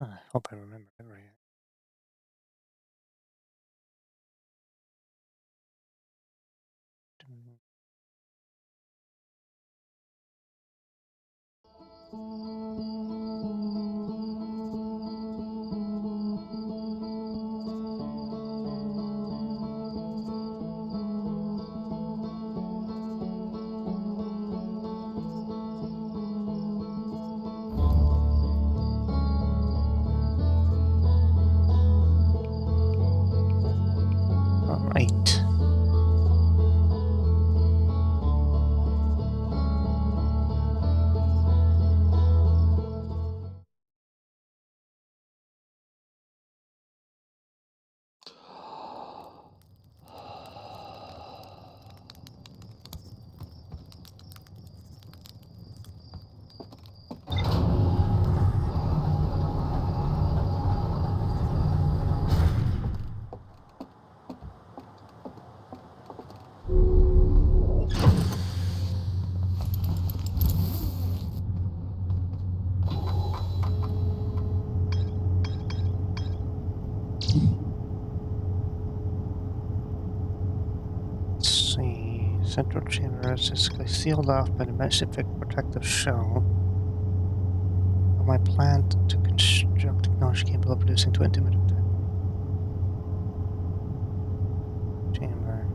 I hope I remember it right. All right. Let's see. Central chamber is sealed off by the specific protective shell. My plan to construct technology capable of producing 20 minutes chamber.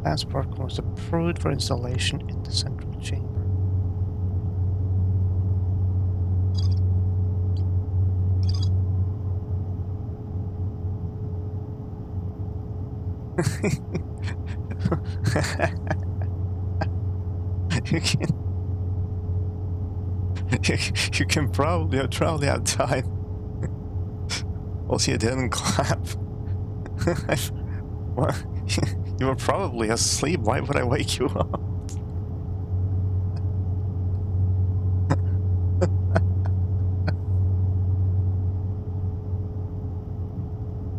Transport was approved for installation in the central chamber. you can probably have time. Also, you didn't clap. Well, you were probably asleep. Why would I wake you up?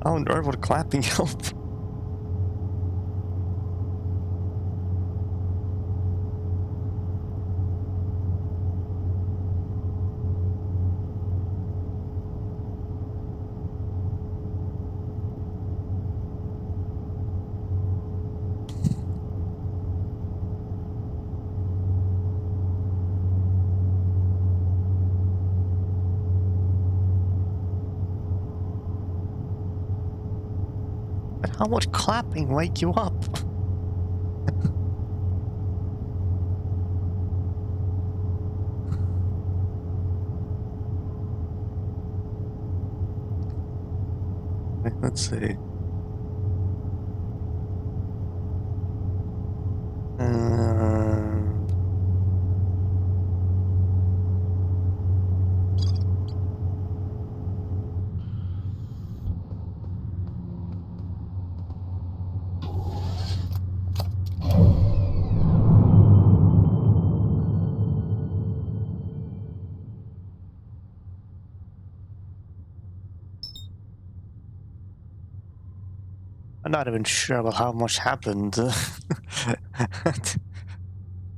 How on earth would clapping help? But how would clapping wake you up? Let's see. I'm not even sure about how much happened.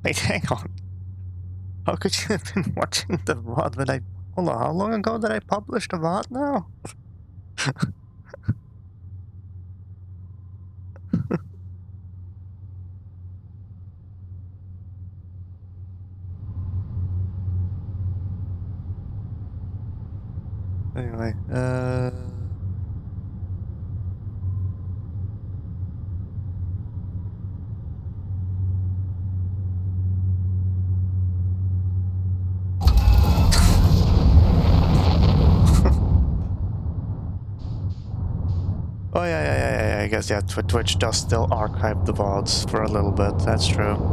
Wait, hang on. How could you have been watching the VOD when I... Hold on, how long ago did I publish the VOD now? Anyway, Oh, yeah, I guess, yeah, Twitch does still archive the VODs for a little bit, that's true.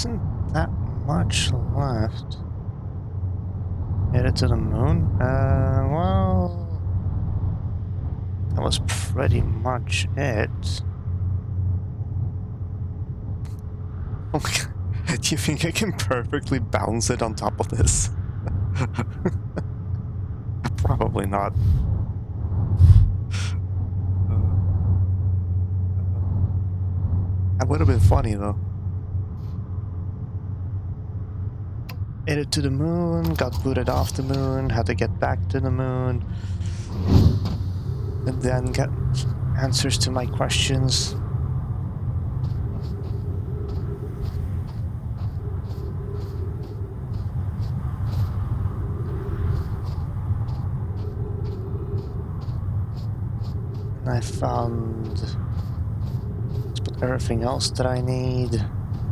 isn't that much left. Headed to the moon? Well... That was pretty much it. Oh my god. Do you think I can perfectly balance it on top of this? Probably not. That would have been funny though. Headed to the moon, got booted off the moon, had to get back to the moon, and then get answers to my questions. And I found everything else that I need.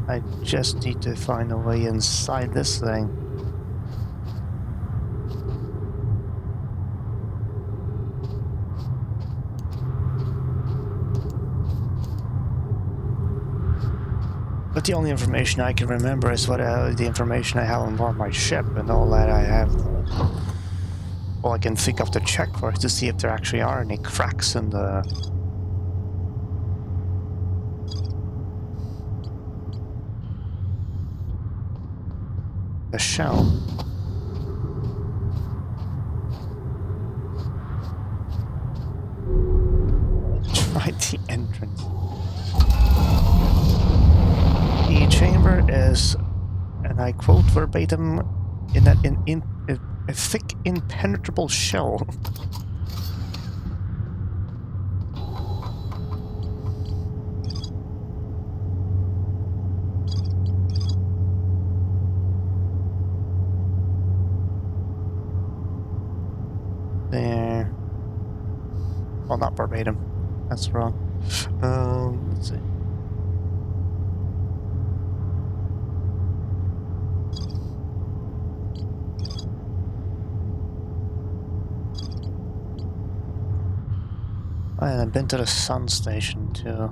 I just need to find a way inside this thing. But the only information I can remember is what the information I have on board my ship, and all that I have. All I can think of to check for is to see if there actually are any cracks in the shell. Try the entrance. The chamber is, and I quote verbatim, in a thick, impenetrable shell. There. Well, not verbatim. That's wrong. Let's see. And I've been to the sun station too.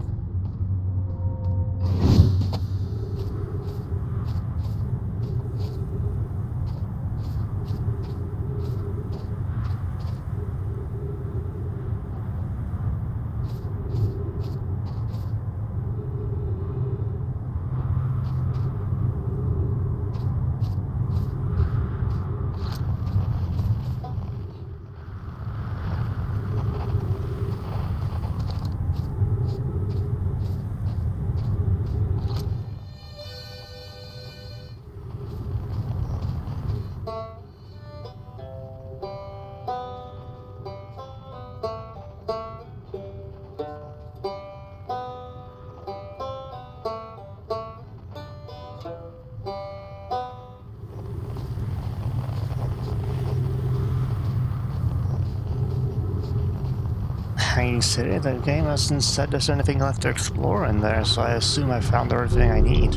Hanging City, the game hasn't said there's anything left to explore in there, so I assume I found everything I need.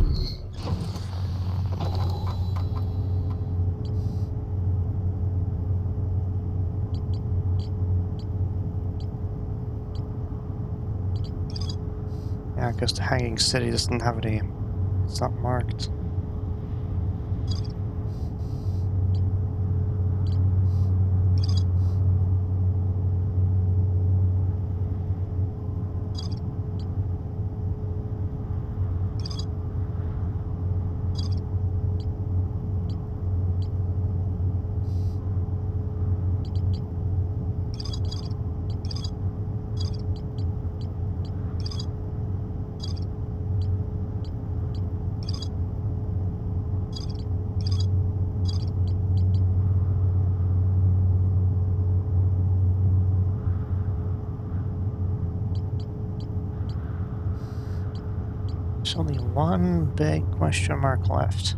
Yeah, because the Hanging City doesn't have any... It's not marked. There's only one big question mark left.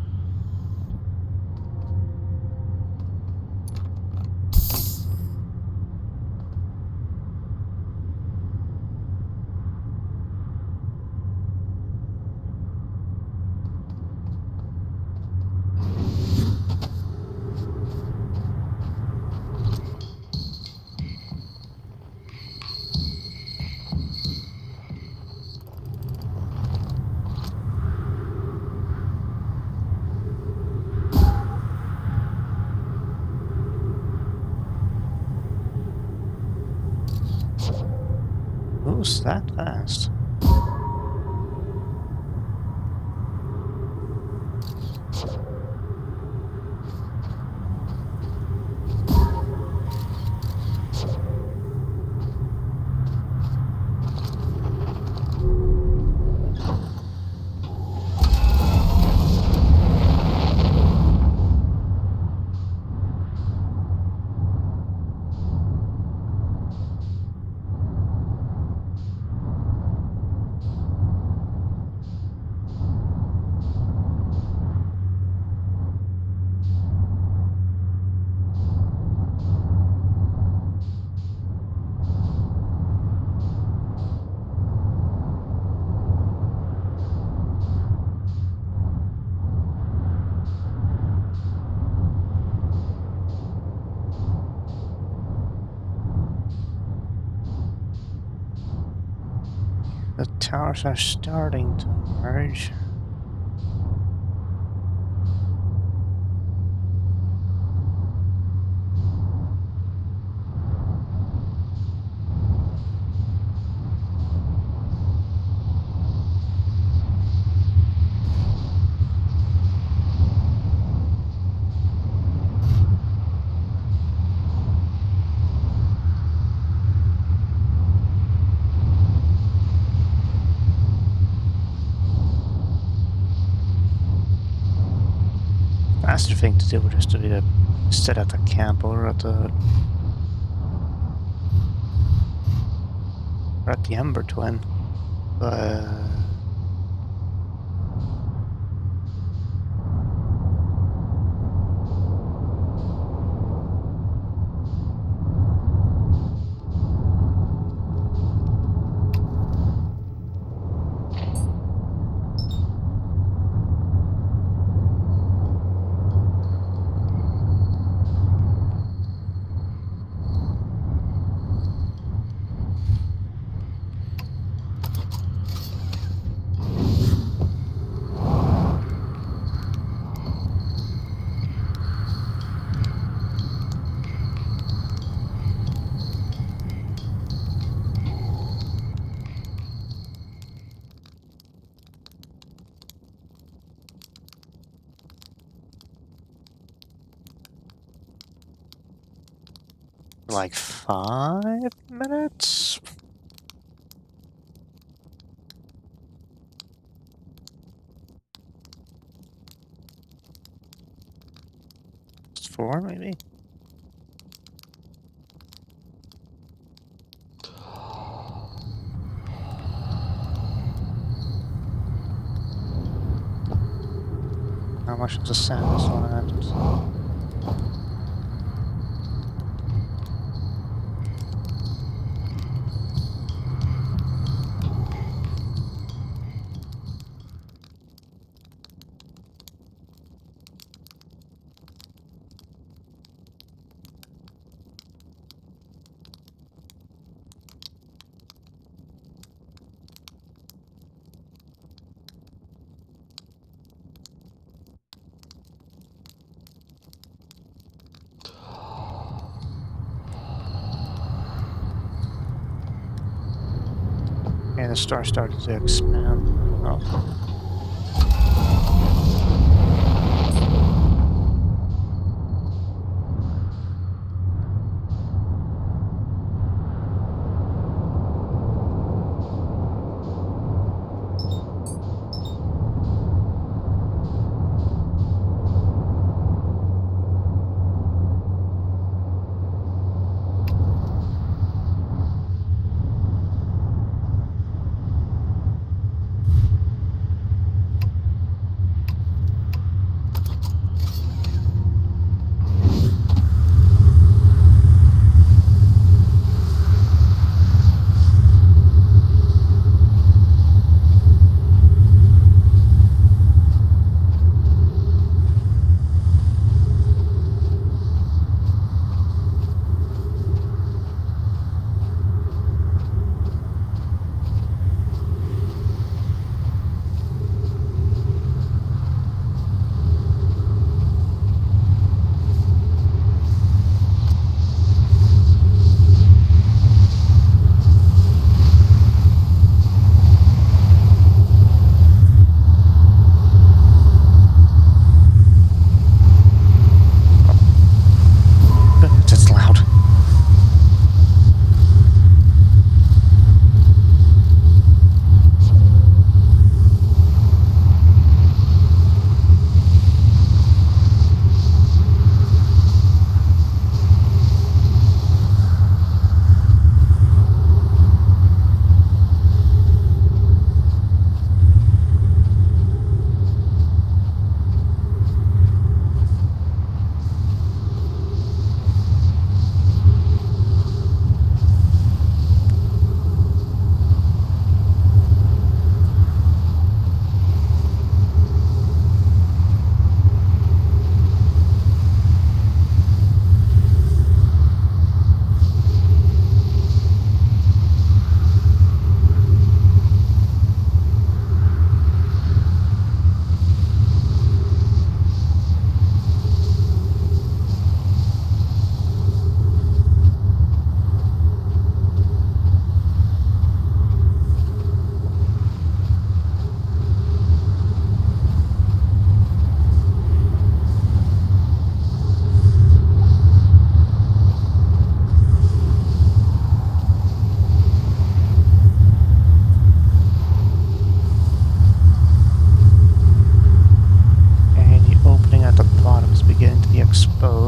that fast? The towers are starting to merge. Faster thing to do would just to be to sit at a camp or at the Ember Twin, but like 5 minutes? It's 4 maybe? How much of the sand is left? And the star started to expand. Oh.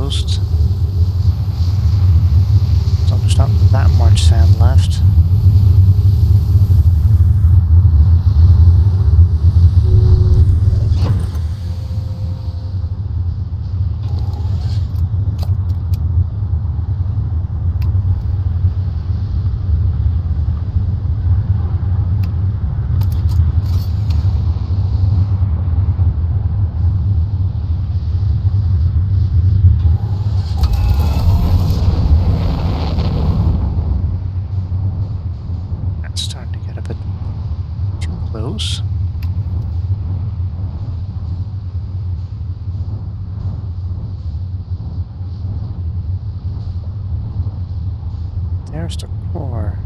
closed. So there's not that much sand left. That's starting to get a bit too close. There's the core.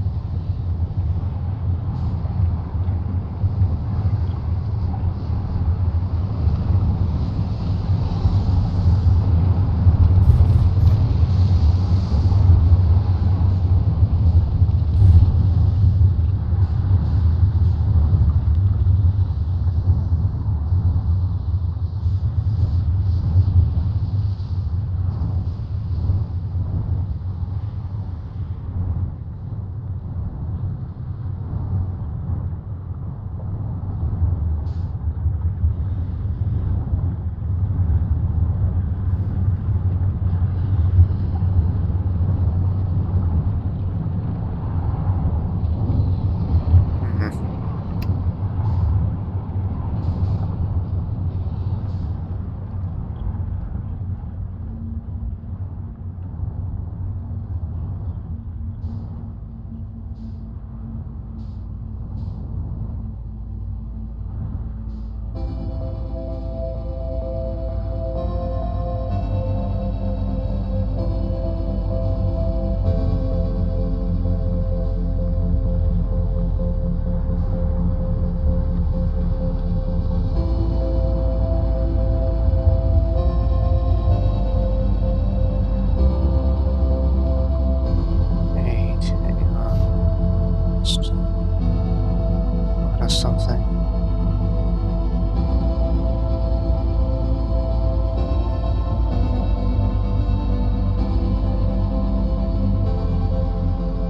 Something.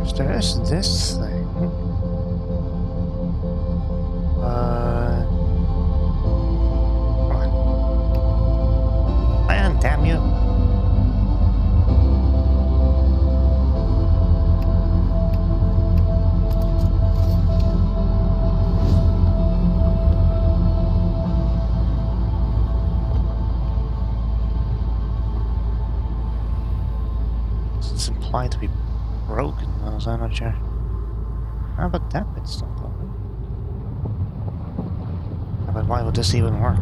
If there is this thing, come on. Man, damn you. It's implied to be broken, though, so I'm not sure. How about that bit's still open? But why would this even work?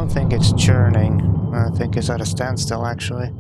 don't think it's churning. I think it's at a standstill, actually.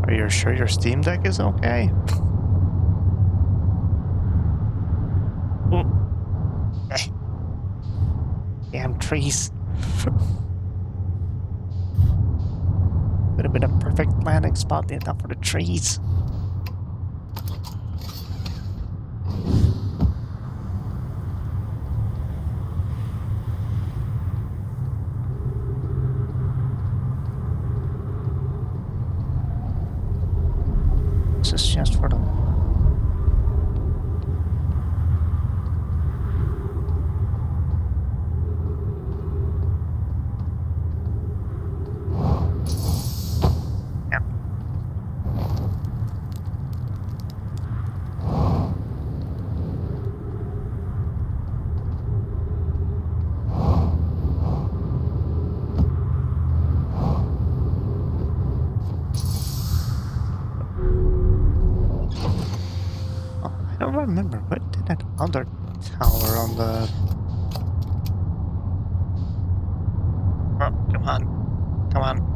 Are you sure your Steam Deck is okay? Damn trees. Would have been a perfect landing spot if not for the trees. This is just for them. I don't remember. What did that other tower on the... Oh, come on. Come on.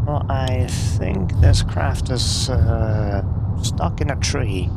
Well, I think this craft is stuck in a tree.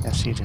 Yes, you do.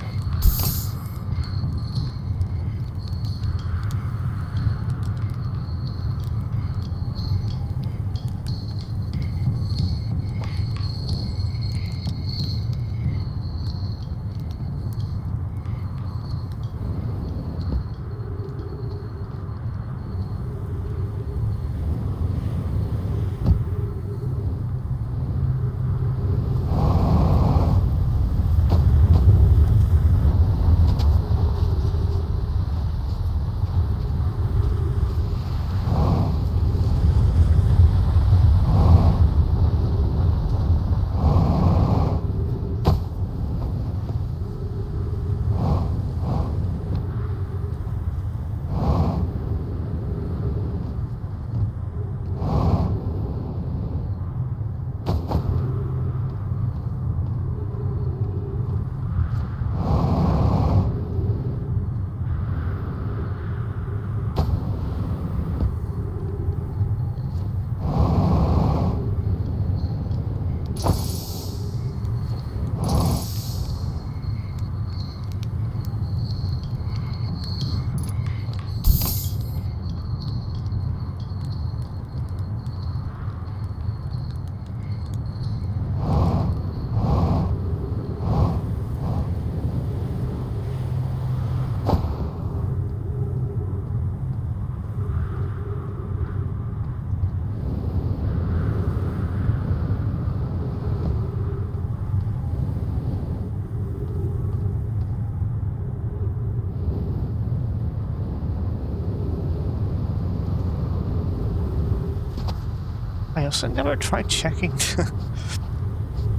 I also never tried checking the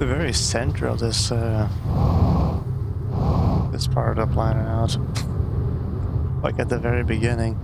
very center of this this part of the planet out. Like at the very beginning.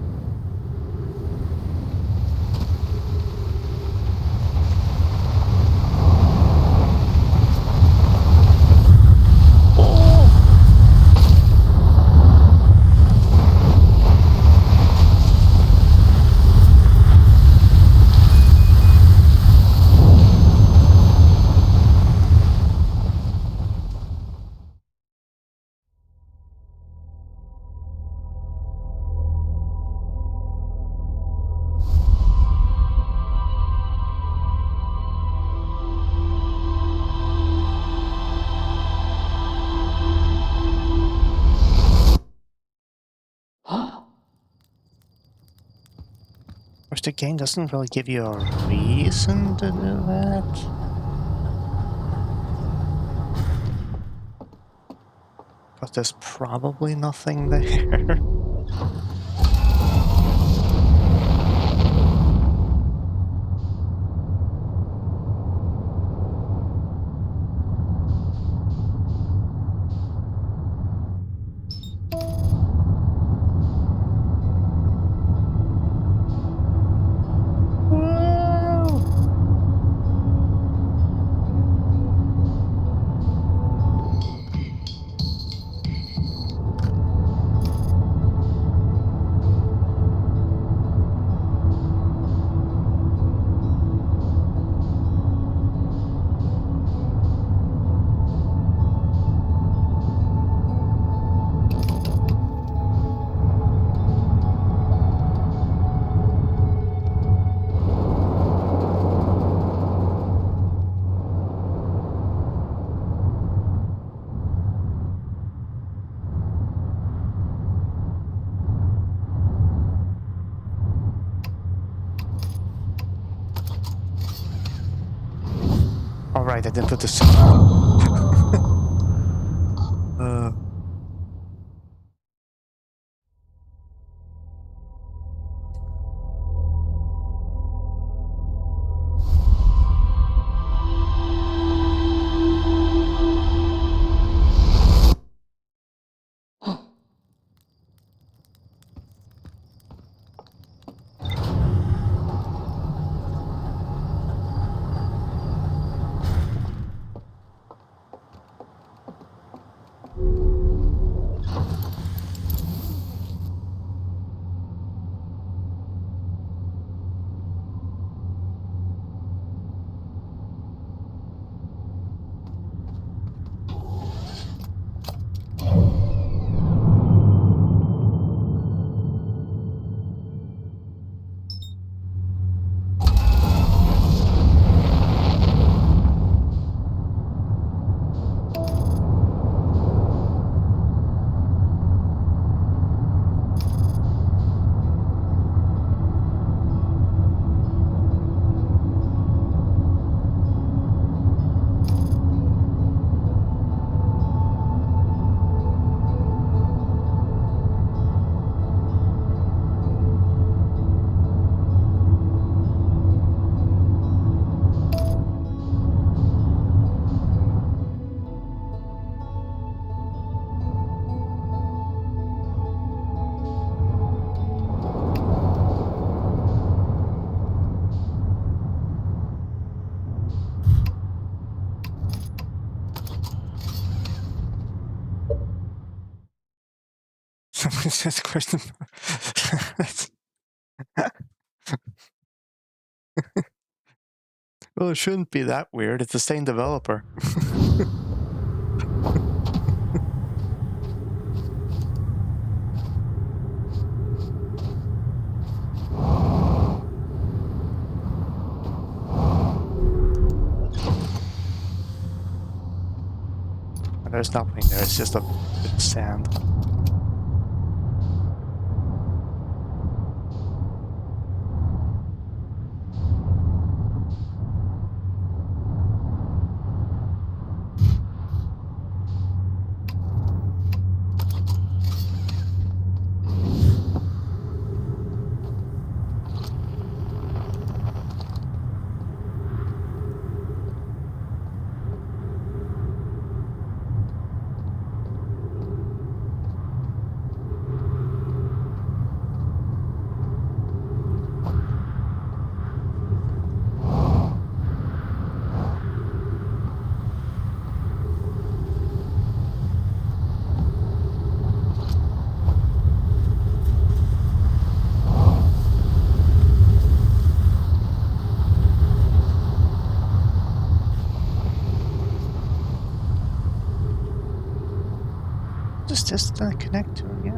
Which the game doesn't really give you a reason to do that. Because there's probably nothing there. Alright, I didn't put this. Someone says question. Well, it shouldn't be that weird. It's the same developer. There's nothing there. It's just a bit of sand. this the connect to again?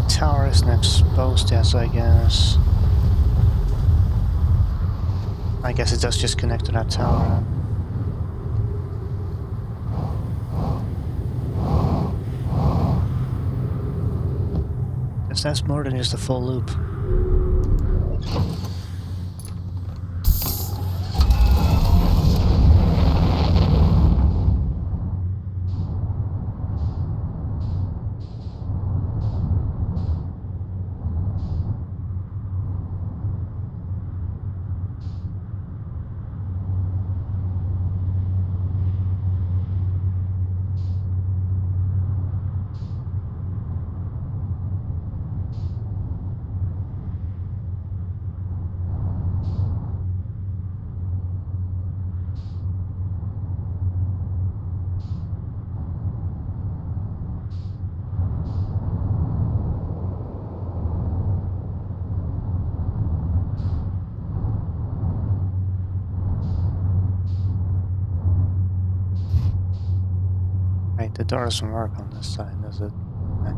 Tower isn't exposed yet, so I guess it does just connect to that tower. That's more than just a full loop. Right, the door doesn't work on this side, does it? Okay.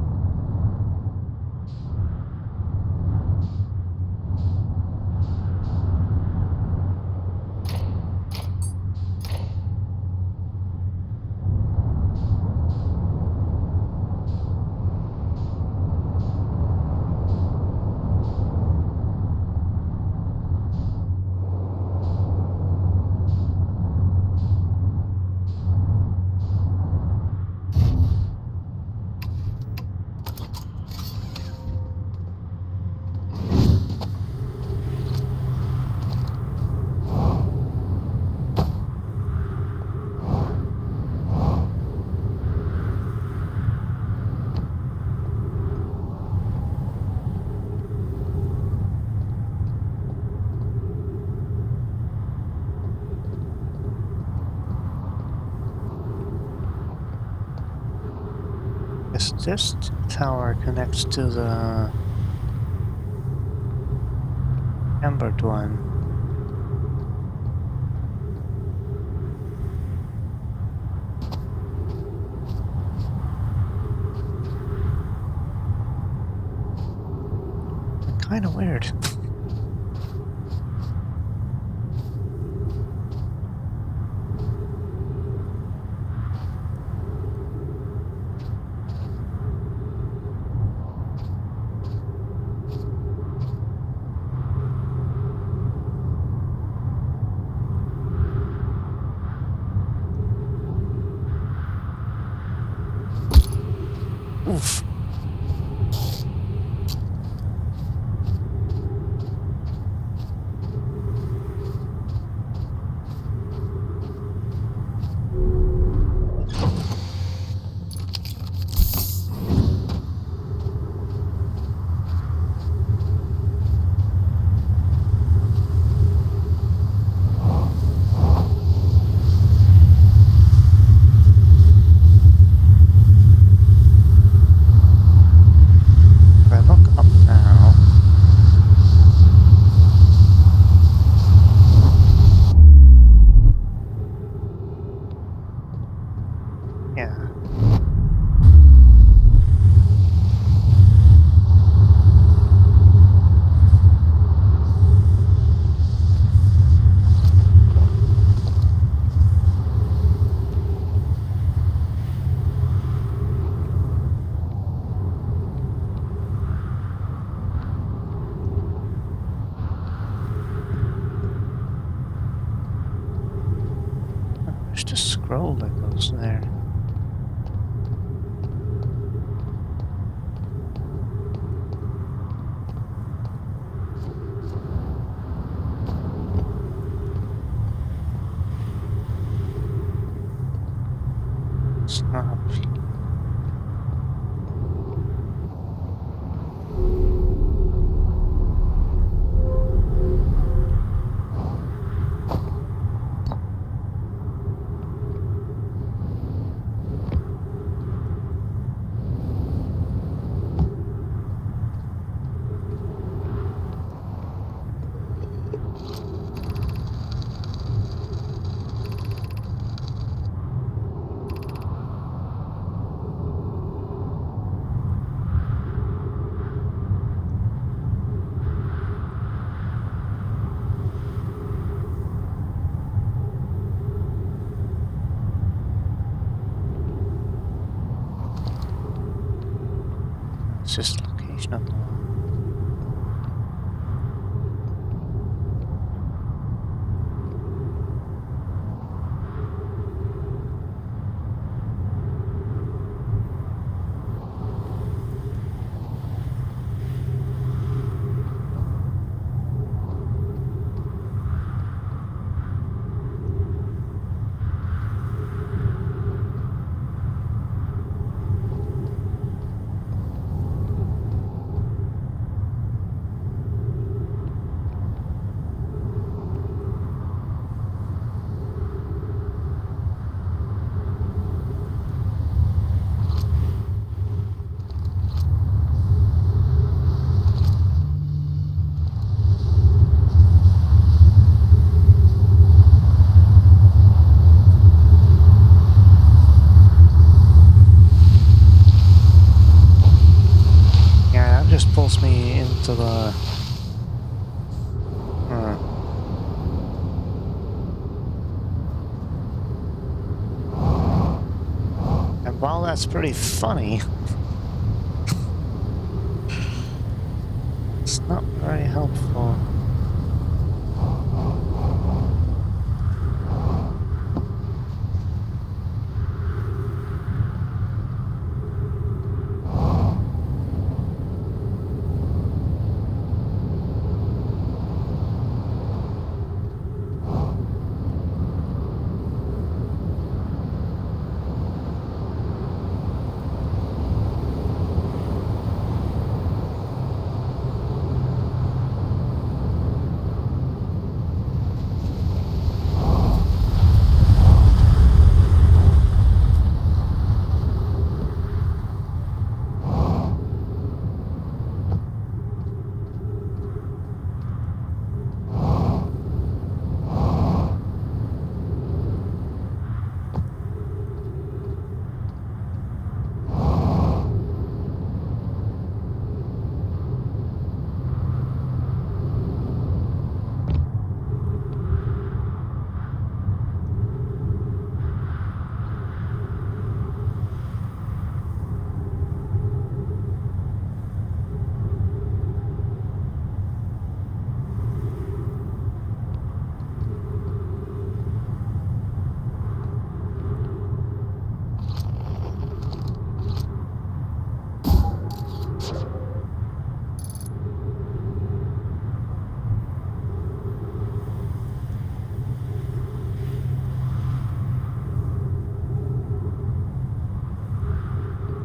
This tower connects to the Embered one. Kind of weird. Oof. scroll that goes there. It's not up here. It's just location of the one. Yeah, that just pulls me into the... And while that's pretty funny, it's not very helpful.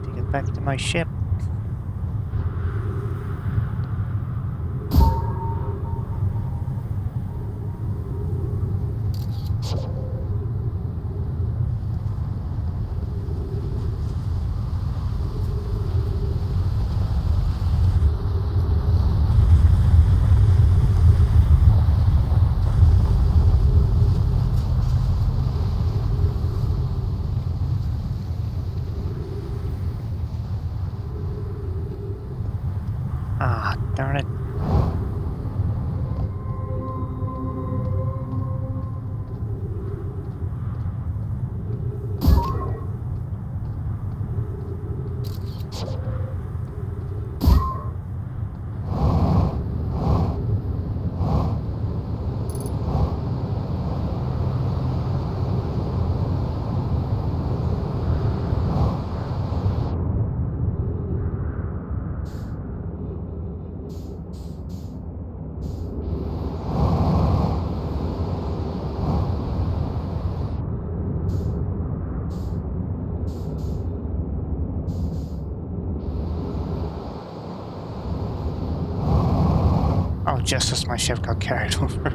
To get back to my ship. Oh, just as my ship got carried over.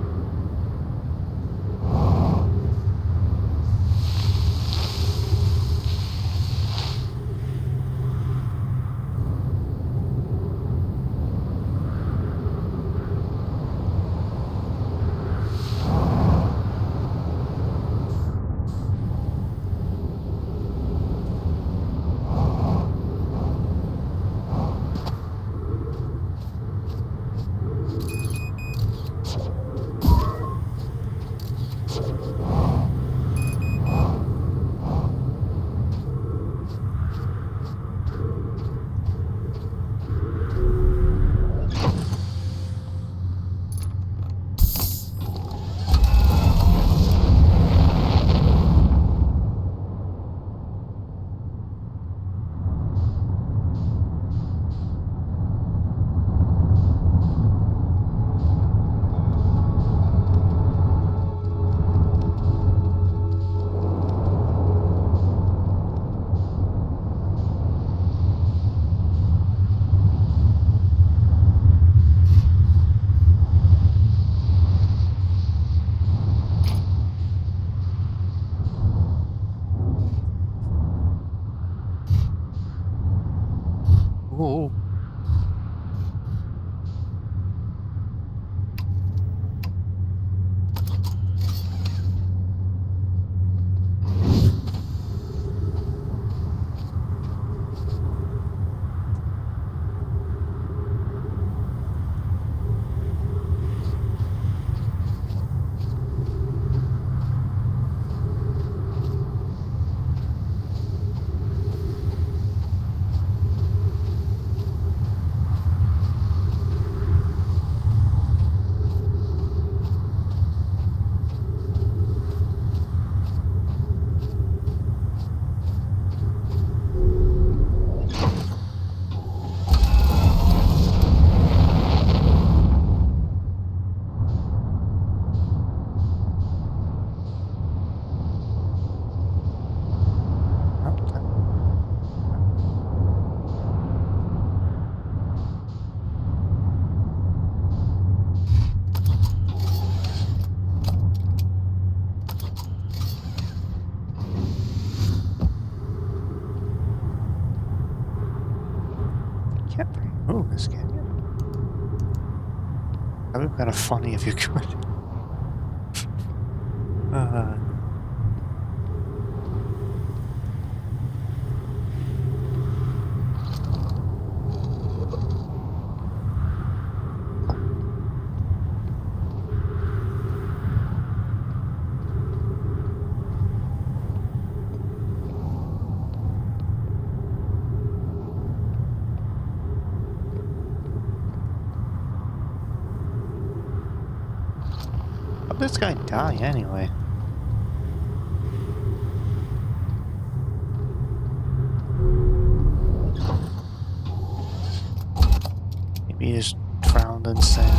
Ooh. Can't remove this, can you? That would be kind of funny if you could. uh, How'd this guy die anyway? Maybe he just drowned in sand.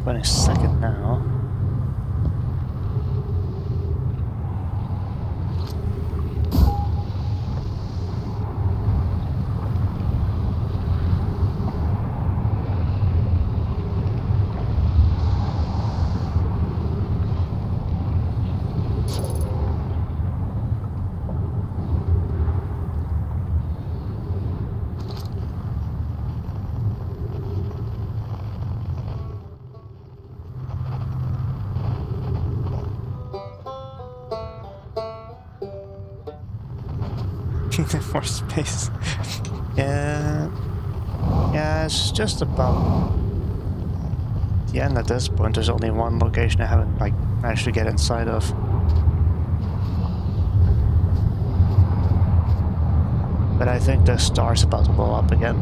22nd now. For space. Yeah, it's just about the end at this point. There's only one location I haven't like managed to get inside of. But I think the star's about to blow up again.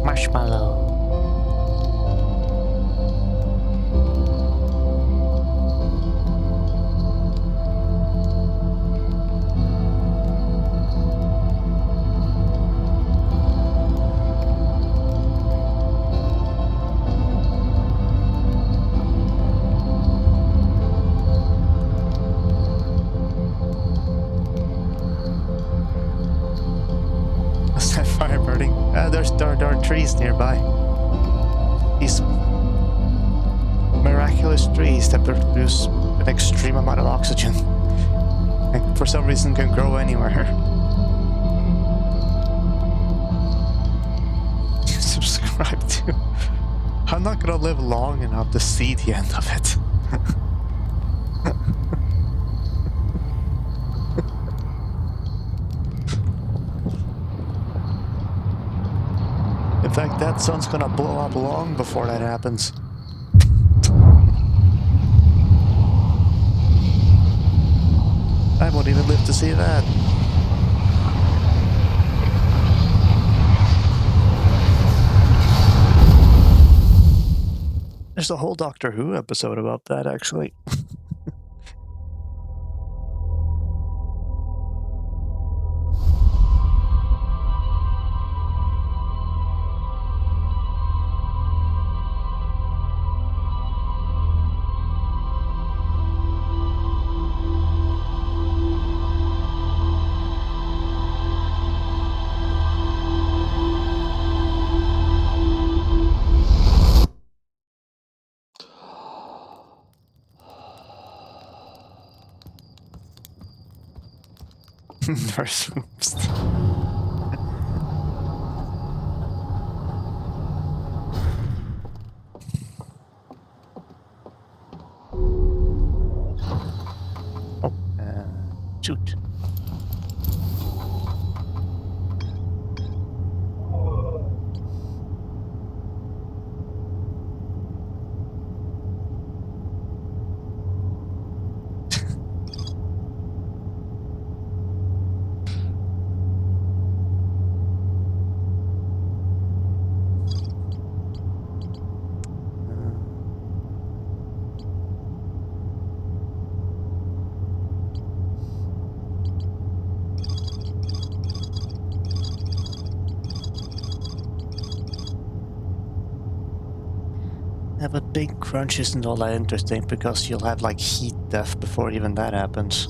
Marshmallow. Is that fire burning? There are trees nearby. These miraculous trees that produce an extreme amount of oxygen. And for some reason can grow anywhere. Subscribe to. I'm not gonna live long enough to see the end of it. In fact, that sun's gonna blow up long before that happens. I won't even live to see that. There's a whole Doctor Who episode about that, actually. First. Oh, shoot. Yeah, but big crunch isn't all that interesting because you'll have like heat death before even that happens.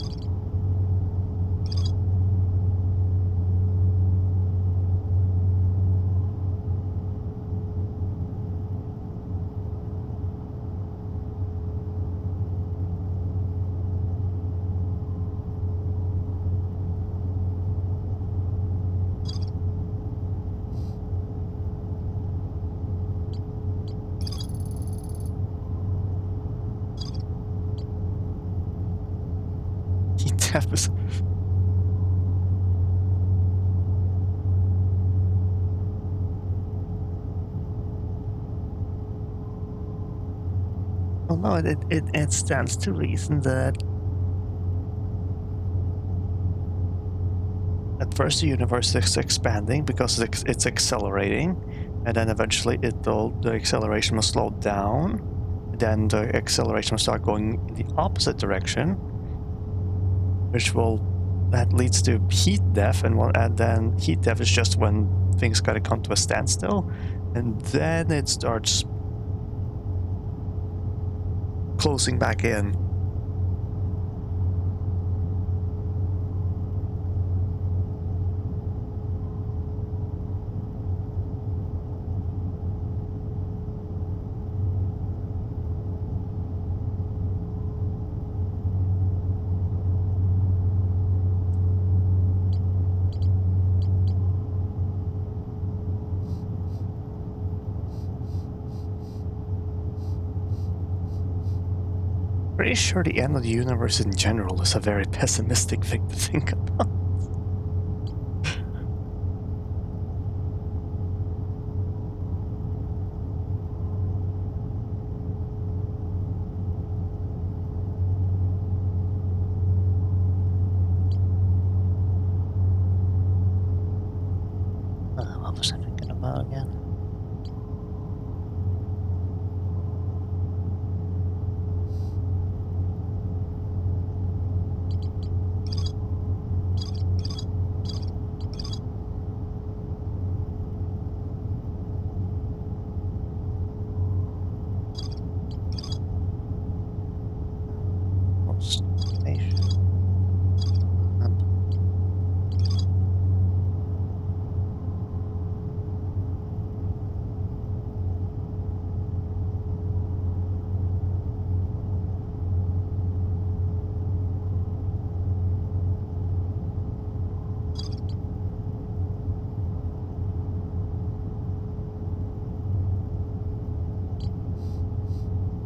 episode. Well, no, it stands to reason that at first the universe is expanding because it's accelerating, and then eventually the acceleration will slow down. Then the acceleration will start going in the opposite direction, that leads to heat death, and then heat death is just when things gotta come to a standstill, and then it starts closing back in. Pretty sure the end of the universe in general is a very pessimistic thing to think about. What was I thinking about again?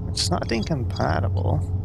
It's not incompatible.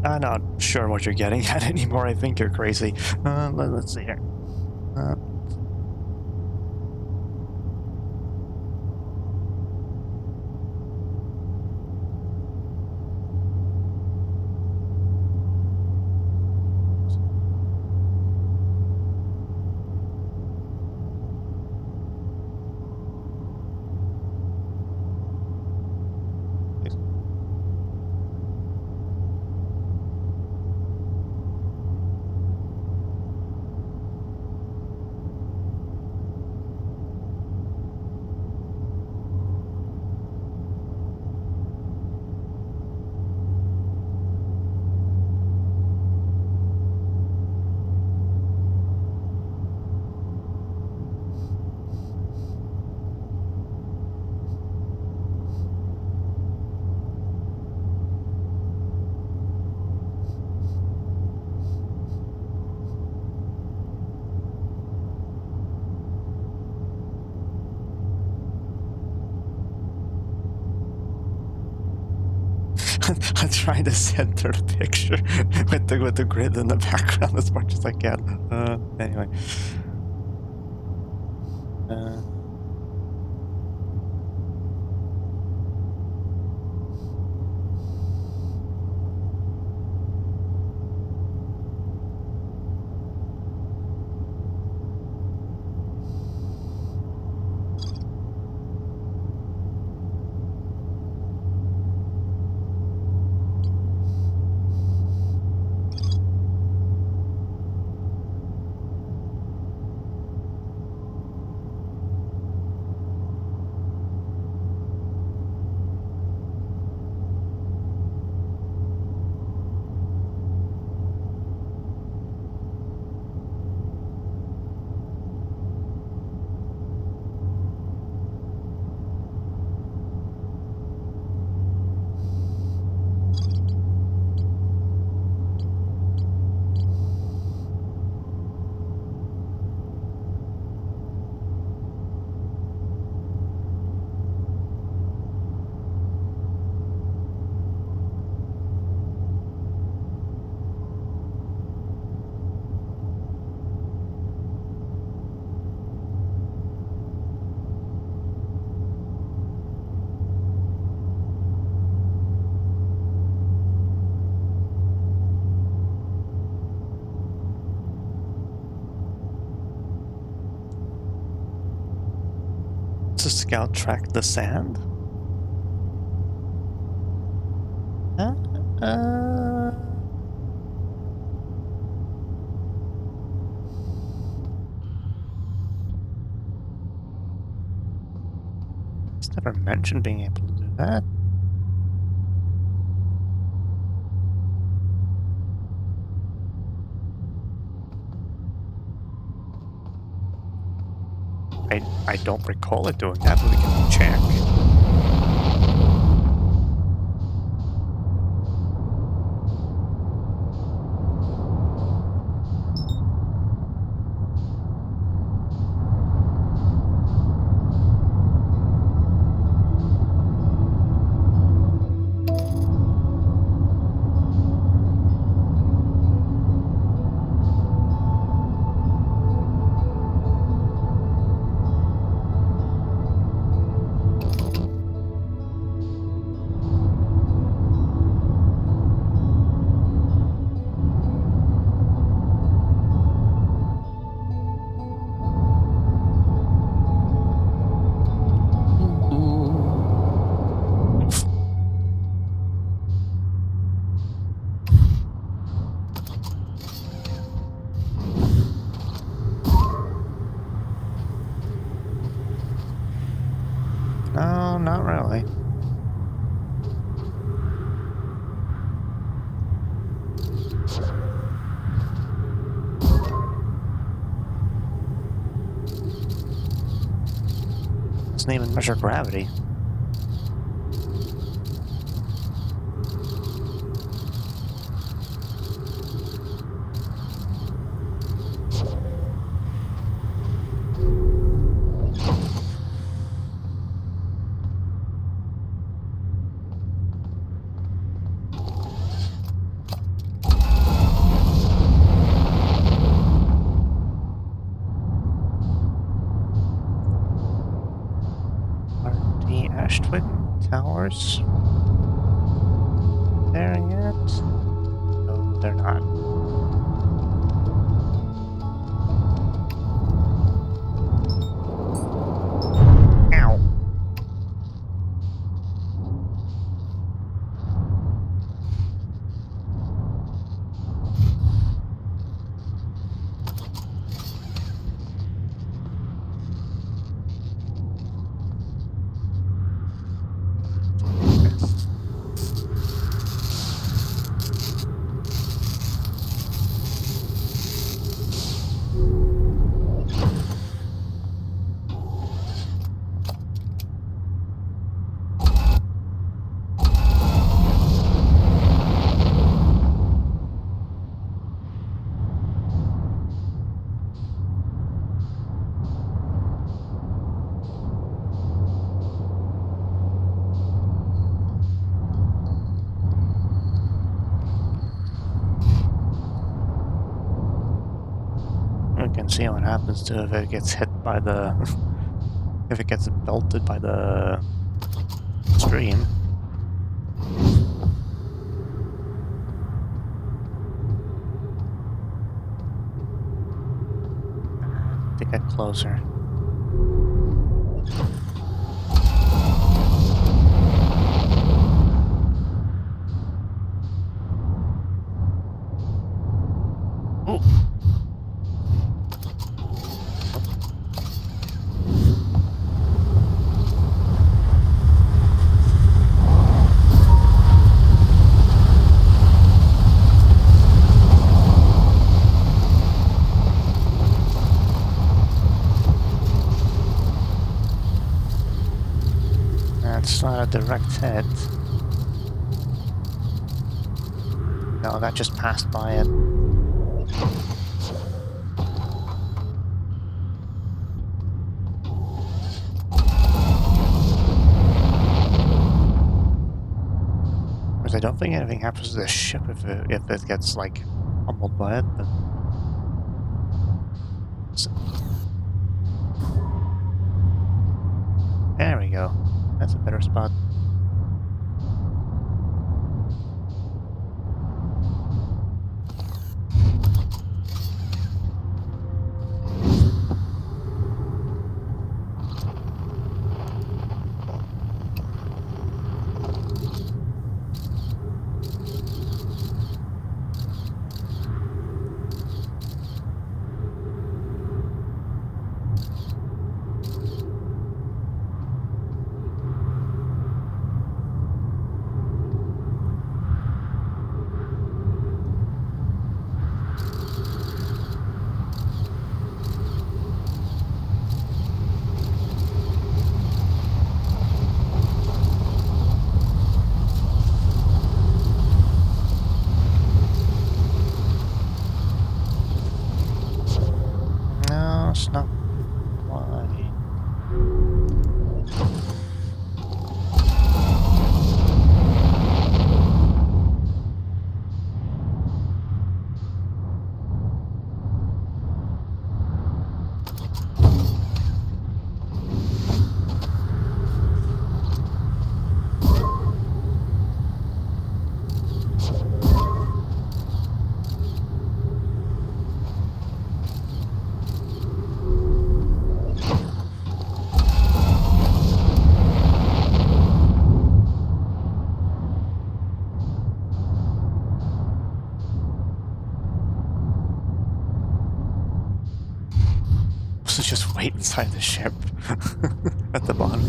I'm not sure what you're getting at anymore. I think you're crazy. Let's see here. Uh, I'm trying to center the picture with the grid in the background as much as I can. Anyway. To scout track the sand? Huh? It's never mentioned being able to do that. I don't recall it doing that, but we can check. No, not really. Doesn't even measure gravity. Are the ash twin towers there yet? No, they're not. Ow. See what happens to if it gets hit by the... if it gets belted by the stream. To get closer. Ooh. That's not a direct hit. No, that just passed by it. Because I don't think anything happens to the ship if it gets, like, pummeled by it, but... There we go. That's a better spot. No, it's not. Why? So just wait inside the ship at the bottom.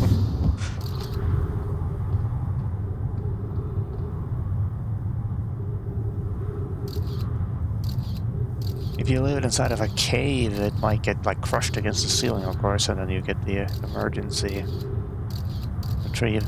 If you leave it inside of a cave, it might get like crushed against the ceiling, of course, and then you get the emergency retrieve.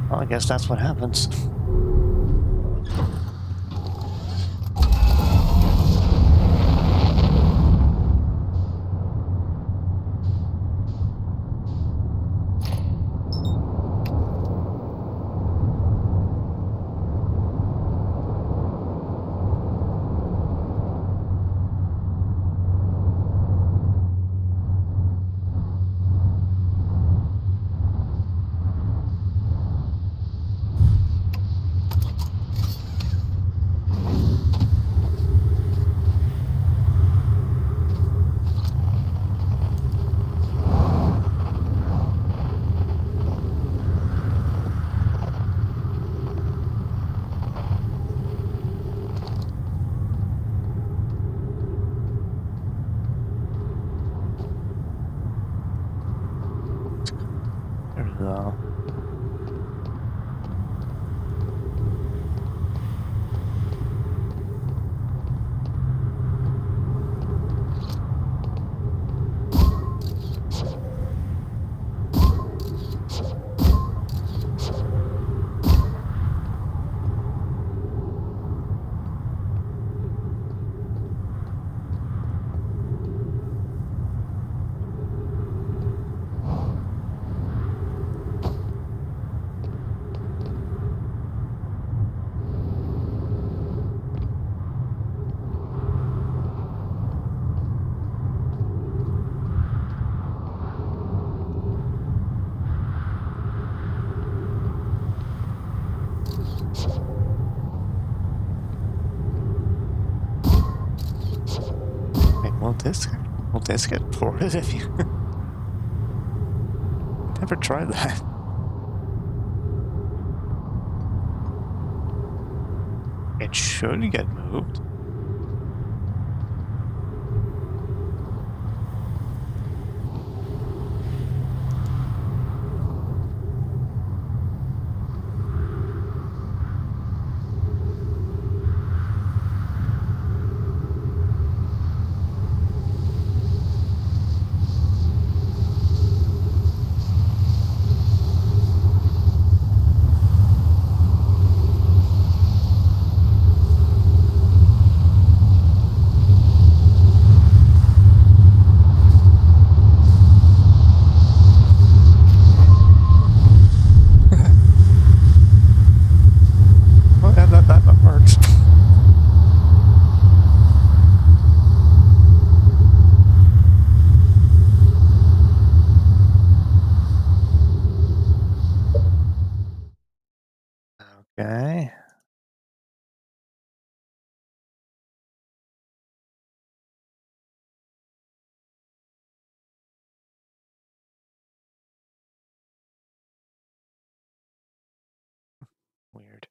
Well, I guess that's what happens. Will this get ported if you... Never tried that. It should get moved. Oh, yeah, that works. Okay. Weird.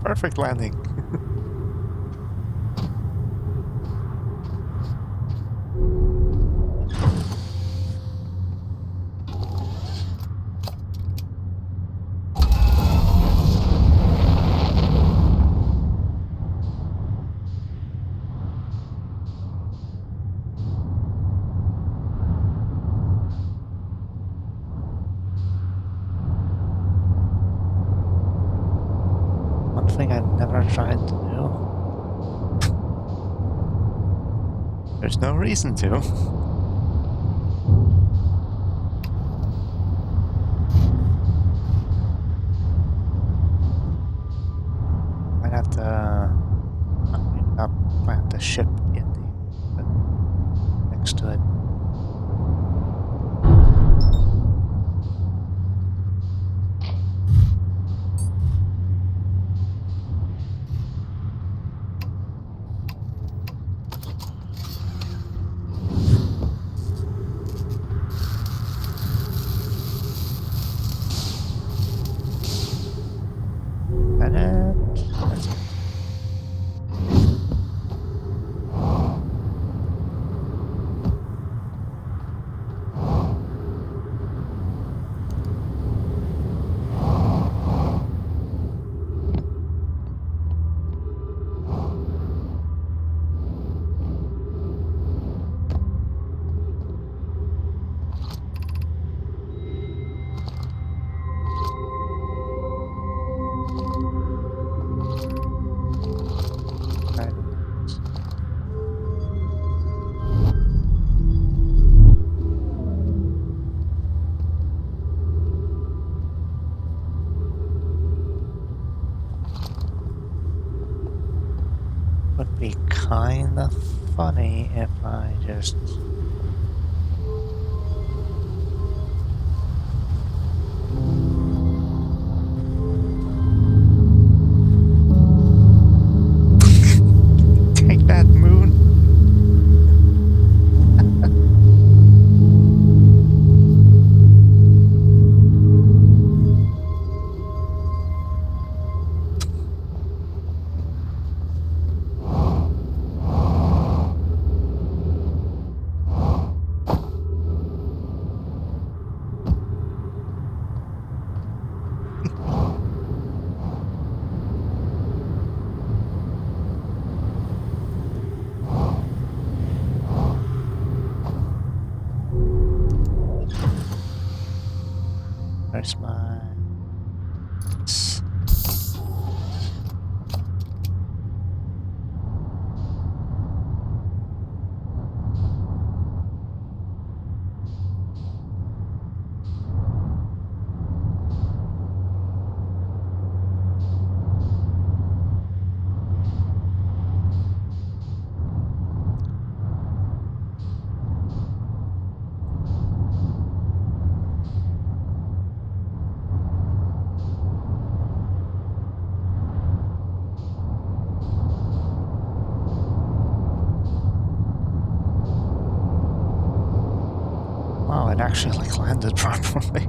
Perfect landing. One thing I never tried to do. There's no reason to. Might have to not plant the ship in the next to it. That's it. Would be kind of funny if I just... Take that, moon! Where's my... haven't actually like landed properly.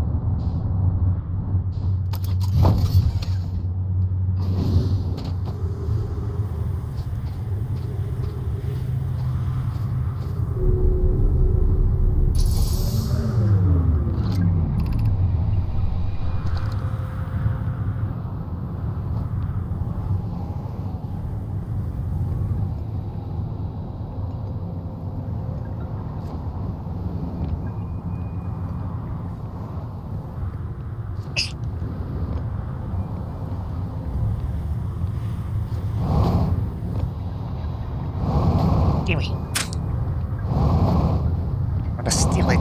Gimme. I'm gonna steal it.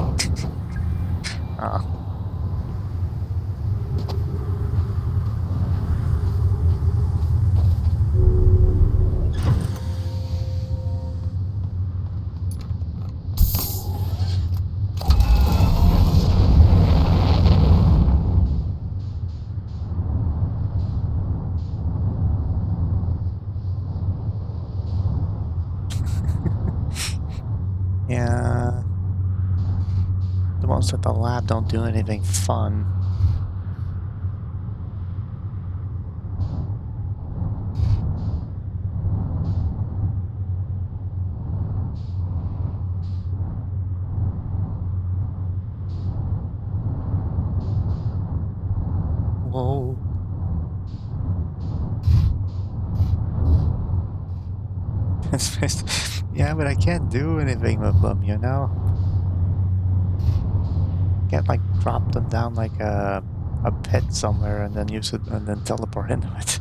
Yeah. The ones at the lab don't do anything fun. Whoa. Yeah, but I can't do anything with them, you know? Can't like drop them down like a pit somewhere and then use it and then teleport into it.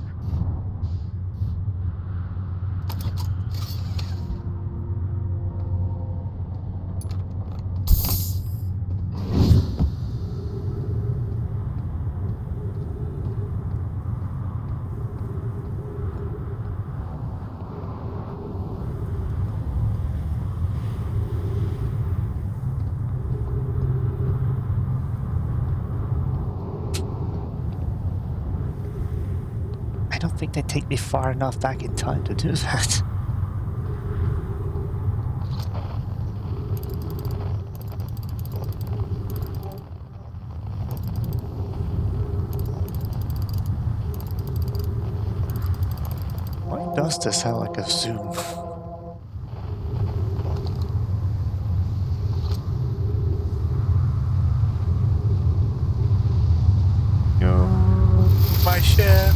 I don't think they take me far enough back in time to do that. Why does this have like a zoom? Yo, my ship.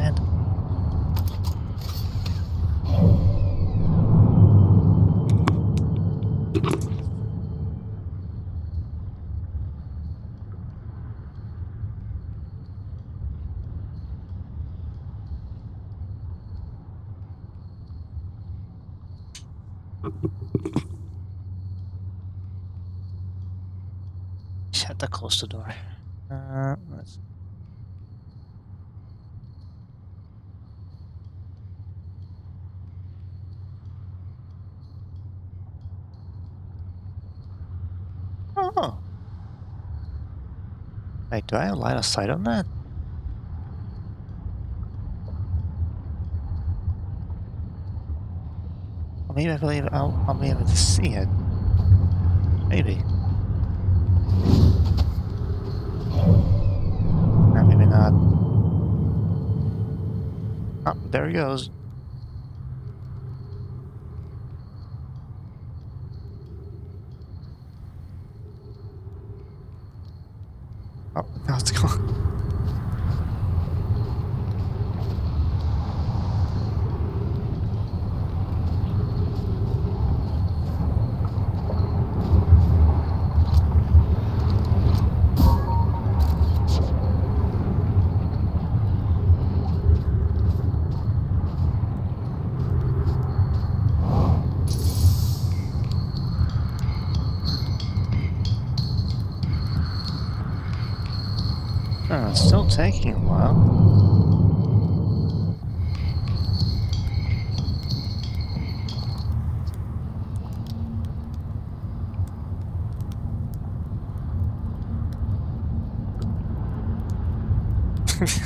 Land. Just have to close the door. Let's. Oh. Wait, do I have line of sight on that? Well, maybe I believe I'll be able to see it. Maybe. No, maybe not. Oh, there he goes. Oh, now it's gone. Oh, it's still taking a while.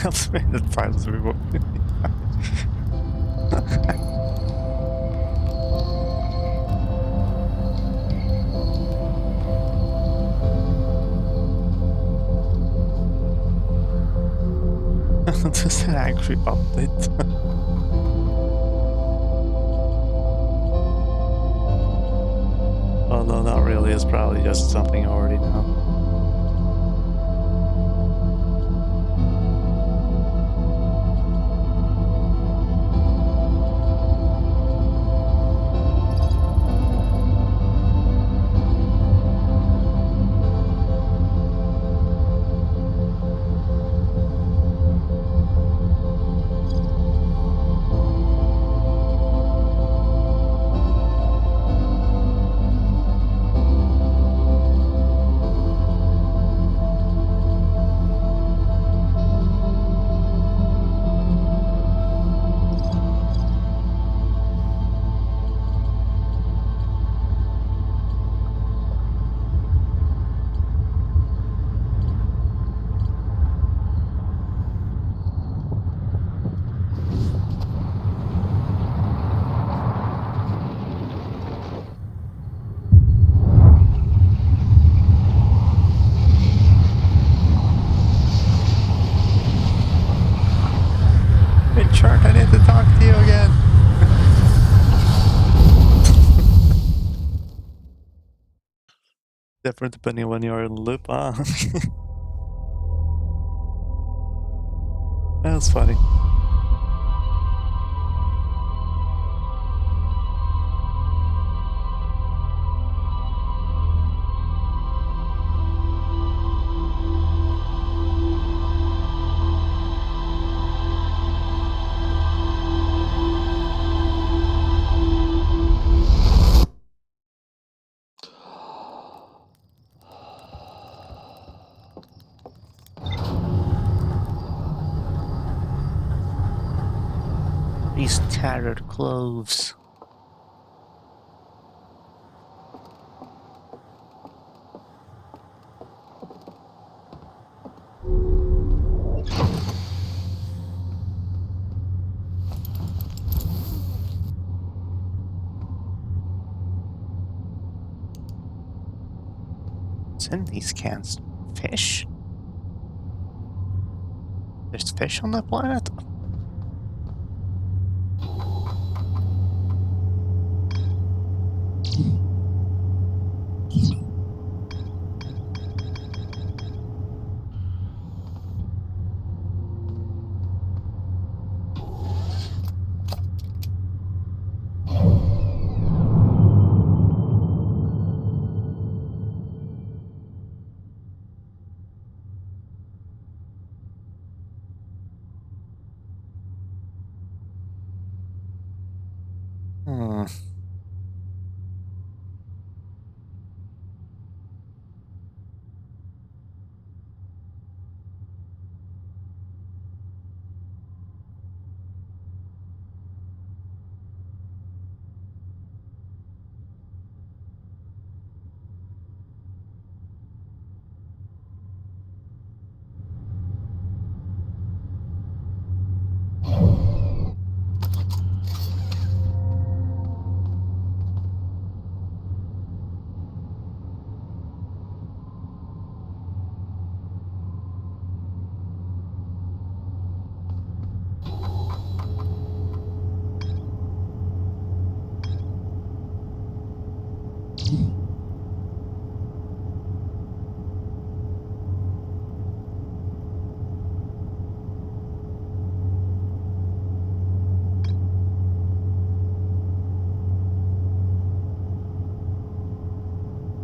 That's made the times we were. Does that actually update? Oh no, not really. It's probably just something I already know. Hey, Chart, I need to talk to you again. Different depending when you're in the loop, huh? That's funny. These tattered clothes. What's in these cans? Fish? There's fish on the planet?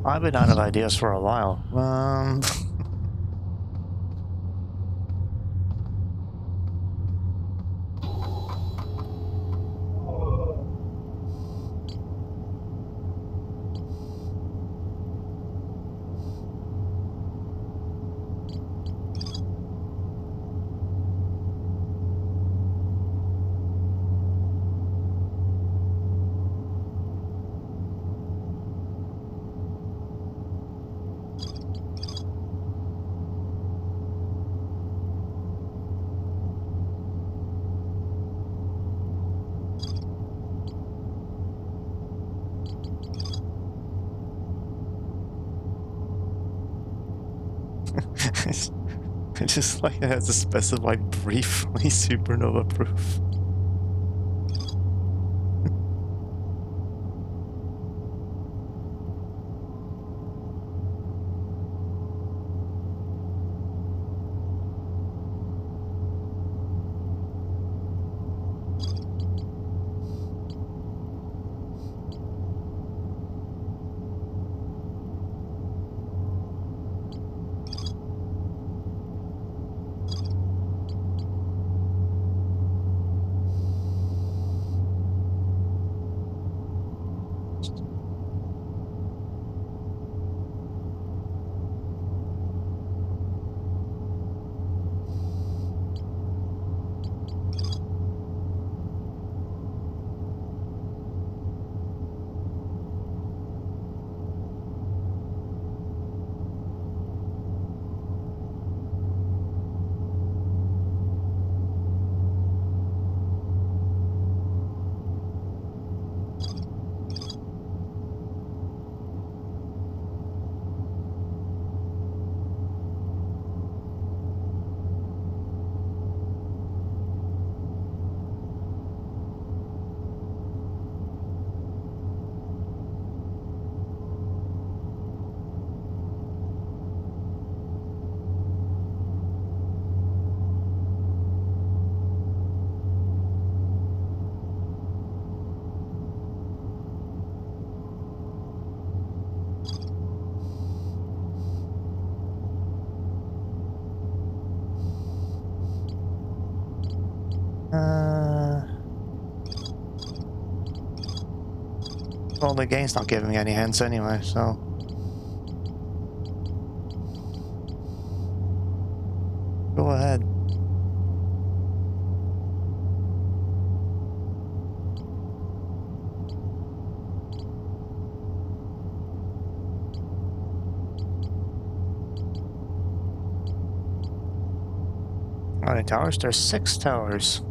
I've been out of ideas for a while. It's just like it has a specified briefly supernova proof. Well, the game's not giving me any hints anyway, so... Go ahead. How many towers? There's 6 towers.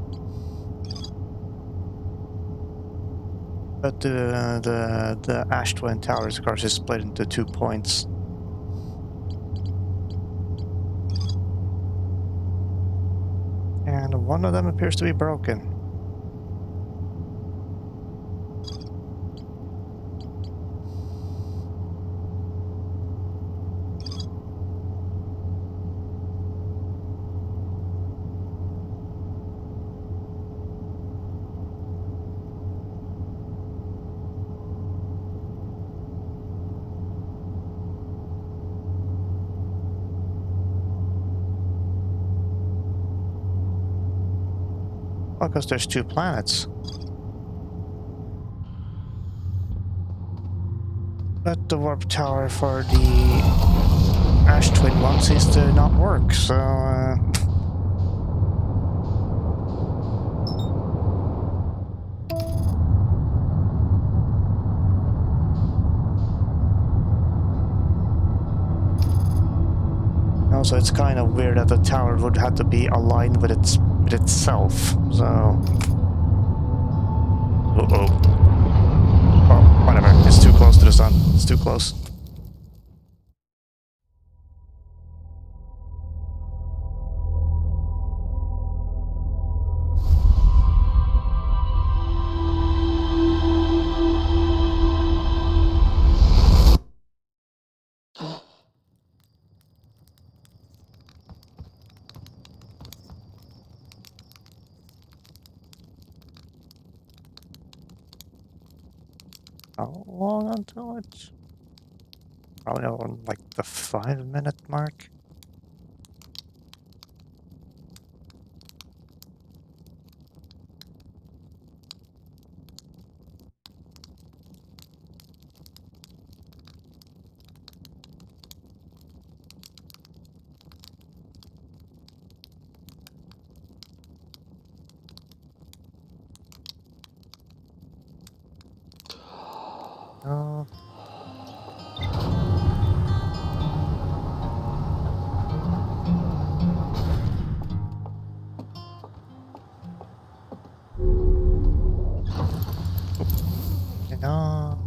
But the Ash Twin Towers, of course, is split into 2 points. And one of them appears to be broken. Well, because there's 2 planets. But the warp tower for the Ash Twin one seems to not work, so... Also, it's kind of weird that the tower would have to be aligned with itself, so... Uh-oh. Oh, whatever. It's too close to the sun. It's too close. How long until it... Probably on like the 5-minute mark. Oh. No.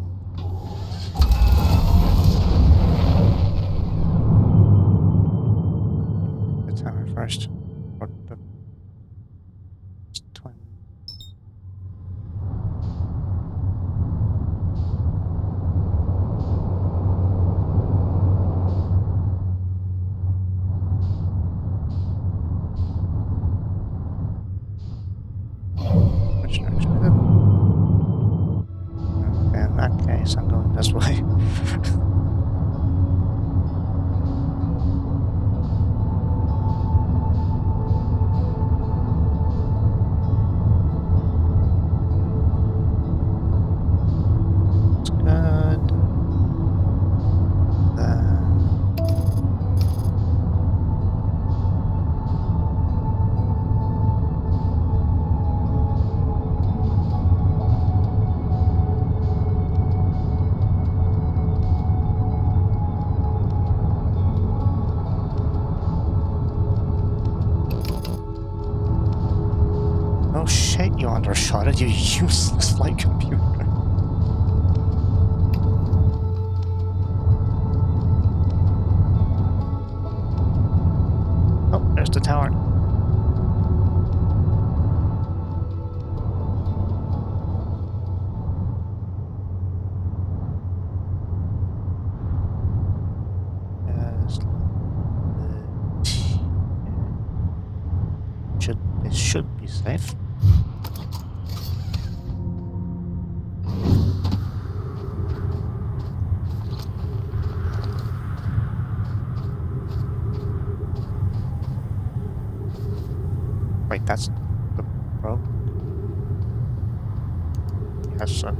The timer first. Or the 20. Which direction is it? Okay, in that case, I'm going this way. It's good. Oh shit, you undershot it, you useless flight computer. Oh, there's the tower. This should be safe. Wait, that's the probe? Yes, sir.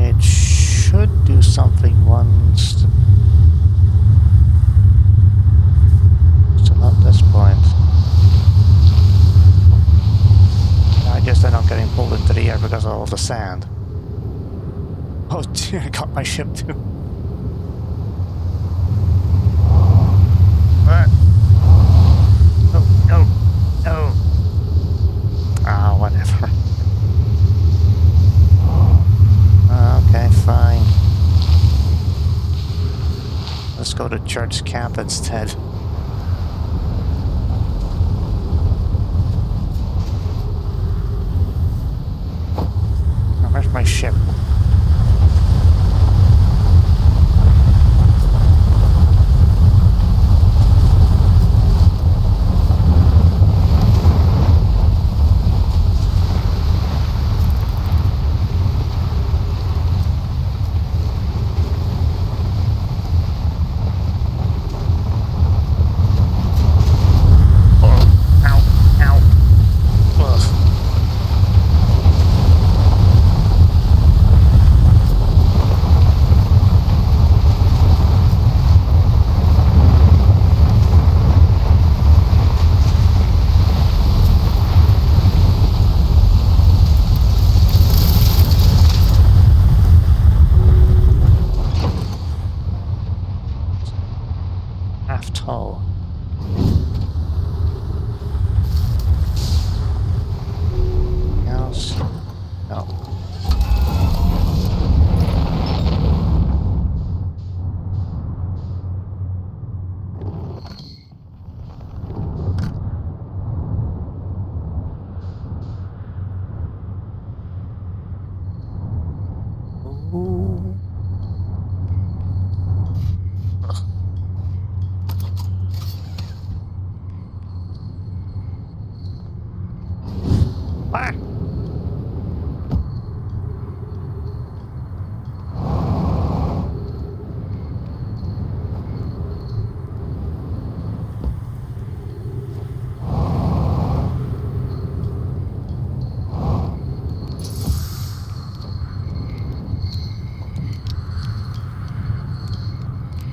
It should do something once. So not this point. I guess they're not getting pulled into the air because of all the sand. Oh dear, I got my ship too. No, no. Ah, whatever. Okay, fine. Let's go to church camp instead. Now, where's my ship?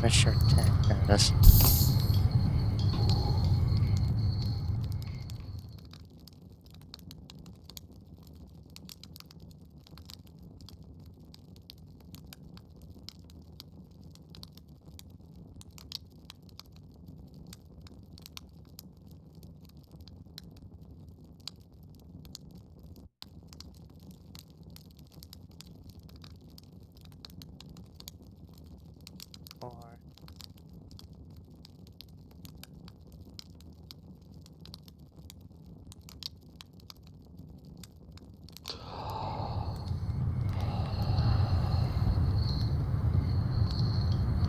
Fisher tank. There it is. Four.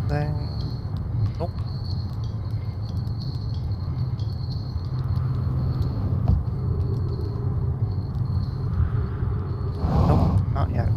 Then. Nope. Nope, not yet.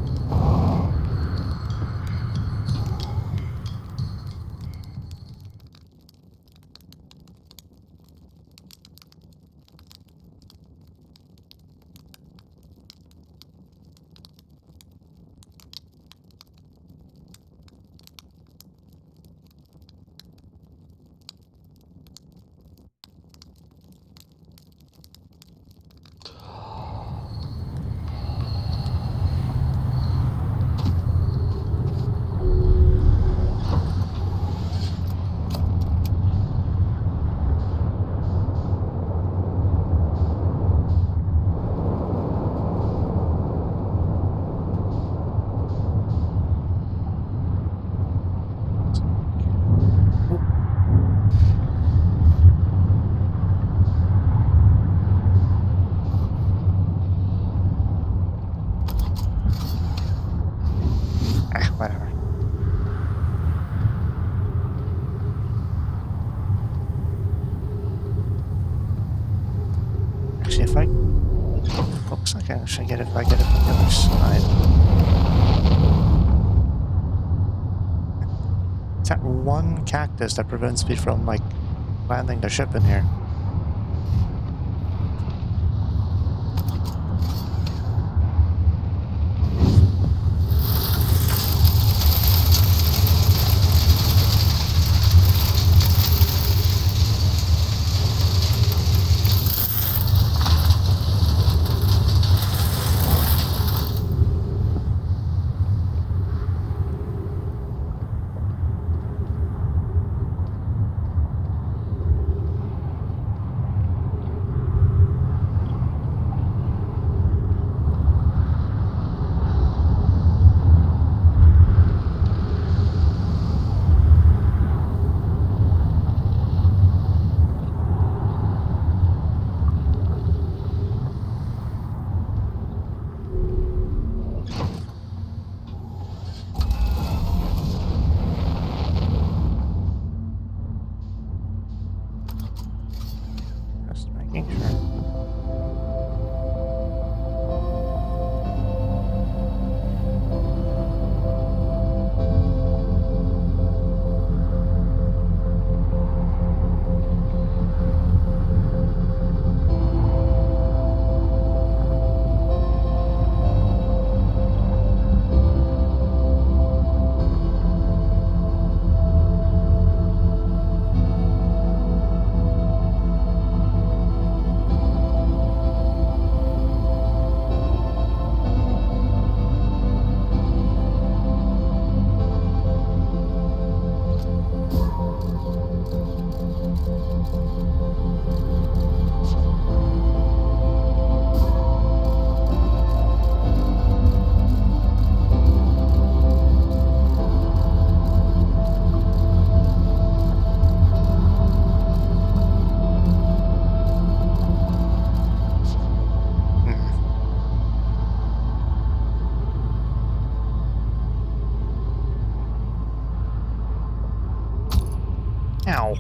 Whatever. Actually, if I... Looks like I actually get it if I get it from the other side. It's that one cactus that prevents me from, like, landing the ship in here. Just making sure. Ow.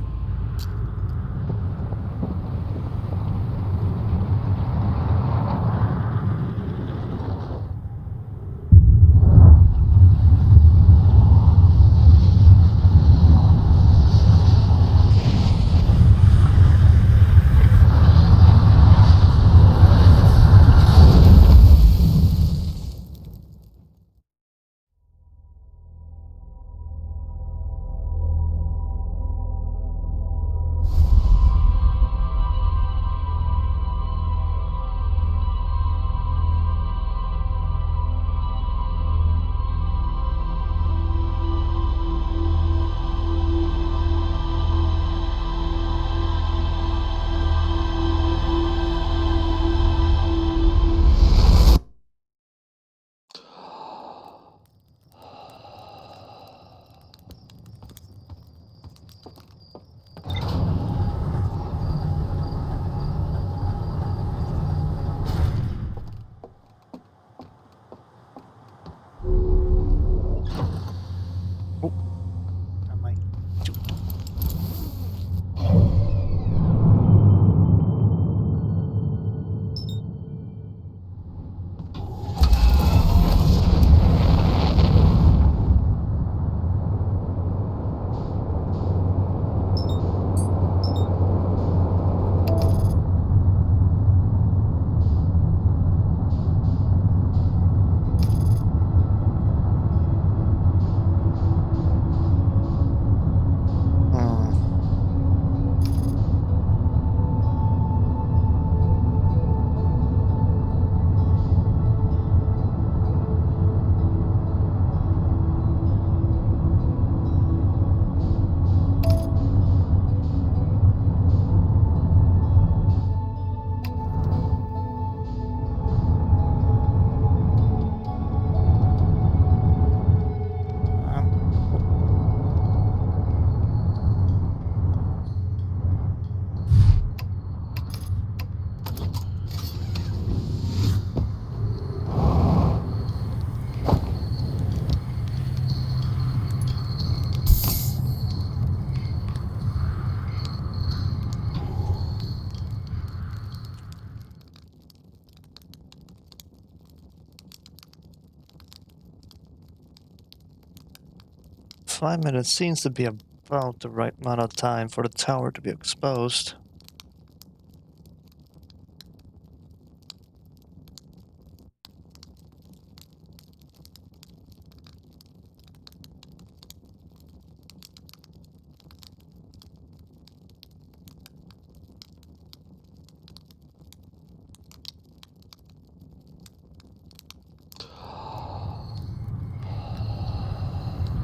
5 minutes seems to be about the right amount of time for the tower to be exposed.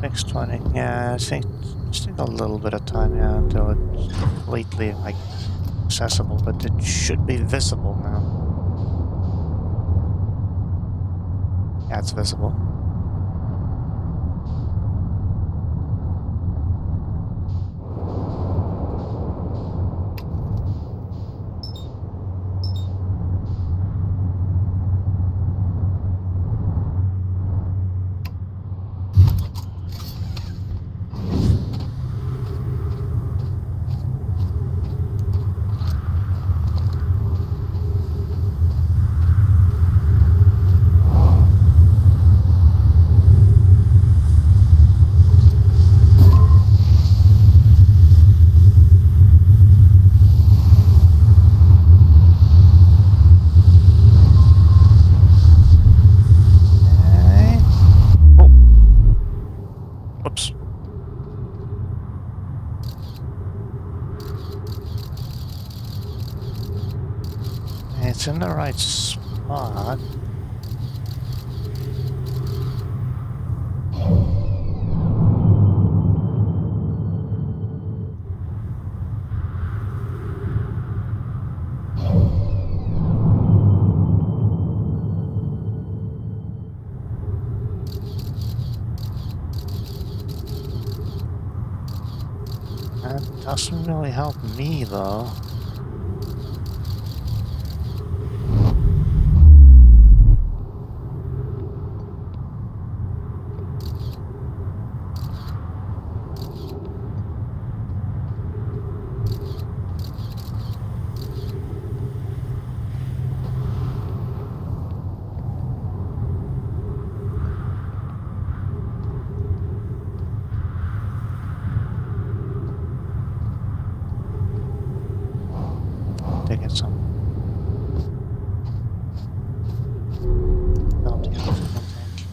Next 20. Yeah, I think just need a little bit of time, yeah, until it's completely like accessible, but it should be visible now. Yeah, it's visible. Okay. Oh. Whoops. It's in the right spot. That doesn't really help me, though. Taking some empty oxygen tank.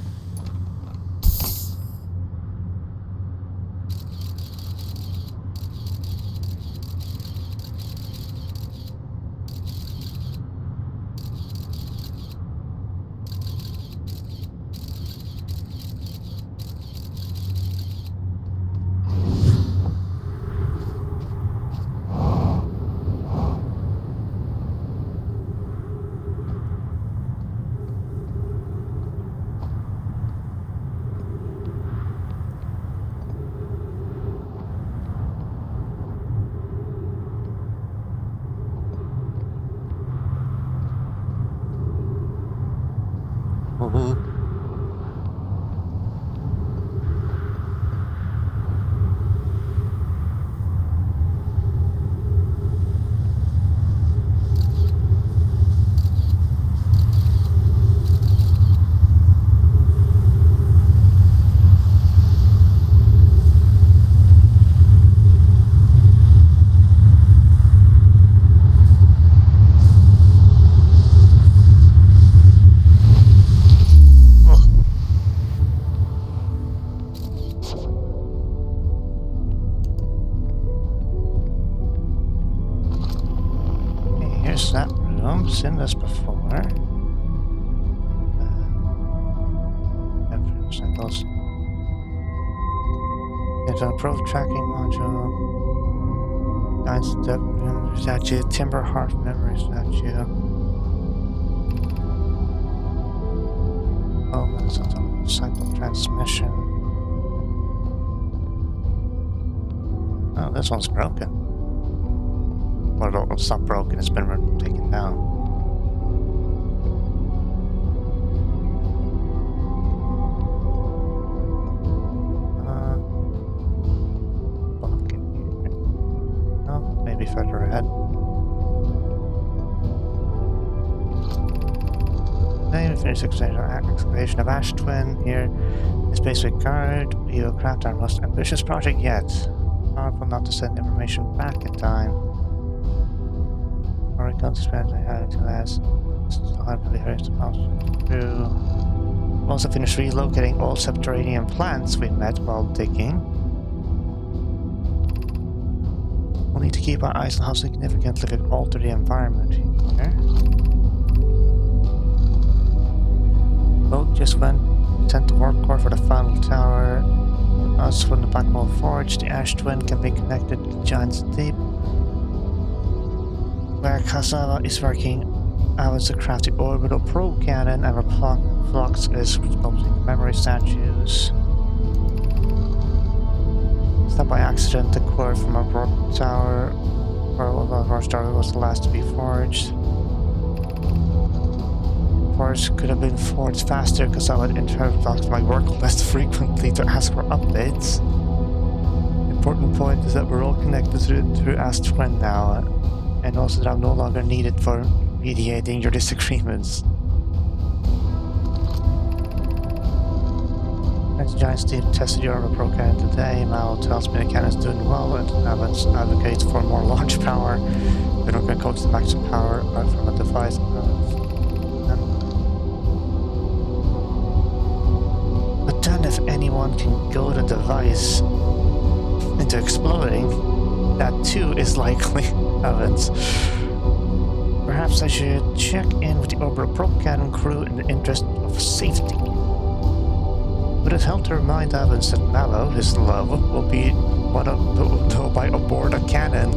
Here's that room. Seen this before. Samples. It's an approved tracking module. Giant step memory statue. Timber heart memory statue. Oh, that's a cycle transmission. Oh, this one's broken. Well, it's not broken, it's been taken down. Block in here. Oh, maybe further ahead. Then we finish excavation of Ash Twin. Here, this space regard, we will craft our most ambitious project yet. Powerful not to send information back in time. Or we can't spend the last through. Also finished relocating all subterranean plants we met while digging. We'll need to keep our eyes on how significantly we've altered the environment here. Boat just sent the warp core for the final tower. Us from the Blackwall Forge, the Ash Twin can be connected to Giant's Deep. Where Kasawa is working, Avens to craft the orbital probe cannon, and Flux is sculpting the memory statues. Stop by accident the core from a warp tower, where Warp Tower was the last to be forged. Cores could have been forged faster because I would interrupt my work less frequently to ask for updates. The important point is that we're all connected through Ash Twin now, and also that I'm no longer needed for mediating your disagreements. As Giant Steve tested your Pro cannon today, Mal tells me the cannon's doing well and Evans advocates for more launch power. We're not going to coax the maximum power from a device. But then if anyone can goad a device into exploding, that too is likely Evans. Perhaps I should check in with the Orbital Probe Cannon crew in the interest of safety. Would it help to remind Evans that Mallow, his love, will be one of by aboard a cannon,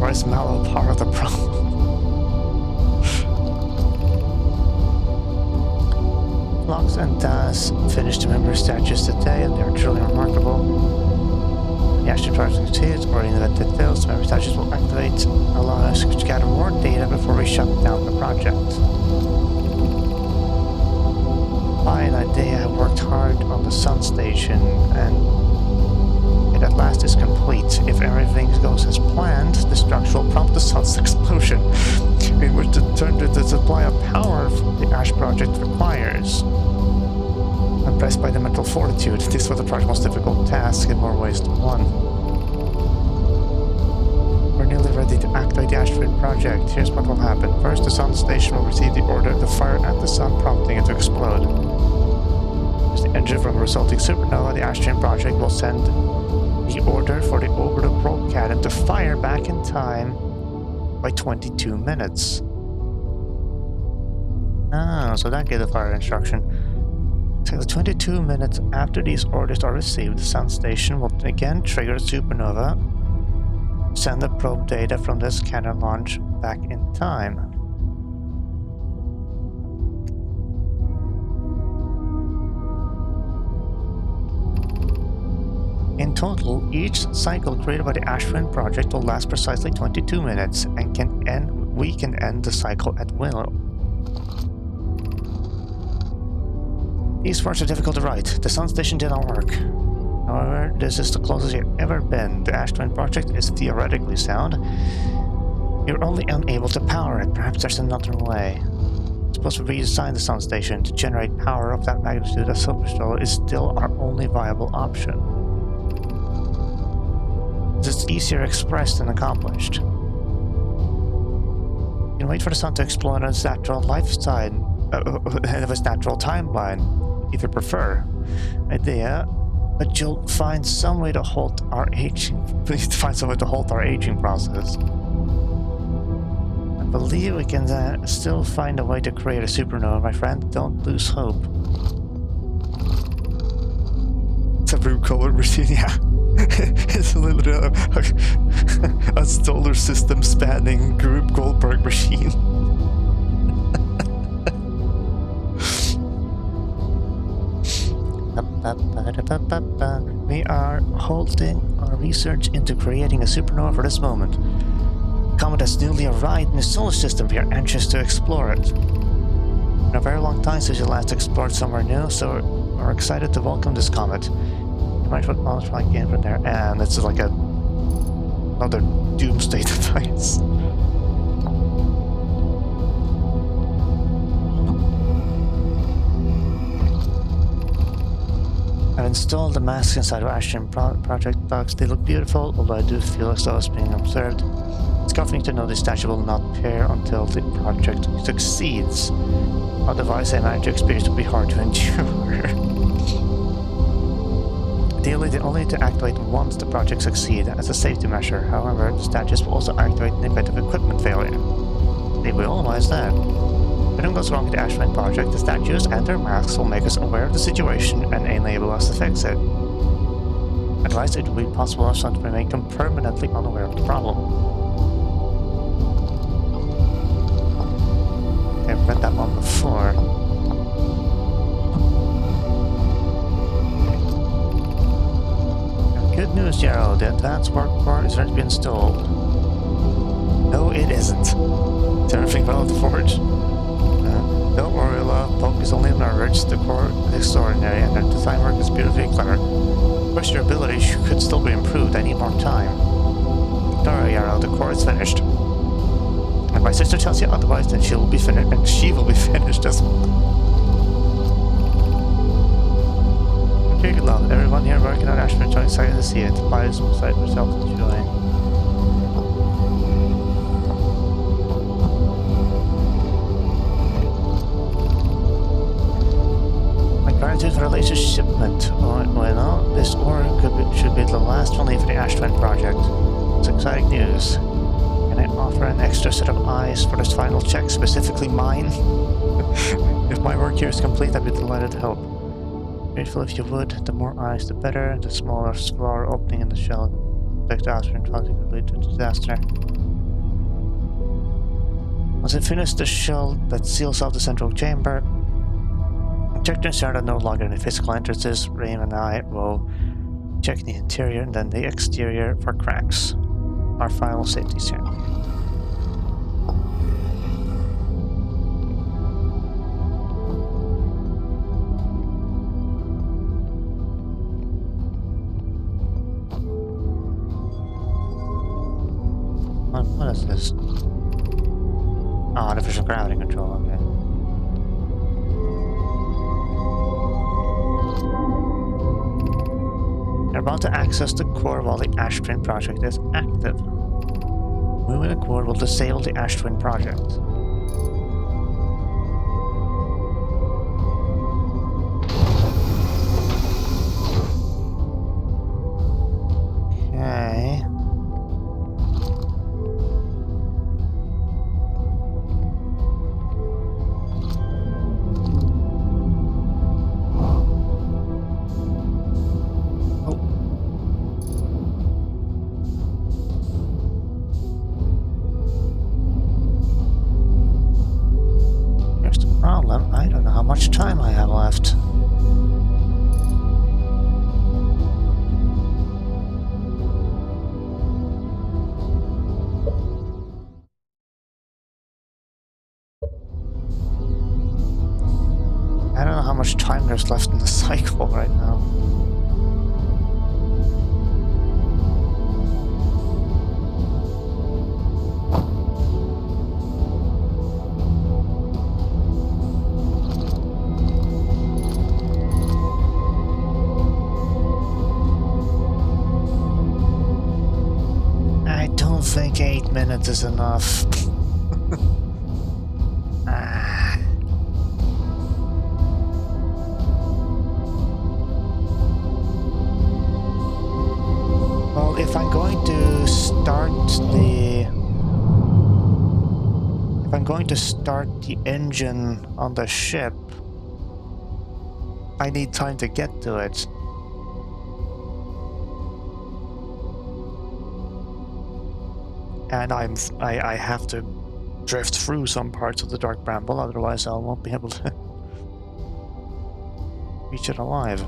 or is Mallow part of the problem? Flux and Daz finished the memory statues today, and they are truly remarkable. The Ashton Drive succeeds, or in the event it fails, the memory statues will activate, allowing us to gather more data before we shut down the project. Fine idea. I have worked hard on the Sun Station, and it at last is complete. If everything goes as planned, the structure will prompt the Sun's explosion, in which to turn to the supply of power the Ash project requires. Impressed by the mental fortitude, this was the project's most difficult task in more ways than one. We're nearly ready to activate the Ash Twin project. Here's what will happen. First, the Sun Station will receive the order to fire at the Sun, prompting it to explode. As the engine from a resulting supernova, the Ash Twin project will send the order for the orbital probe cannon to fire back in time by 22 minutes. Ah, so that gave the fire instruction. So 22 minutes after these orders are received, the Sun Station will again trigger a supernova, send the probe data from this cannon launch back in time. In total, each cycle created by the Ash Twin project will last precisely 22 minutes and we can end the cycle at will. These words are difficult to write. The Sun Station did not work. However, this is the closest you've ever been. The Ash Twin project is theoretically sound. You're only unable to power it. Perhaps there's another way. Suppose we redesign the Sun Station to generate power of that magnitude. A Superstar is still our only viable option. It's easier expressed than accomplished. You can wait for the sun to explode in its natural lifetime, of its natural timeline, if you prefer. Idea, but you'll find some way to halt our aging. Please find some way to halt our aging process. I believe we can still find a way to create a supernova, my friend. Don't lose hope. It's a blue color machine, yeah. It's literally a solar system spanning Group Goldberg machine. We are holding our research into creating a supernova for this moment. Comet has newly arrived in the solar system. We are anxious to explore it. It's been a very long time since you last explored somewhere new, so we're excited to welcome this comet. You might put knowledge flying in from there, and it's like another doomsday device. I've installed the masks inside of Ashton project docks. They look beautiful, although I do feel as though I was being observed. It's comforting to know the statue will not pair until the project succeeds. Otherwise, I imagine the experience will be hard to endure. Ideally, they only need to activate once the project succeeds as a safety measure. However, the statues will also activate in the event of equipment failure. They will, why is that? If anything goes wrong with the Ashman project, the statues and their masks will make us aware of the situation and enable us to fix it. Otherwise, it will be possible for us to make them permanently unaware of the problem. I've read that one before. Good news, Jarrow. The advanced work core is ready to be installed. No, it isn't. Is everything well at the forge? Don't worry, love. Focus only on our rich. The core is extraordinary, and their design work is beautifully clever. Of course, your ability could still be improved. I need more time. Don't worry, Jarrow. The core is finished. And my sister tells you otherwise, then she will be finished, and she will be finished as well. Okay, good luck. Everyone here working on Ashburn, so excited to see it. Bias beside herself enjoying. My gratitude for the latest shipment. Well, this ore should be the last one for the Ashburn project. It's exciting news. Can I offer an extra set of eyes for this final check, specifically mine? If my work here is complete, I'd be delighted to help. Grateful if you would. The more eyes, the better. The smaller opening in the shell. Protect the Ashburn project could lead to disaster. Once I finish the shell that seals off the central chamber, check to ensure that no longer any physical entrances. Rain and I will check the interior and then the exterior for cracks. Our final safety check. What is this? Oh, artificial gravity control, okay. You're about to access the core while the Ash Twin project is active. Moving the core will disable the Ash Twin project. Okay. I don't know how much time I have left. I don't know how much time there's left in the cycle right now. I don't think 8 minutes is enough. Well, if I'm going to start the engine on the ship, I need time to get to it. And I have to drift through some parts of the Dark Bramble, otherwise I won't be able to reach it alive.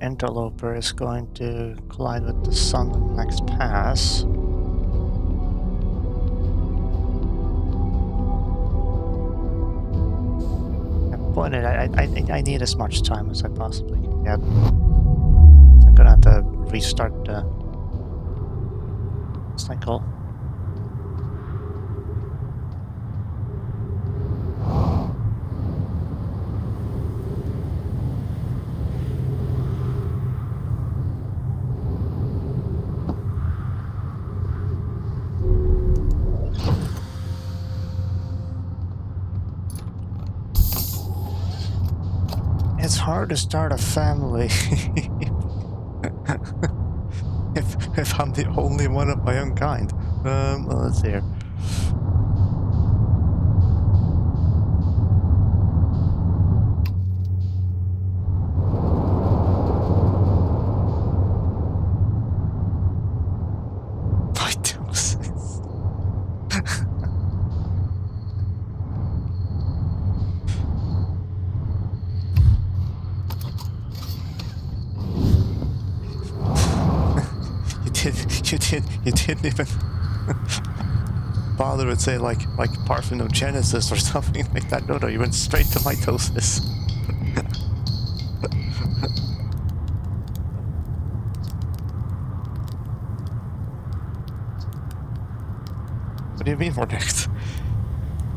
interloper is going to collide with the sun in the next pass. But I need as much time as I possibly can get. I'm gonna have to restart the cycle. It's hard to start a family if I'm the only one of my own kind. Well, let's see here. You didn't even bother with say like parthenogenesis or something like that. No, you went straight to mitosis. What do you mean, Vortex?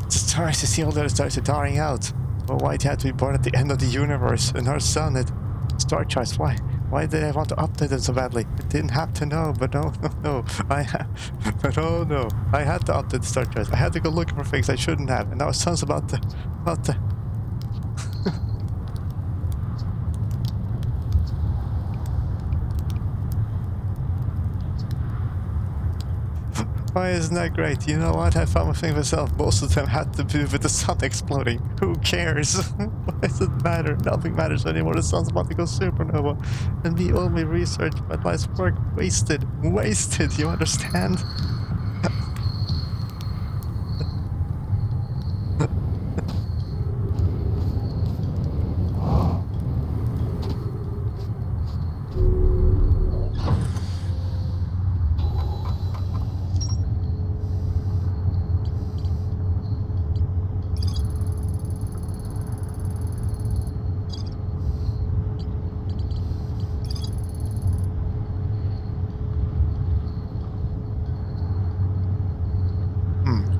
It's sorry to see all those stars are dying out. But why had to be born at the end of the universe and our sun at star charts? Why did I want to update them so badly? I didn't have to know, but no. I had to update the star charts. I had to go looking for things I shouldn't have, and now sun's about to. Why isn't that great? You know what? I found my thing myself. Most of them had to do with the sun exploding. Who cares? Why does it matter? Nothing matters anymore. The sun's about to go supernova. And the only research, my life's work, wasted. Wasted, you understand?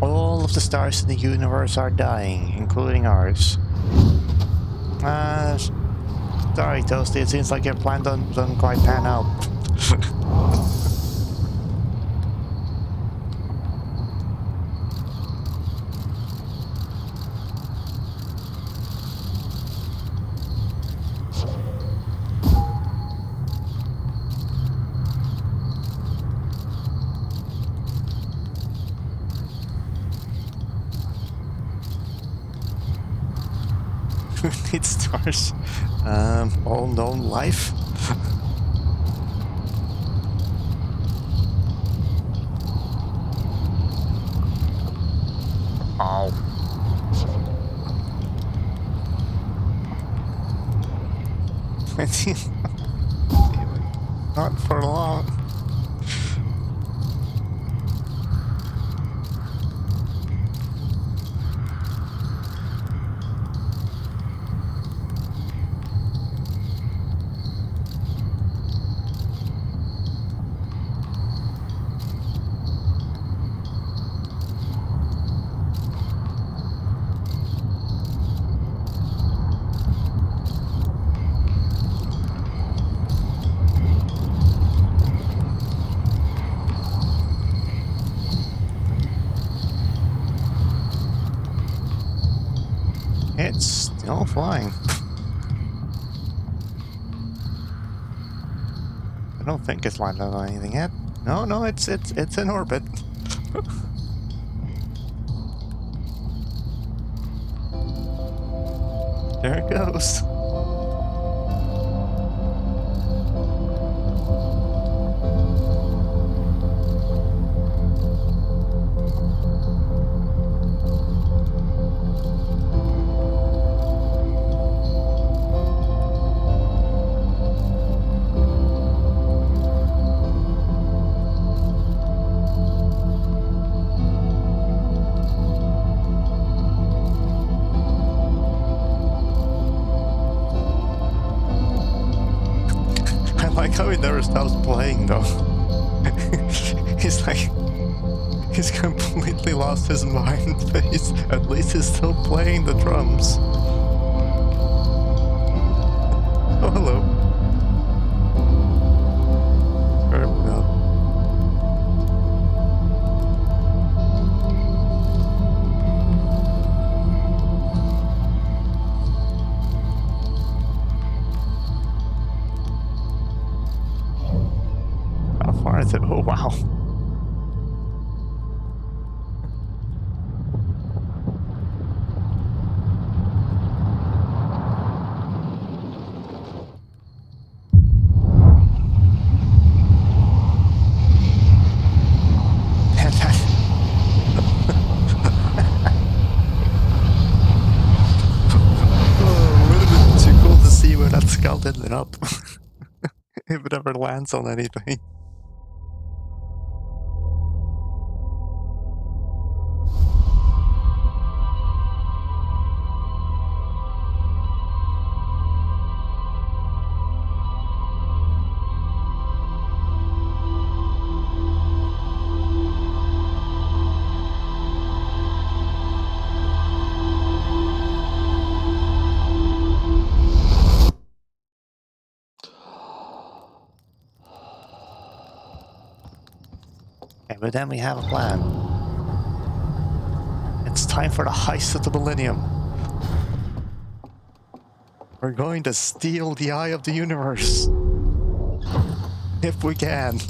All of the stars in the universe are dying, including ours. Sorry, Toasty, it seems like your plan doesn't quite pan out. Who needs stars? All known life? Oh. Not for long. It's still flying. I don't think it's lined up on anything yet. No, it's in orbit. There it goes. how he never stops playing though. He's like, he's completely lost his mind, but at least he's still playing the drums. Oh, hello. No. How far is it? Oh, wow. Oh, would have been too cool to see where that skull ended up. If it ever lands on anything. Okay, but then we have a plan. It's time for the heist of the millennium. We're going to steal the eye of the universe. If we can.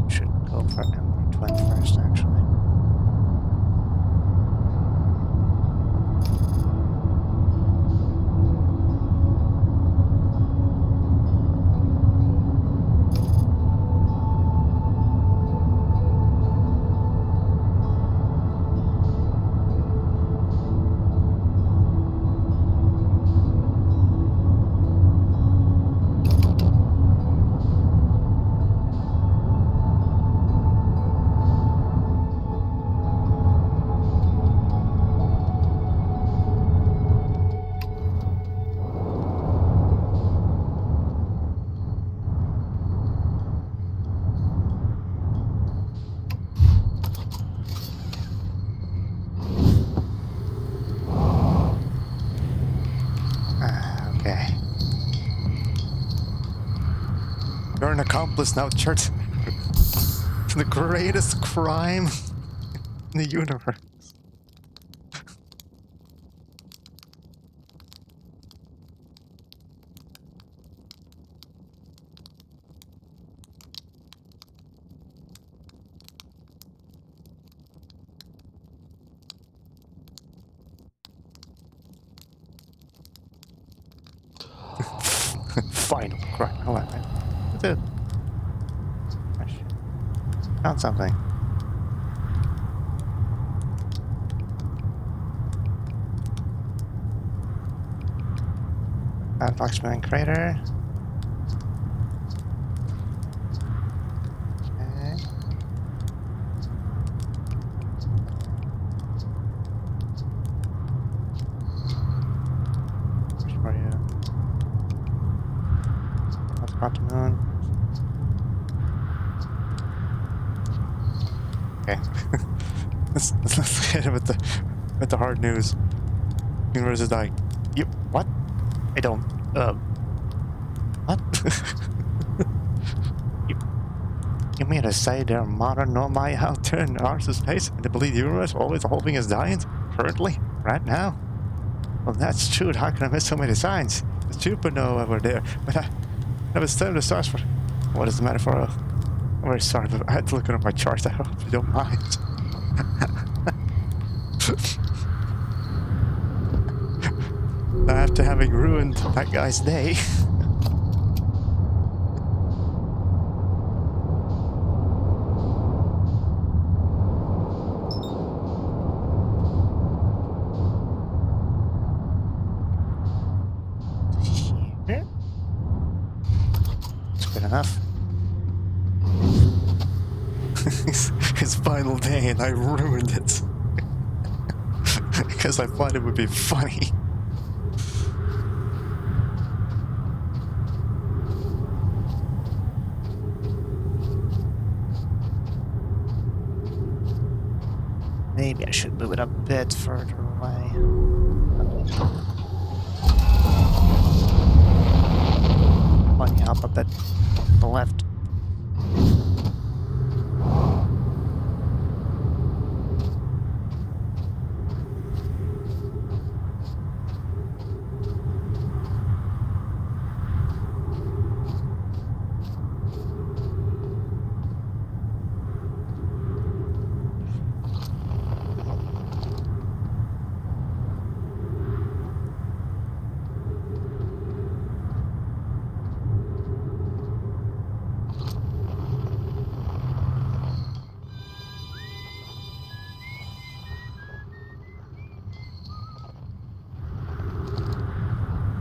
Should go for Ember Twin first, actually. Okay. You're an accomplice now, Church. The greatest crime in the universe. Final crime. Hold on. What's it? Oh, shit. Found something. Found Foxman Crater. Okay. Which for you? What's about the moon? Okay. let's hit it with the hard news. Universe is dying. You what? I don't. What? you mean to say there are modern nomai out there in our space and they believe the universe always hoping is dying currently, right now? Well, that's true. How can I miss so many signs? The supernova over there, but I never studied the stars for. What is the matter for? I'm very sorry, but I had to look at my charts. I hope you don't mind. After having ruined that guy's day. enough. His final day and I ruined it. Because I thought it would be funny. Maybe I should move it a bit further away. Bunny up a bit to the left.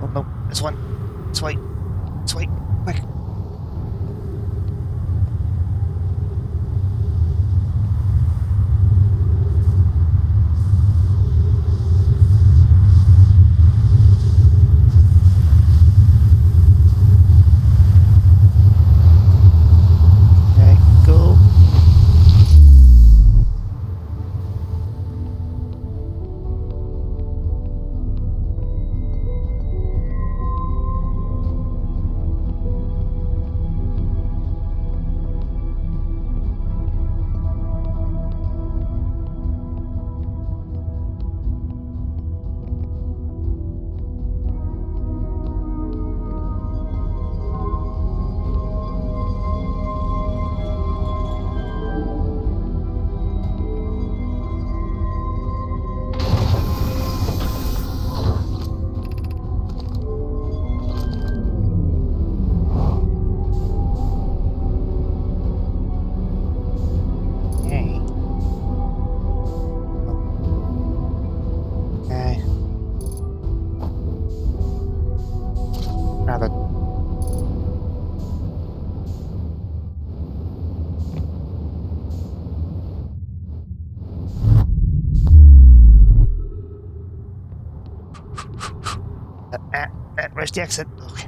Oh no, this one. This way. This way. Quick. Okay, go. Where's the exit? Okay.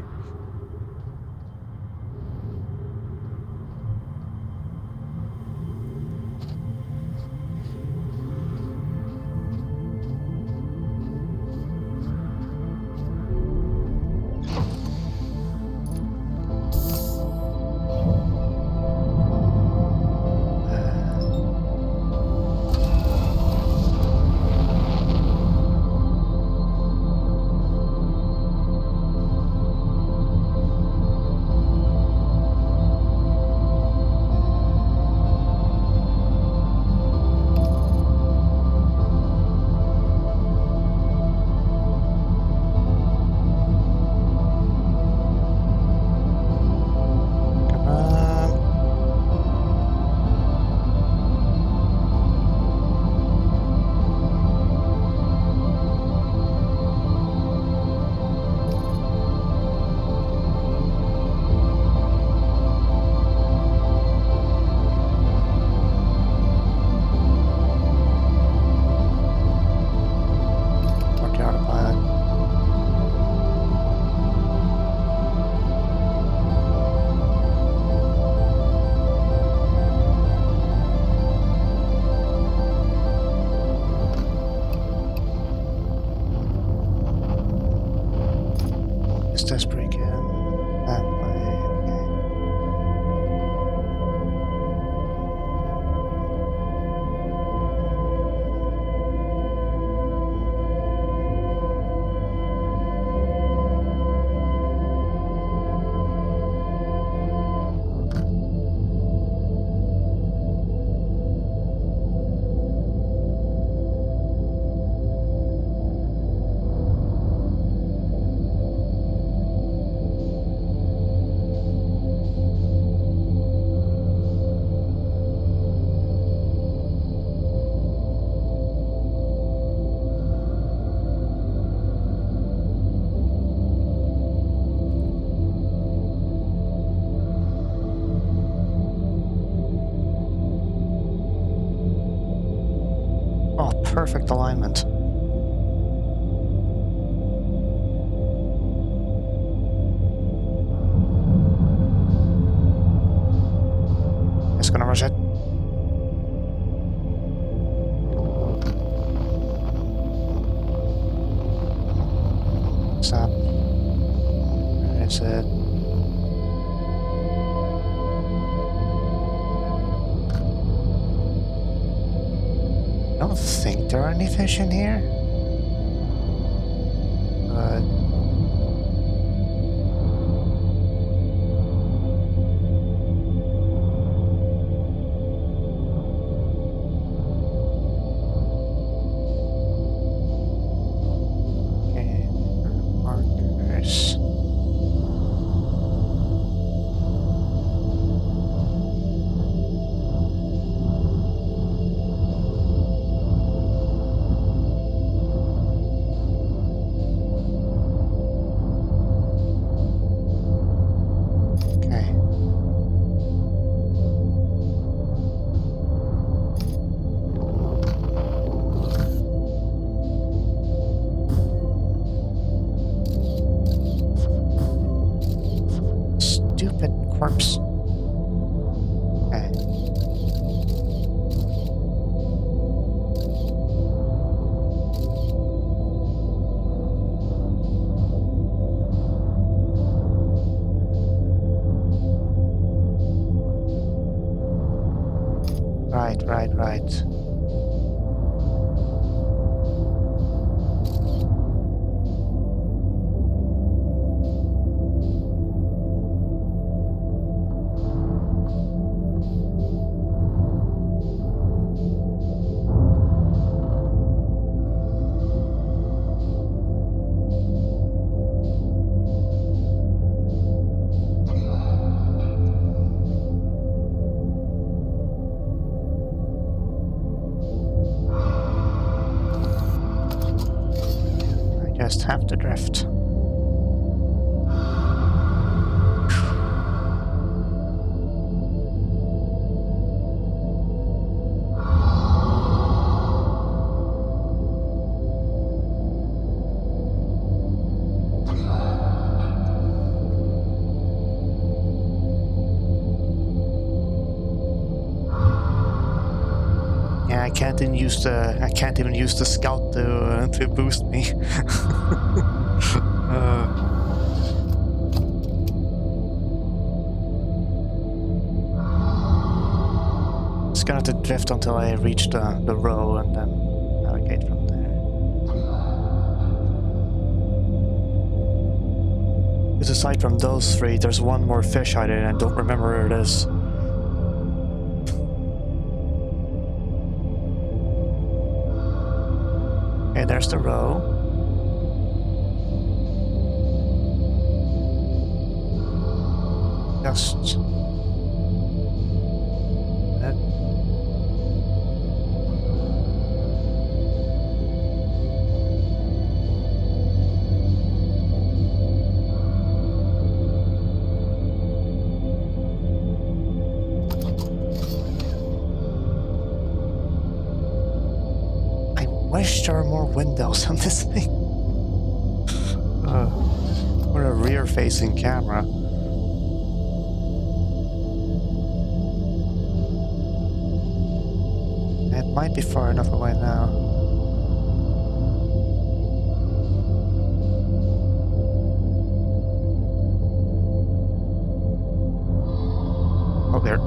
Test break in that way. Okay. perfect alignment. Just gonna rush it. What's up? Where is it? I don't think there are any fish in here. But okay, markers. Okay. Stupid corpse. Okay. Right. I just have to drift. Yeah, I can't even use the scout to boost me. Just gonna have to drift until I reach the row and then navigate from there. Because aside from those three, there's one more fish I did and I don't remember where it is. Okay, there's the row. Just... that. I wish there were more windows on this thing. Or a rear-facing camera. It might be far enough away now. Oh, there.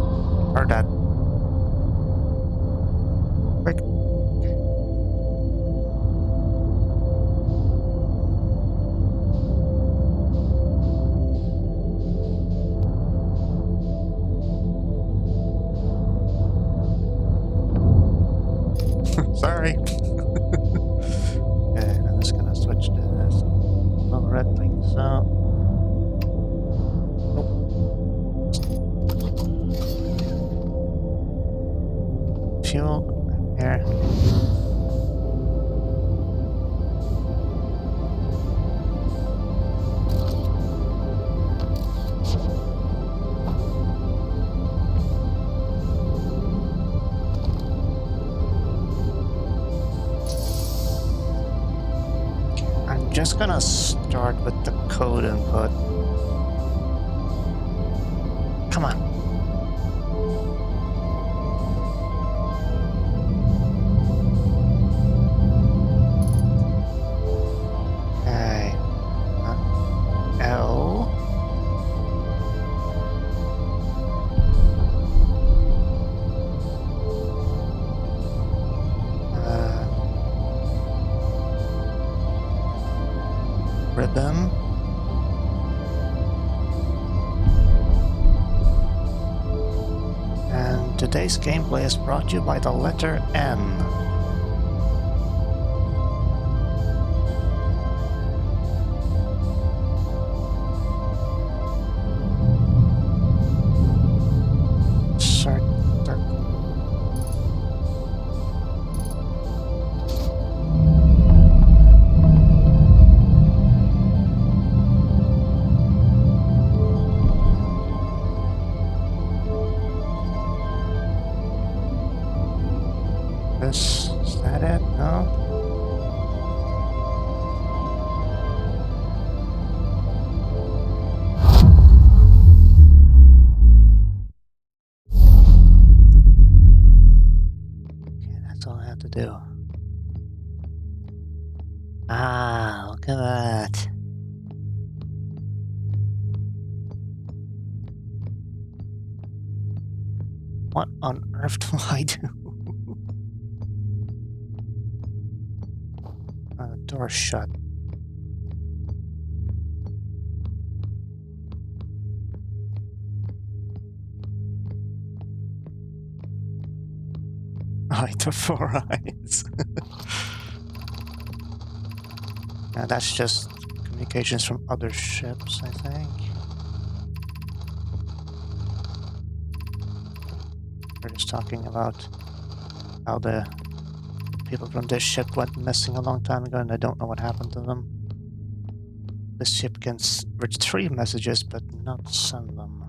Heard that. Quick. Sorry. Okay, I'm just gonna switch to this. Oh, red like so. Oh. Fuel here. just gonna start with the code input. Come on. Okay. L. Rhythm. And today's gameplay is brought to you by the letter N. Is that it? No? Okay, that's all I have to do. Ah, look at that. What on earth do I do? The door's shut. Eye to 4 eyes. Now that's just communications from other ships, I think. We're just talking about how the people from this ship went missing a long time ago and I don't know what happened to them. This ship can retrieve messages but not send them.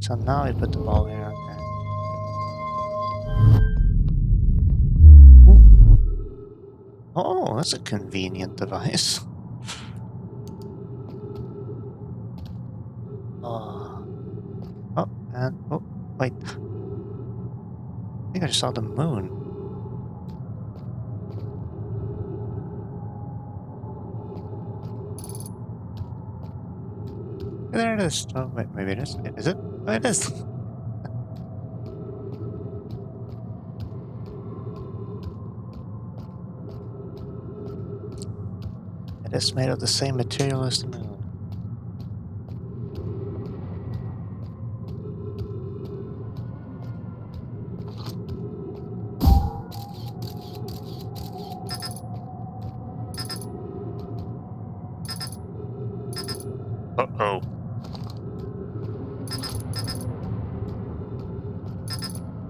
So now I put the ball here, okay. Oh, that's a convenient device. Oh, and oh, wait. I think I just saw the moon. There it is. Oh, wait, maybe it is. Is it? Oh, it is. It is made of the same material as the moon. Uh-oh.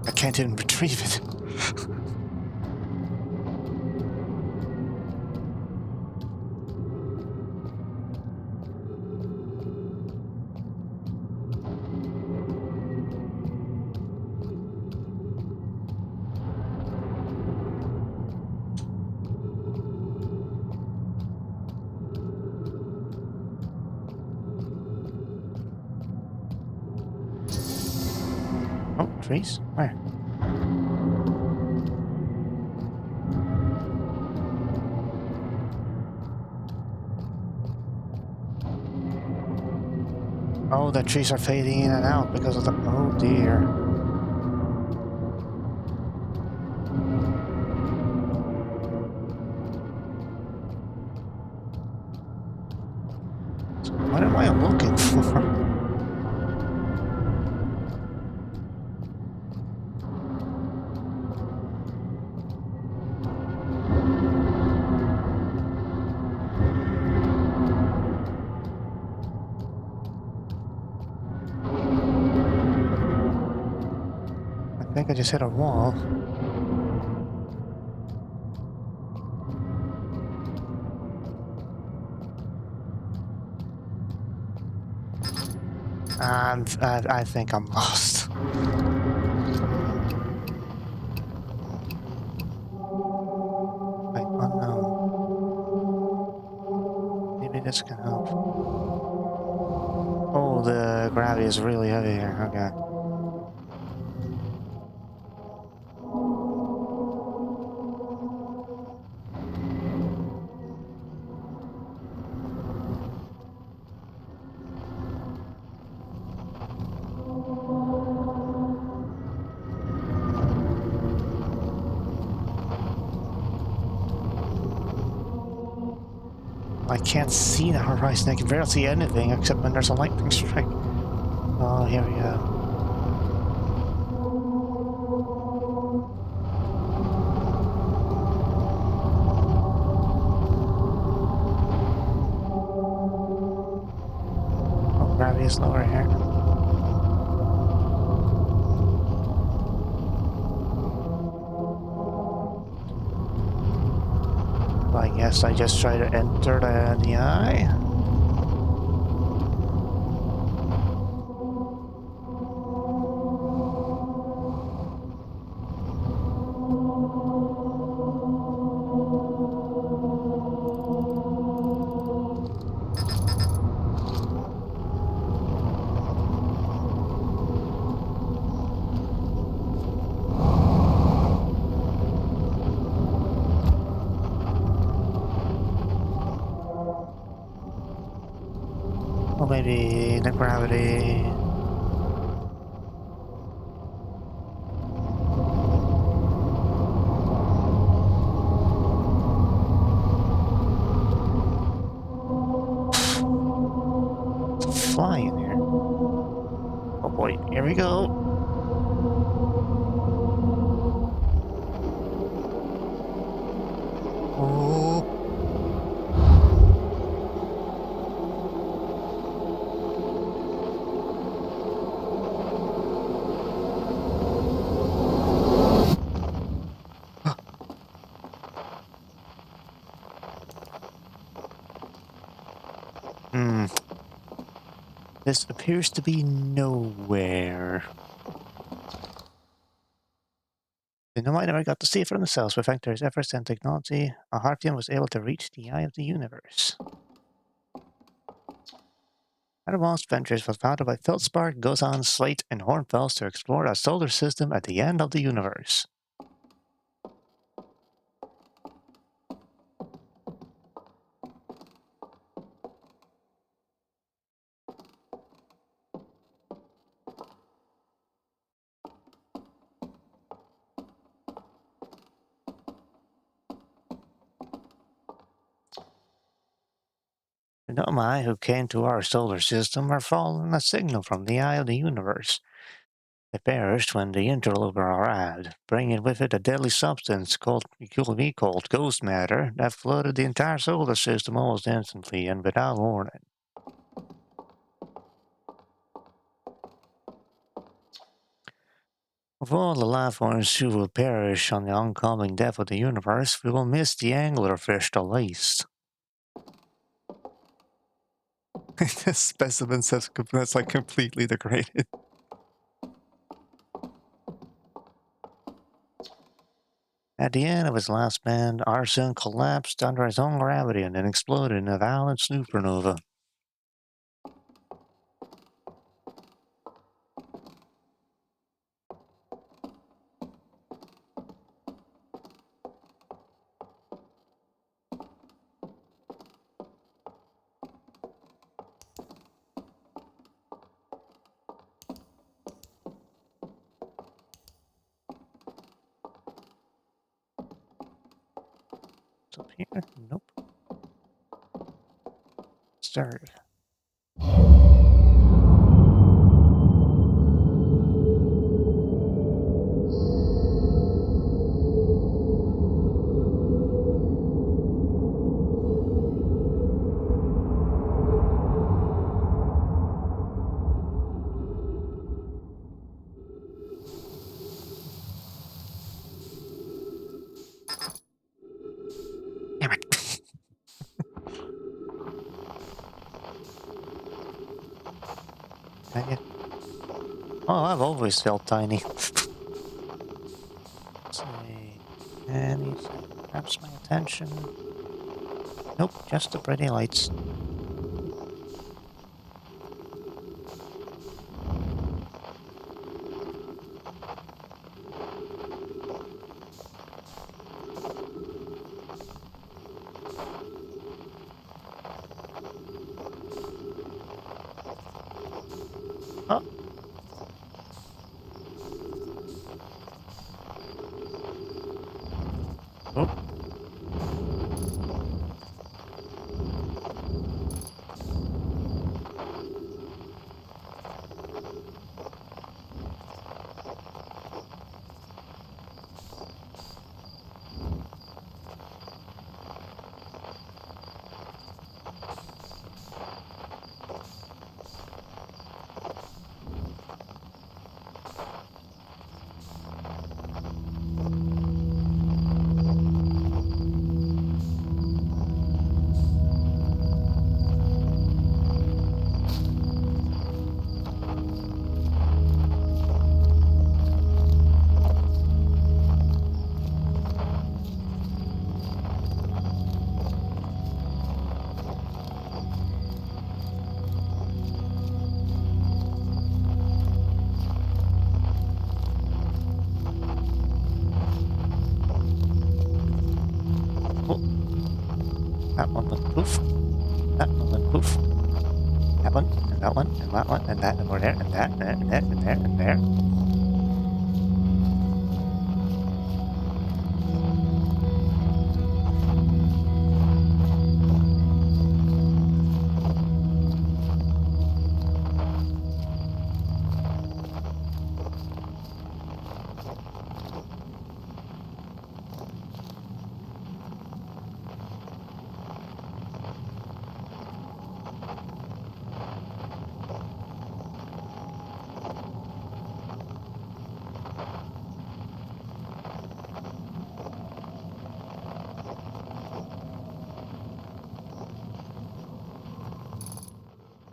I can't even retrieve it. Oh, trees? Where? Oh, the trees are fading in and out because of the... Oh, dear. So what am I looking for? I think I just hit a wall. I think I'm lost. Like, unknown. Maybe this can help. Oh, the gravity is really heavy here. Okay. I can't see the horizon. I can barely see anything except when there's a lightning strike. Oh, here we go. Oh, gravity is lower here. I guess I just try to enter the eye. Or maybe the gravity. It's flying here. Oh boy, here we go. Oh. Hmm. This appears to be nowhere. The nobody never got to see it for themselves, but thanks to his efforts and technology, Harpian was able to reach the eye of the universe. Adamant's Ventures was founded by Feldspar, Gozan, Slate, and Hornfels to explore a solar system at the end of the universe. The Nomai who came to our solar system were following a signal from the eye of the universe. They perished when the interloper arrived, bringing with it a deadly substance called ghost matter that flooded the entire solar system almost instantly and without warning. Of all the life forms who will perish on the oncoming death of the universe, we will miss the anglerfish the least. The specimens that's like completely degraded. At the end of his last band, our sun collapsed under his own gravity and then exploded in a violent supernova. It's up here? Nope. Start. Damn it. Yeah. Oh, I've always felt tiny. Let's see. Anything grabs my attention? Nope, just the pretty lights. Oh, oh. Oh, that one went poof. That one went poof. That one, and that one, and that one, and that over there, and that, and there, and there, and there, and there.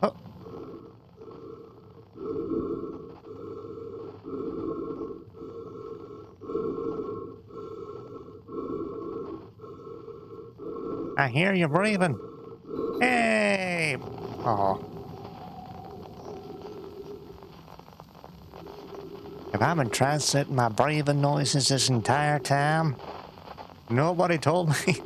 Oh, I hear you breathing. Hey! Oh, if I'm in transit and my breathing noises this entire time, nobody told me.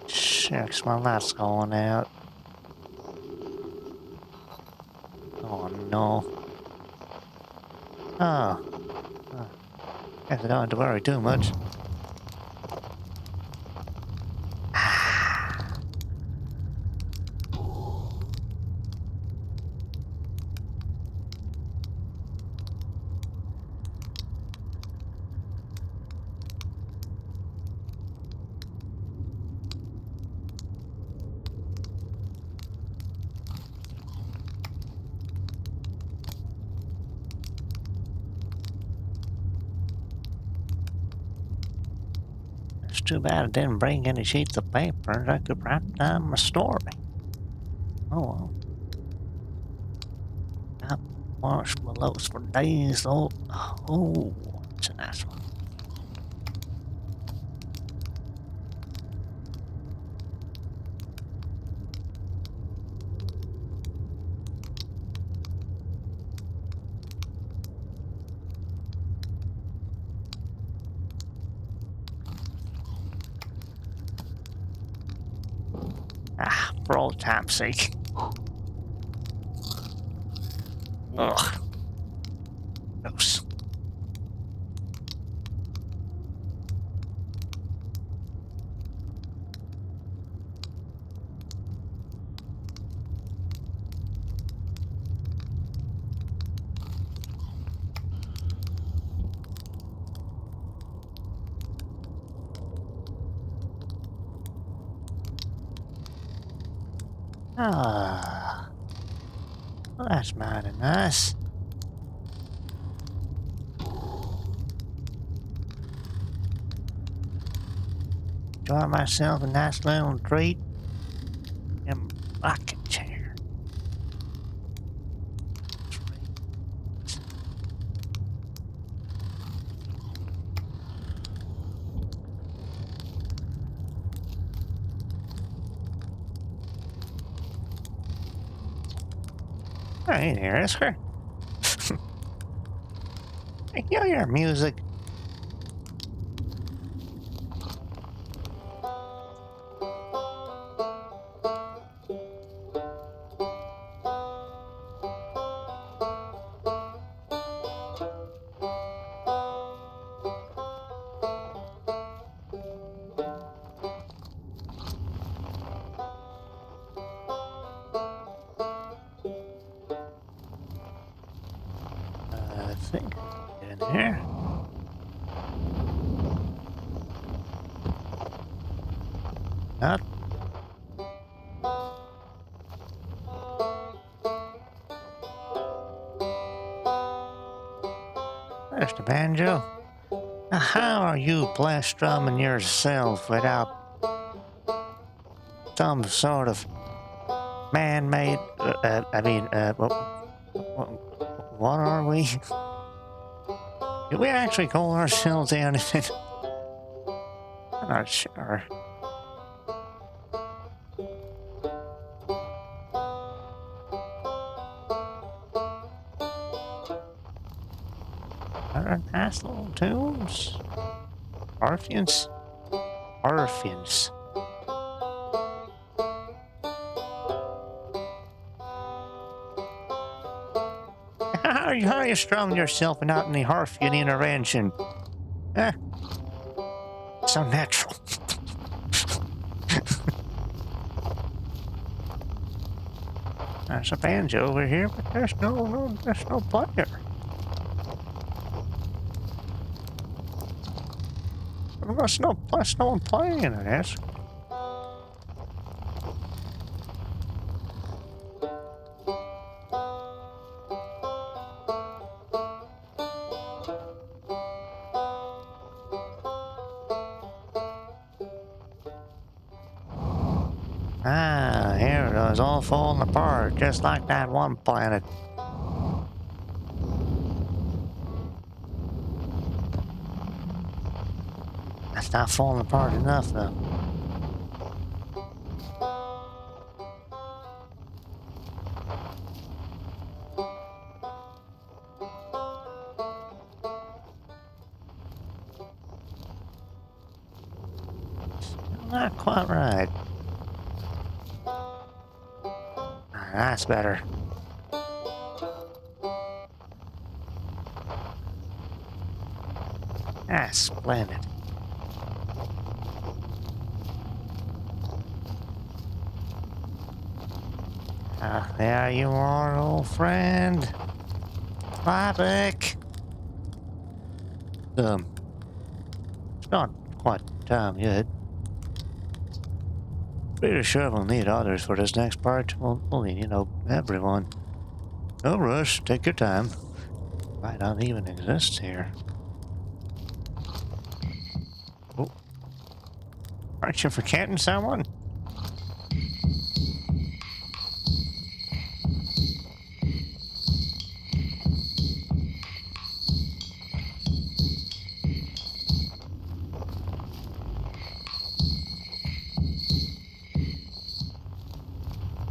Shucks, my light's going out. Oh no. Oh. Guess I don't have to worry too much. It's too bad I didn't bring any sheets of paper that I could write down my story. Oh well. Got marshmallows for days. Oh, it's a nice one. Ah, for old time's sake. Ugh. Gross. Ah, well, that's mighty nice. enjoy myself a nice little treat in my rocking chair. Hey there, Isker. I hear your music. I think in here. Not. There's the banjo. Now, how are you blast drumming yourself without some sort of man-made? What are we? Did we actually call ourselves anything? I'm not sure. Are nice little tunes? Orpheans? Orpheans. How are you strumming yourself without any Harfian intervention? Eh? So natural. There's a banjo over here, but there's no player. There's no one playing it, I guess. Ah, here it is, all falling apart, just like that one planet. That's not falling apart enough, though. Not quite right. That's better. That's splendid. There you are, old friend. Bye, Vic. It's not quite time yet. Pretty sure we'll need others for this next part. We'll need, everyone. No rush, take your time. Might not even exist here. Oh. Aren't you forgetting someone?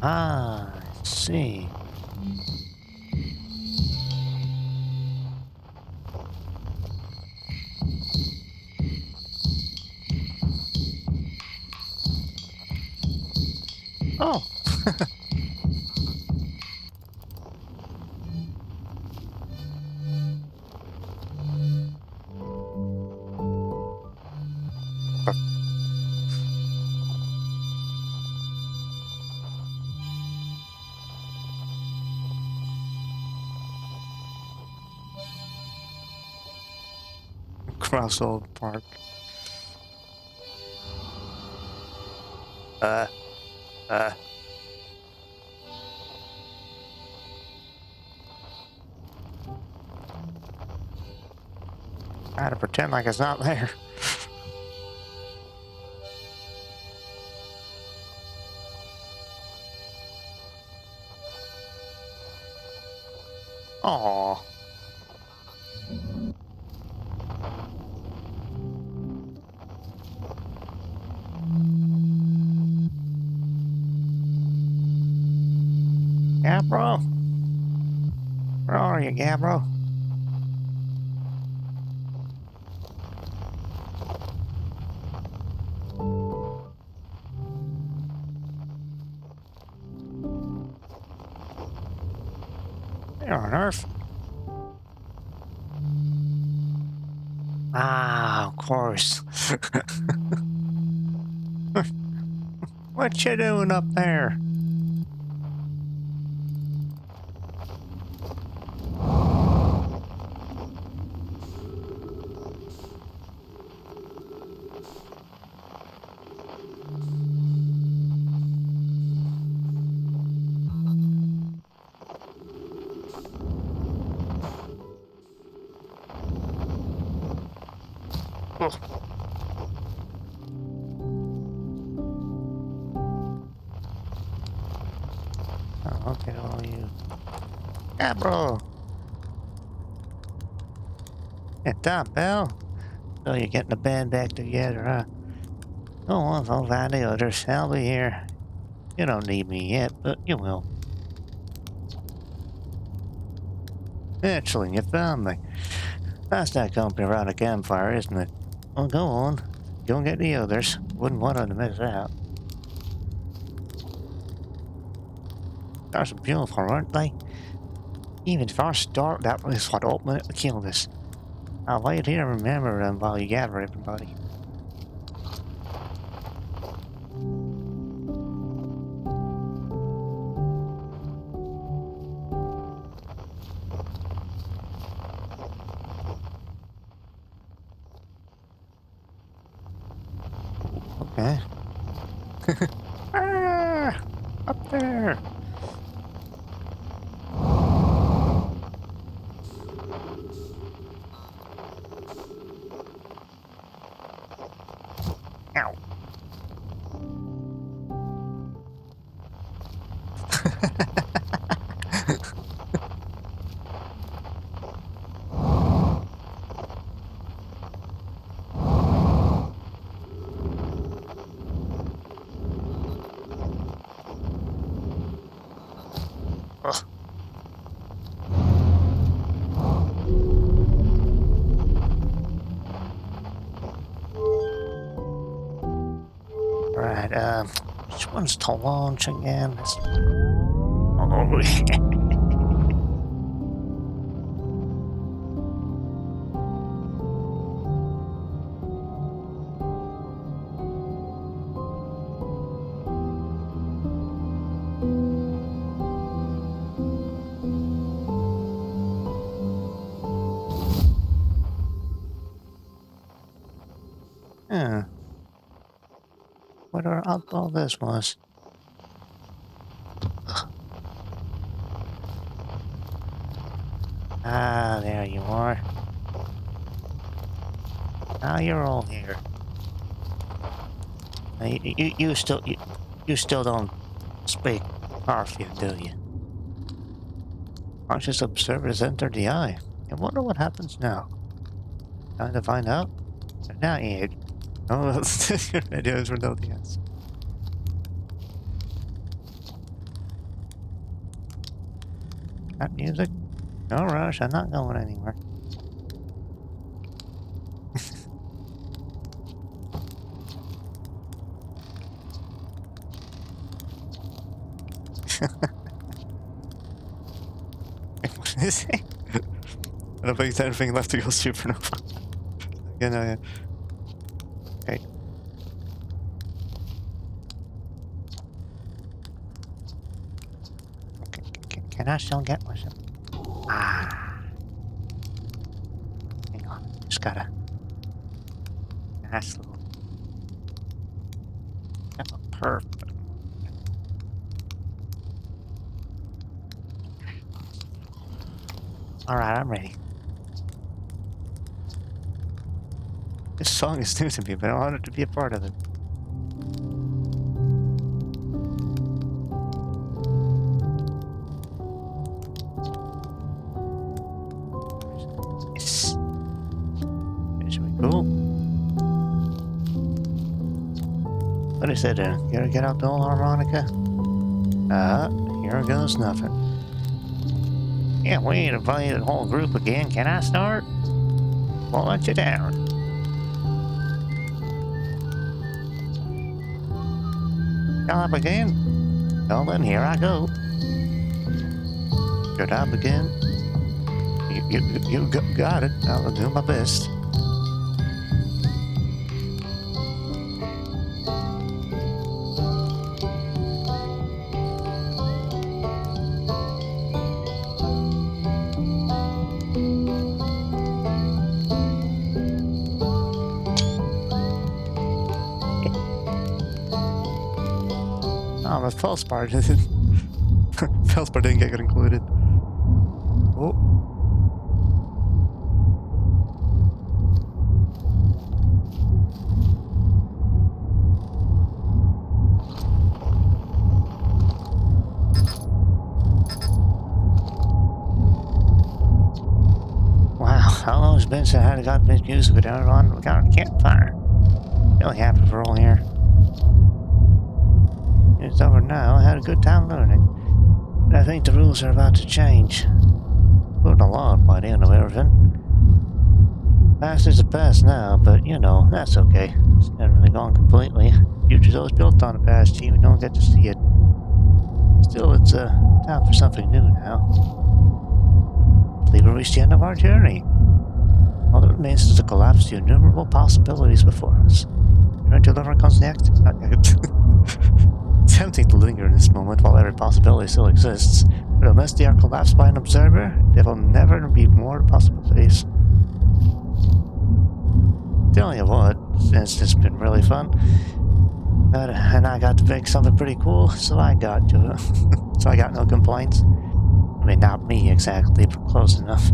Ah, I see. Oh. Cross Old Park. Try to pretend like it's not there. Oh. Gabbro? Where are you, Gabbro? Where on earth? Ah, of course. What you doing up there? Oh, look at all you. Gabbro! Get that, Bell. So you're getting the band back together, huh? Oh, well, I'll find the others. I'll be here. You don't need me yet, but you will. Actually, you found me. That's that company around a campfire, isn't it? Well, go on. Go and get the others. Wouldn't want them to miss out. Those are beautiful, aren't they? Even first start, that was what ultimately killed us. I'll wait here and remember them while you gather everybody. Okay. Ah! Up there! Ow! Ugh. Right, which one's to launch again? Oh, yeah. What our all this was. Ugh. Ah, there you are. Now you're all here. You still don't speak Garfield, do you? Conscious observers enter the eye. I wonder what happens now. Time to find out? But not yet. Oh, your videos were nothing else. That music? No rush, I'm not going anywhere. What is it? I don't think there's anything left to go supernova. Yeah, no, yeah. Okay. Can I still get myself? Ah. Hang on. Just gotta. Nice little. Perfect. Alright, I'm ready. This song is new to me, but I wanted to be a part of it. What is it then? You gotta get out the old harmonica? Here goes nothing. Can't wait to play the whole group again. Can I start? Won't let you down. Shall I begin? Well then, here I go. Should I begin? You got it. I'll do my best. Oh, the false part didn't. False part didn't get included. Oh. Wow, how long has it been since I had got this music without it on? We got a campfire. Really happy we're all here. It's over now. I had a good time learning. But I think the rules are about to change. Learned a lot by the end of everything. Past is the past now, but you know, that's okay. It's never really gone completely. Future's always built on the past, you don't get to see it. Still, it's time for something new now. I believe we reached the end of our journey. All that remains is to collapse the innumerable possibilities before us. Return to whatever comes next. It's tempting to linger in this moment while every possibility still exists, but unless they are collapsed by an observer, there will never be more possibilities. Tell you what, since it's been really fun, and I got to make something pretty cool, so I got to so I got no complaints. I mean, not me exactly, but close enough.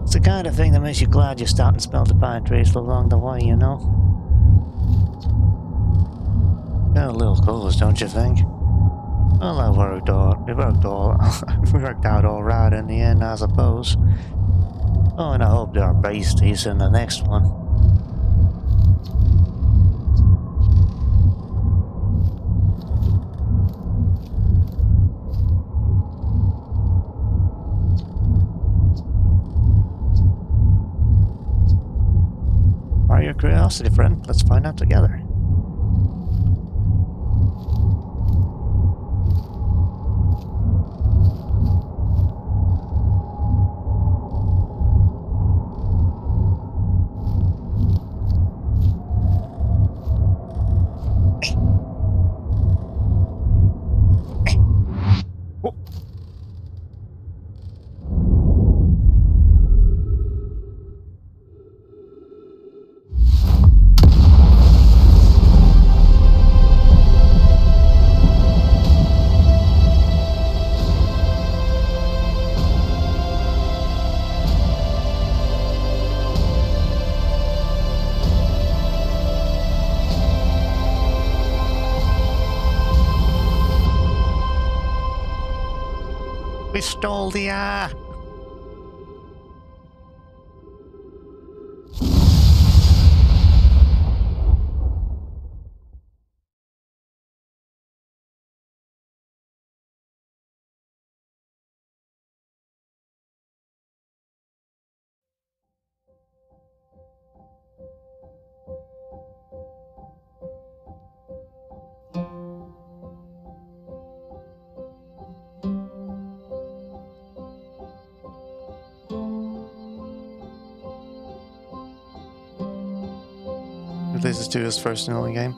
It's the kind of thing that makes you glad you stopped and smelled the pine trees along the way, you know? Got a little close, don't you think? Well, we worked out all right in the end, I suppose. Oh, and I hope there are beasties in the next one. Are your curiosity, friend? Let's find out together. We stole the eye! Releases to his first and only game.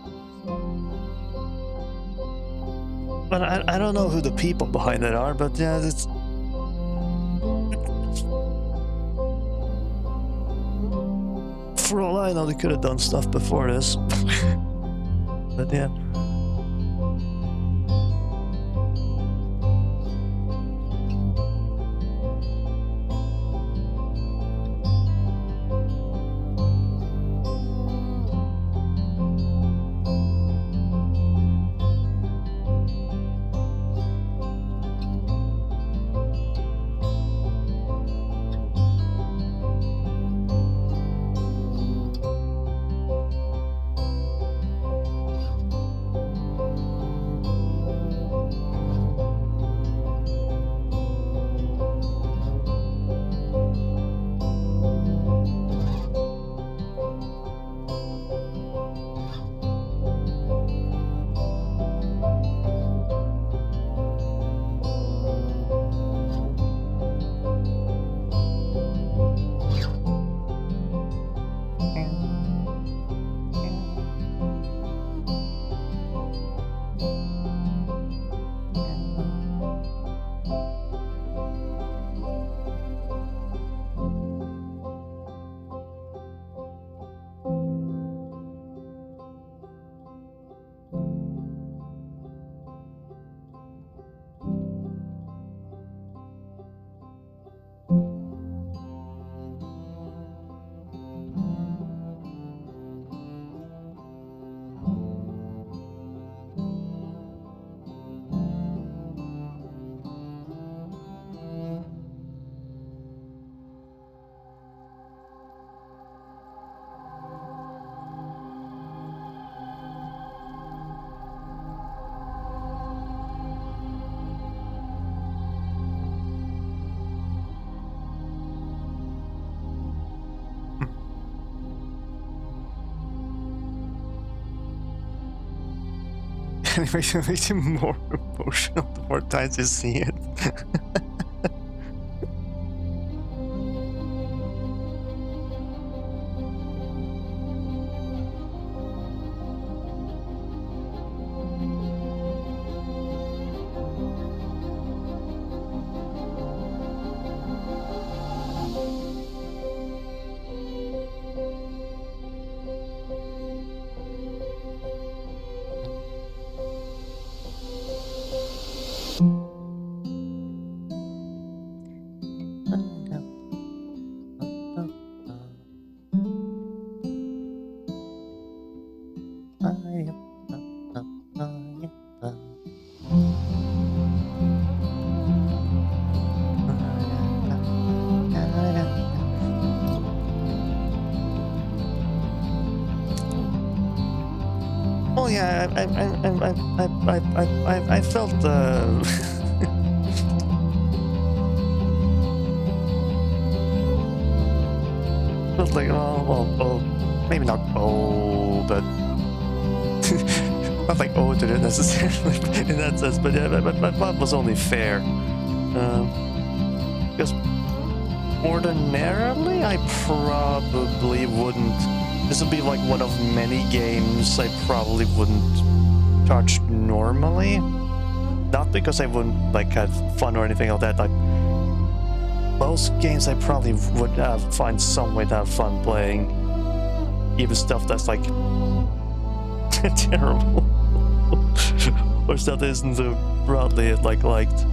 But I don't know who the people behind it are, but yeah, it's... For all I know, they could have done stuff before this. But yeah. it makes it more emotional the more times you see it. Oh yeah, I felt felt like maybe not but not like to it necessarily in that sense, but yeah, my thought was only fair. Because ordinarily, I probably wouldn't. This would be like one of many games I probably wouldn't charge normally. Not because I wouldn't like have fun or anything like that. Like most games, I probably would find some way to have fun playing, even stuff that's like terrible or stuff that isn't so broadly liked.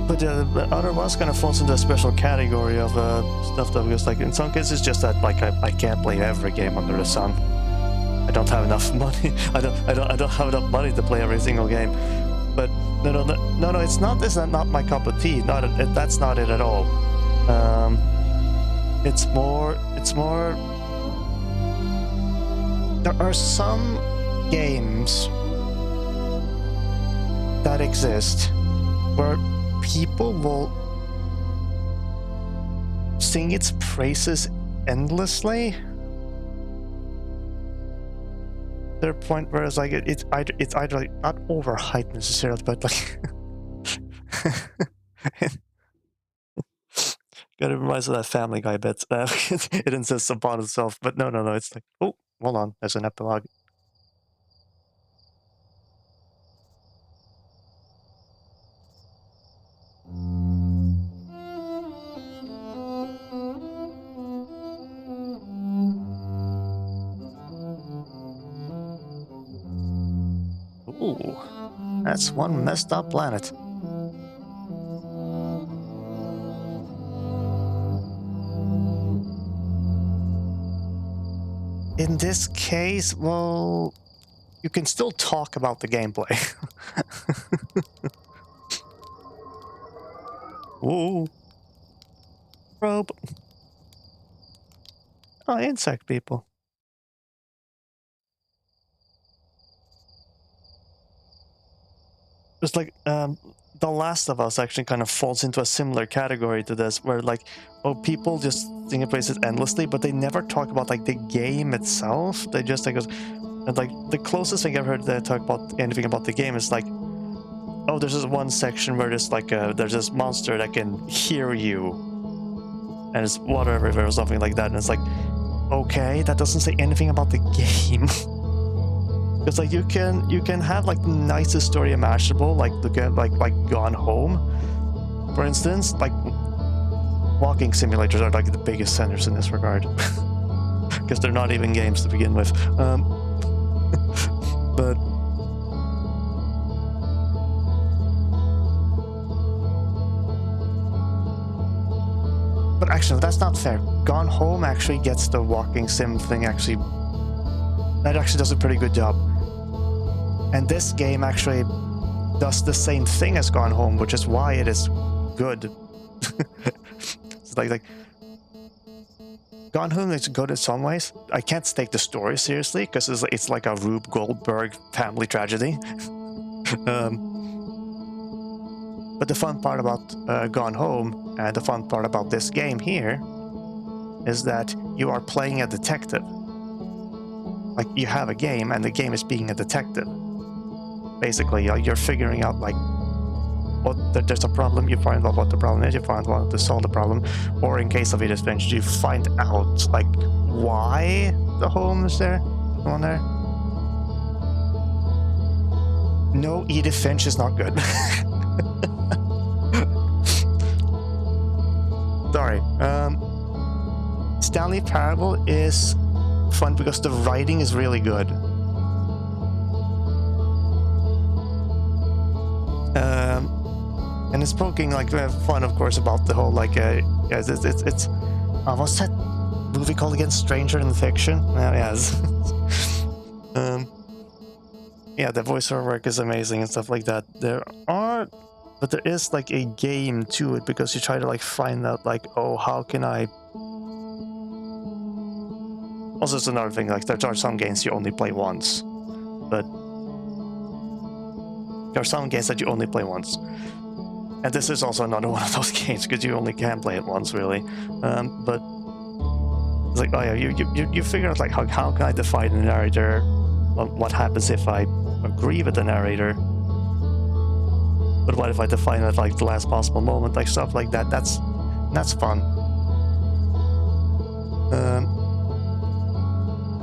But otherwise kind of falls into a special category of stuff that, because like in some cases it's just that like I can't play every game under the sun. I don't have enough money. I don't have enough money to play every single game. But no, it's not. This is not my cup of tea. That's not it at all. It's more. There are some games that exist where people will sing its praises endlessly. To the point where it's like it's either like not overhyped necessarily, but like gotta remind of that Family Guy bit. It insists upon itself, but no, it's like, oh, hold on, there's an epilogue. Ooh, that's one messed up planet. In this case, well, you can still talk about the gameplay. Ooh. Probe. Oh, insect people. It's like The Last of Us actually kind of falls into a similar category to this, where like, people just sing and praise it endlessly, but they never talk about like the game itself. They just like, and like the closest thing I've heard they talk about anything about the game is like, oh, there's this one section where there's like there's this monster that can hear you, and it's water everywhere or something like that, and it's like, okay, that doesn't say anything about the game. Because like you can have like the nicest story imaginable, like like Gone Home, for instance. Like walking simulators are like the biggest sinners in this regard, because they're not even games to begin with. But actually, that's not fair. Gone Home actually gets the walking sim thing. Actually, that actually does a pretty good job. And this game actually does the same thing as Gone Home, which is why it is good. It's like Gone Home is good in some ways. I can't take the story seriously because it's like a Rube Goldberg family tragedy. But the fun part about Gone Home and the fun part about this game here is that you are playing a detective. Like, you have a game, and the game is being a detective. Basically, you're figuring out, like, there's a problem, you find out what the problem is, you find out how to solve the problem, or in case of Edith Finch, you find out, like, why the home is there. On there. No, Edith Finch is not good. Sorry. Stanley Parable is fun because the writing is really good. And it's poking like fun, of course, about the whole like it's what's that movie called again? Stranger in Fiction. Yes. Yeah, the voiceover work is amazing and stuff like that. But there is like a game to it because you try to like find out like, oh, how can I? Also, it's another thing, like there are some games you only play once, but there are some games that you only play once. And this is also another one of those games because you only can play it once, really. But it's like, oh yeah, you figure out like how can I define the narrator? What happens if I agree with the narrator? But what if I define it like the last possible moment, like stuff like that? That's fun.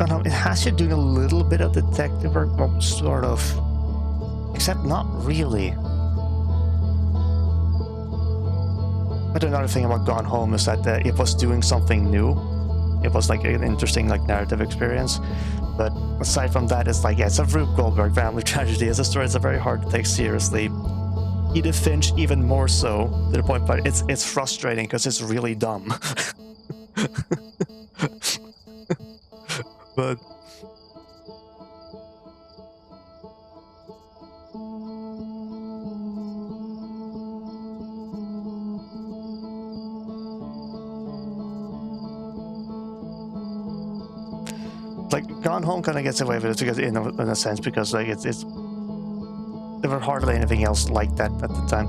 I don't know, it has you doing a little bit of detective work, well, sort of, except not really. But another thing about Gone Home is that it was doing something new. It was like an interesting like narrative experience. But aside from that, it's like, yeah, it's a Rube Goldberg family tragedy. It's a story that's very hard to take seriously. Edith Finch even more so, to the point where it's frustrating because it's really dumb. But like Gone Home kind of gets away with it because in a sense because like it's there were hardly anything else like that at the time.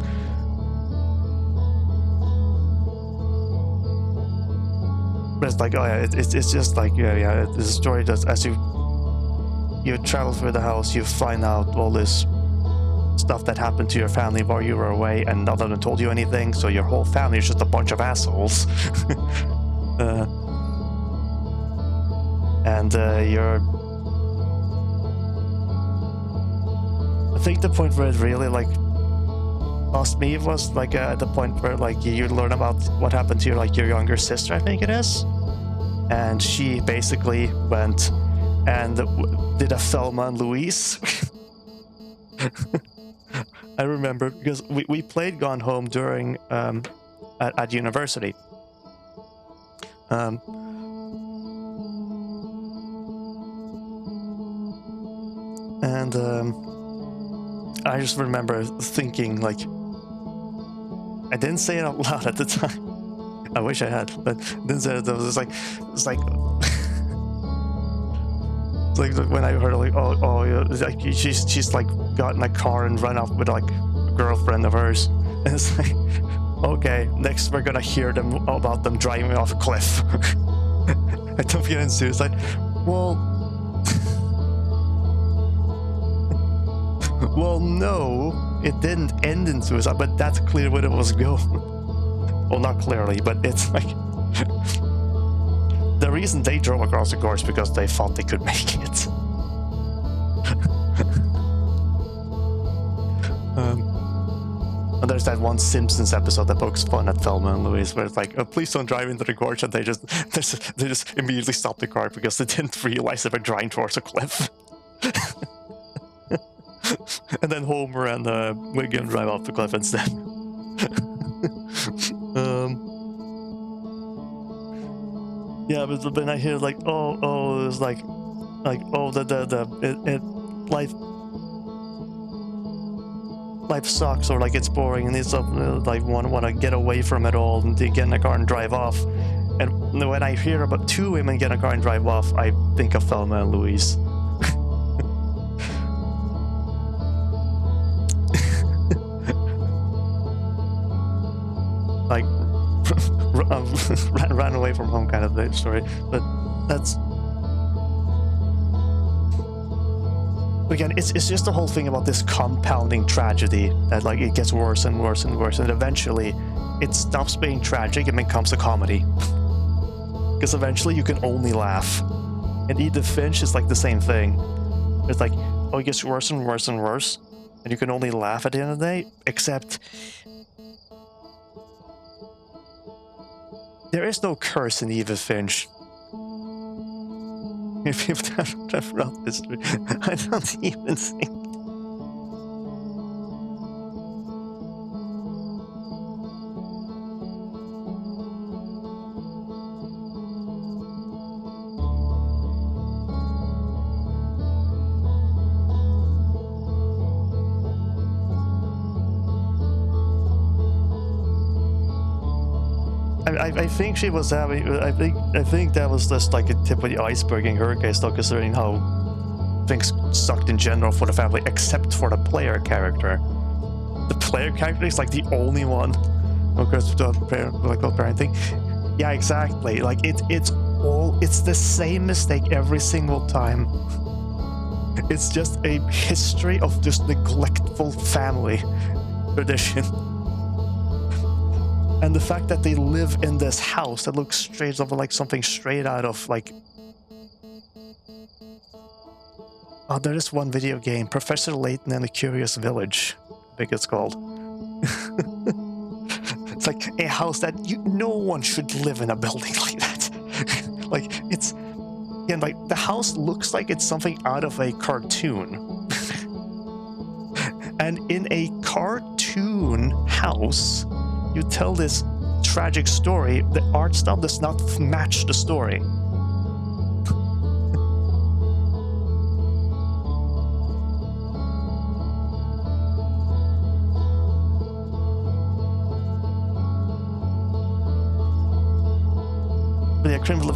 But it's like, oh yeah, it's just like yeah, it's a story that as you travel through the house, you find out all this stuff that happened to your family while you were away, and none of them told you anything. So your whole family is just a bunch of assholes. And I think the point where it really like lost me was like at the point where like you learn about what happened to your younger sister, I think it is, and she basically went and did a Thelma and Louise. I remember because we played Gone Home during at university. And I just remember thinking, like, I didn't say it out loud at the time. I wish I had, but didn't say it. It was like it's like when I heard like, oh, like she's like got in a car and run off with like a girlfriend of hers, and it's like, okay, next we're gonna hear them about them driving off a cliff. I don't get into suicide. Well. Well, no, it didn't end in suicide, but that's clear where it was going. Well, not clearly, but it's like... The reason they drove across the course because they thought they could make it. And there's that one Simpsons episode that pokes fun at Thelma and Louise, where it's like, oh, please don't drive into the gorge, and they just immediately stop the car because they didn't realize they were driving towards a cliff. And then Homer and Wiggum drive off the cliff instead. Yeah, but then I hear like, oh, it's like, oh, life sucks, or like it's boring, and it's like want to get away from it all and get in a car and drive off. And when I hear about two women get in a car and drive off, I think of Thelma and Louise. ran away from home kind of the story. But that's again, it's just the whole thing about this compounding tragedy that like it gets worse and worse and worse, and eventually it stops being tragic and becomes a comedy. Because eventually you can only laugh. And Edith Finch is like the same thing. It's like, oh, it gets worse and worse and worse, and you can only laugh at the end of the day, except there is no curse in Edith Finch. If you've never read history, I don't even think. I think she was having. I think that was just like a tip of the iceberg in her case, though, considering how things sucked in general for the family, except for the player character. The player character is like the only one. Of course, the parenting. Yeah, exactly. Like it's the same mistake every single time. It's just a history of just neglectful family tradition. And the fact that they live in this house that looks straight up like something straight out of like... Oh, there is one video game, Professor Layton and the Curious Village, I think it's called. It's like a house that no one should live in a building like that. Like it's... Again, like the house looks like it's something out of a cartoon. And in a cartoon house, you tell this tragic story, the art style does not match the story. But yeah, Criminal,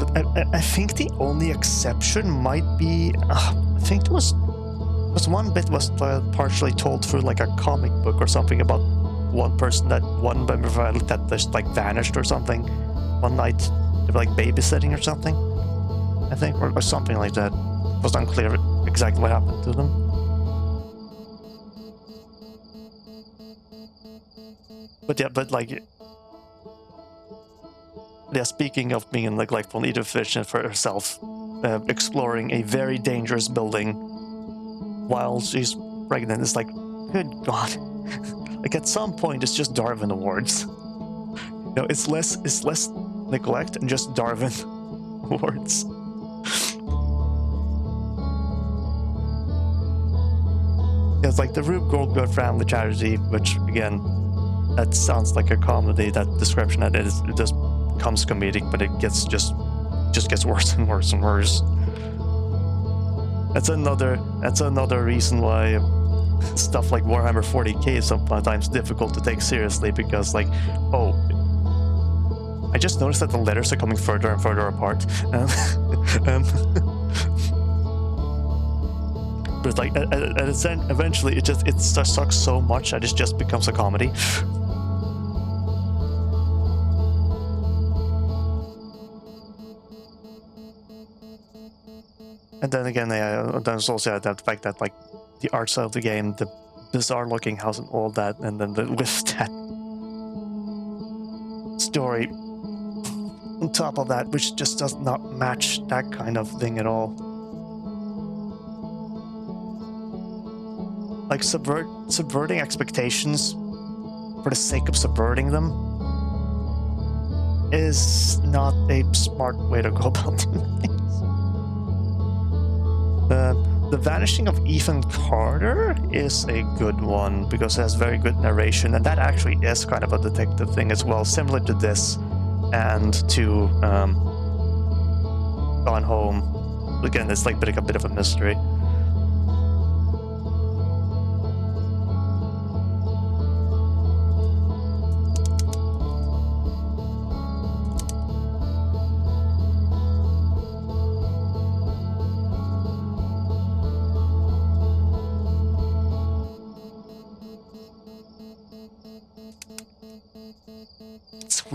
I think the only exception might be, I think there was one bit was partially told through like a comic book or something about one person that one member that just like vanished or something one night. They were like babysitting or something, I think, or something like that. It was unclear exactly what happened to them. But yeah, speaking of being neglectful, Edith Finch for herself, exploring a very dangerous building while she's pregnant, is like, good God. Like at some point, it's just Darwin Awards. No, it's less neglect and just Darwin Awards. It's like the Rube Goldberg family tragedy, which again, that sounds like a comedy. That description, that it just becomes comedic, but it gets just gets worse and worse and worse. That's another reason why stuff like Warhammer 40k is sometimes difficult to take seriously, because like, oh, I just noticed that the letters are coming further and further apart. But like, eventually it sucks so much that it just becomes a comedy. And then again, there's also that fact that like the art style of the game, the bizarre looking house and all that, and then with that story on top of that, which just does not match that kind of thing at all. Like subverting expectations for the sake of subverting them is not a smart way to go about things. The Vanishing of Ethan Carter is a good one because it has very good narration, and that actually is kind of a detective thing as well, similar to this and to Gone Home. Again, it's like a bit of a mystery.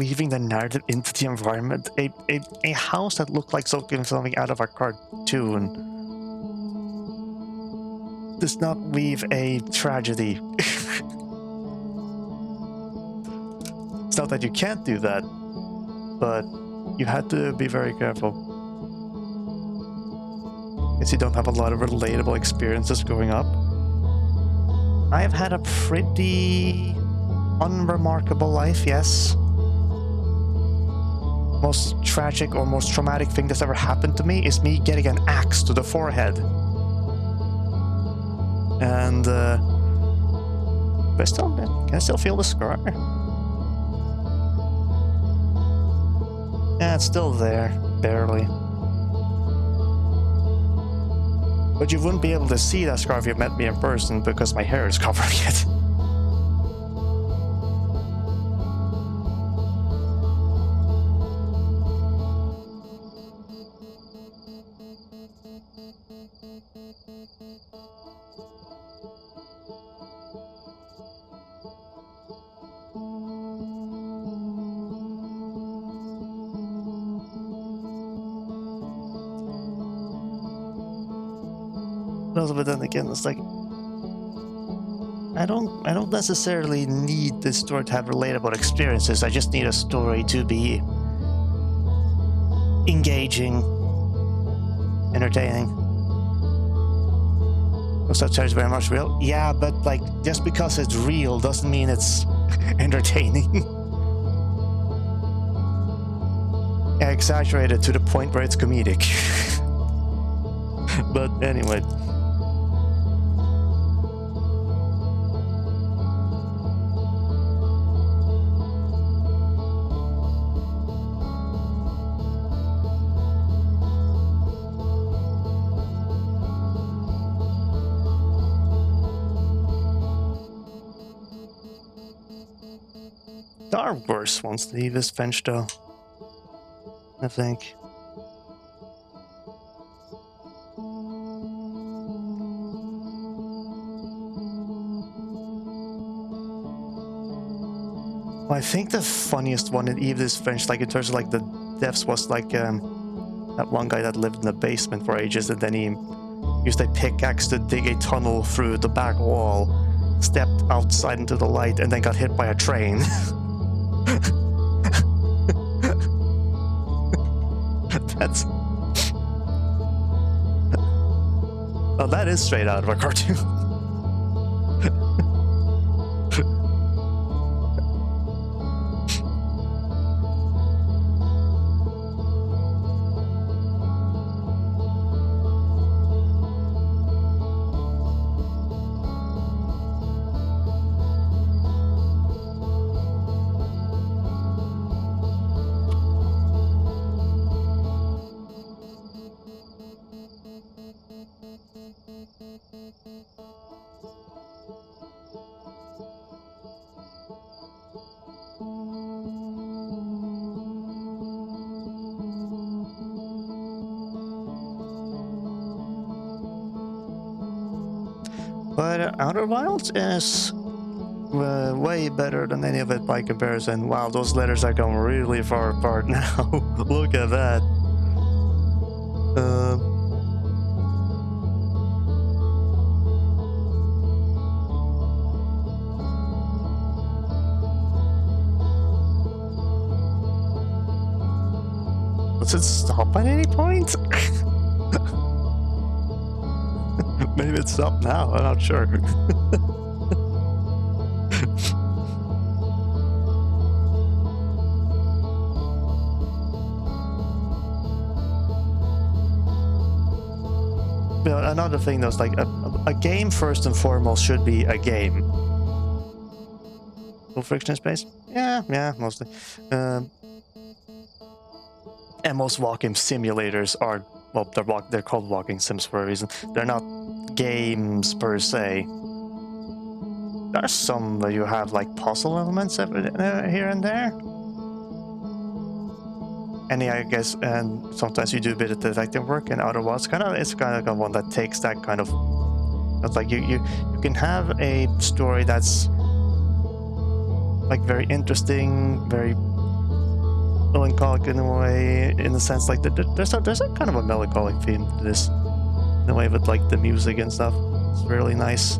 weaving the narrative into the environment. A house that looked like something out of a cartoon does not weave a tragedy. It's not that you can't do that, but you had to be very careful. Because you don't have a lot of relatable experiences growing up. I have had a pretty unremarkable life, yes. Most tragic or most traumatic thing that's ever happened to me is me getting an axe to the forehead. And but can I still feel the scar? Yeah, it's still there, barely. But you wouldn't be able to see that scar if you met me in person because my hair is covering it. But then again, it's like I don't necessarily need this story to have relatable experiences. I just need a story to be engaging, entertaining. Was that very much real? Yeah, but like just because it's real doesn't mean it's entertaining. Yeah, exaggerated to the point where it's comedic. But anyway. There are worse ones to leave this bench though, I think. Well, I think the funniest one in this bench, like in terms of like the deaths, was like that one guy that lived in the basement for ages, and then he used a pickaxe to dig a tunnel through the back wall, stepped outside into the light, and then got hit by a train. That's... Oh, that is straight out of a cartoon. But Outer Wilds is way better than any of it by comparison. Wow, those letters are going really far apart now. Look at that. Does it stop at any point? Maybe it's stopped now, I'm not sure. But another thing though is like a game first and foremost should be a game. Full friction space? Yeah, mostly. And most walking simulators are, well, they're called walking sims for a reason. They're not games per se. There are some where you have like puzzle elements here and there. And yeah, I guess, and sometimes you do a bit of detective work, and Outer Wilds it's kind of like one that takes that kind of. It's like you can have a story that's like very interesting, very melancholic in a way, in the sense like there's a kind of a melancholic theme to this, in a way, with like the music and stuff. It's really nice.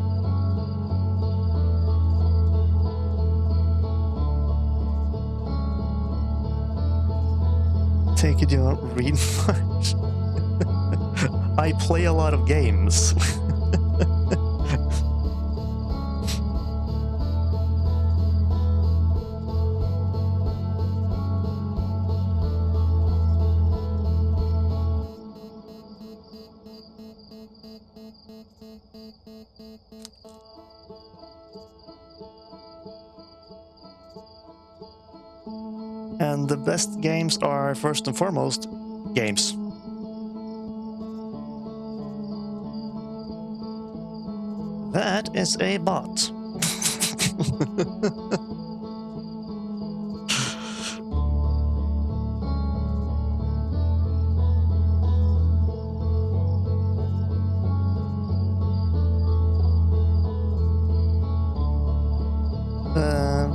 Take it you don't read much. I play a lot of games. And the best games are, first and foremost, games. That is a bot.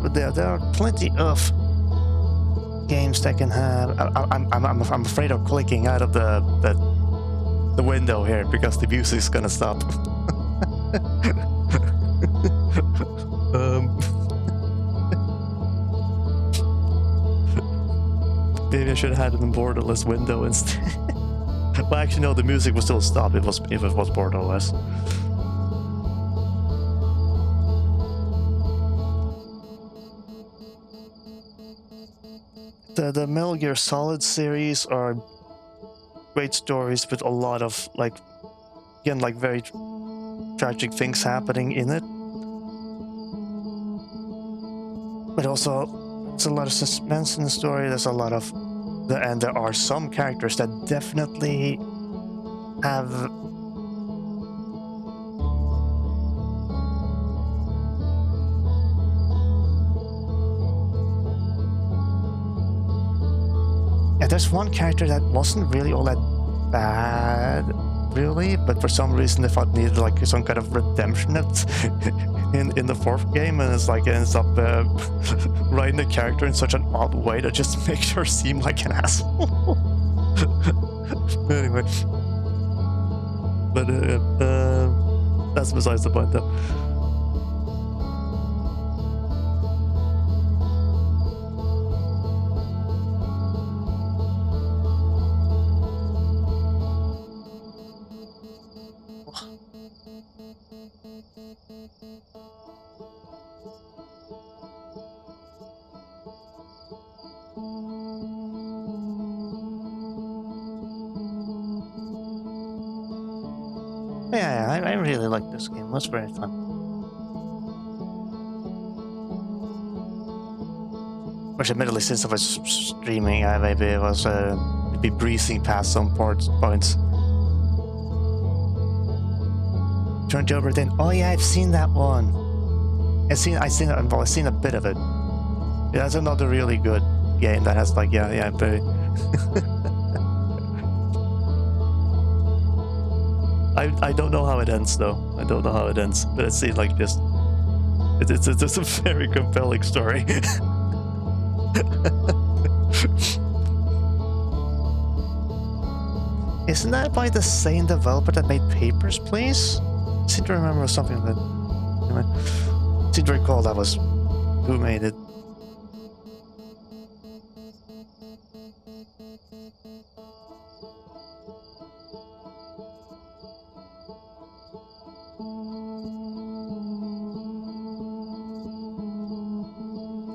But there are plenty of games that can have. I'm afraid of clicking out of the window here because the music's gonna stop. Maybe I should have had it in borderless window instead. Well, actually, no, the music would still stop if it was borderless. The Metal Gear Solid series are great stories with a lot of, like, again, like very tragic things happening in it. But also, there's a lot of suspense in the story. There's a lot of, and there are some characters that definitely have there's one character that wasn't really all that bad, really, but for some reason they thought needed like some kind of redemption in the fourth game, and it's like it ends up writing the character in such an odd way that just makes her seem like an asshole. Anyway, but that's besides the point, though. Yeah, I really like this game. It was very fun. Which, admittedly, since I was streaming, maybe it was maybe breezing past some points. Turned over then. Oh yeah, I've seen that one. I've seen a bit of it. Yeah, that's another really good game that has like very. I don't know how it ends though. I don't know how it ends, but it seems like just it's a very compelling story. Isn't that by the same developer that made Papers, Please? I seem to remember something that. Anyway, I seem to recall that was who made it.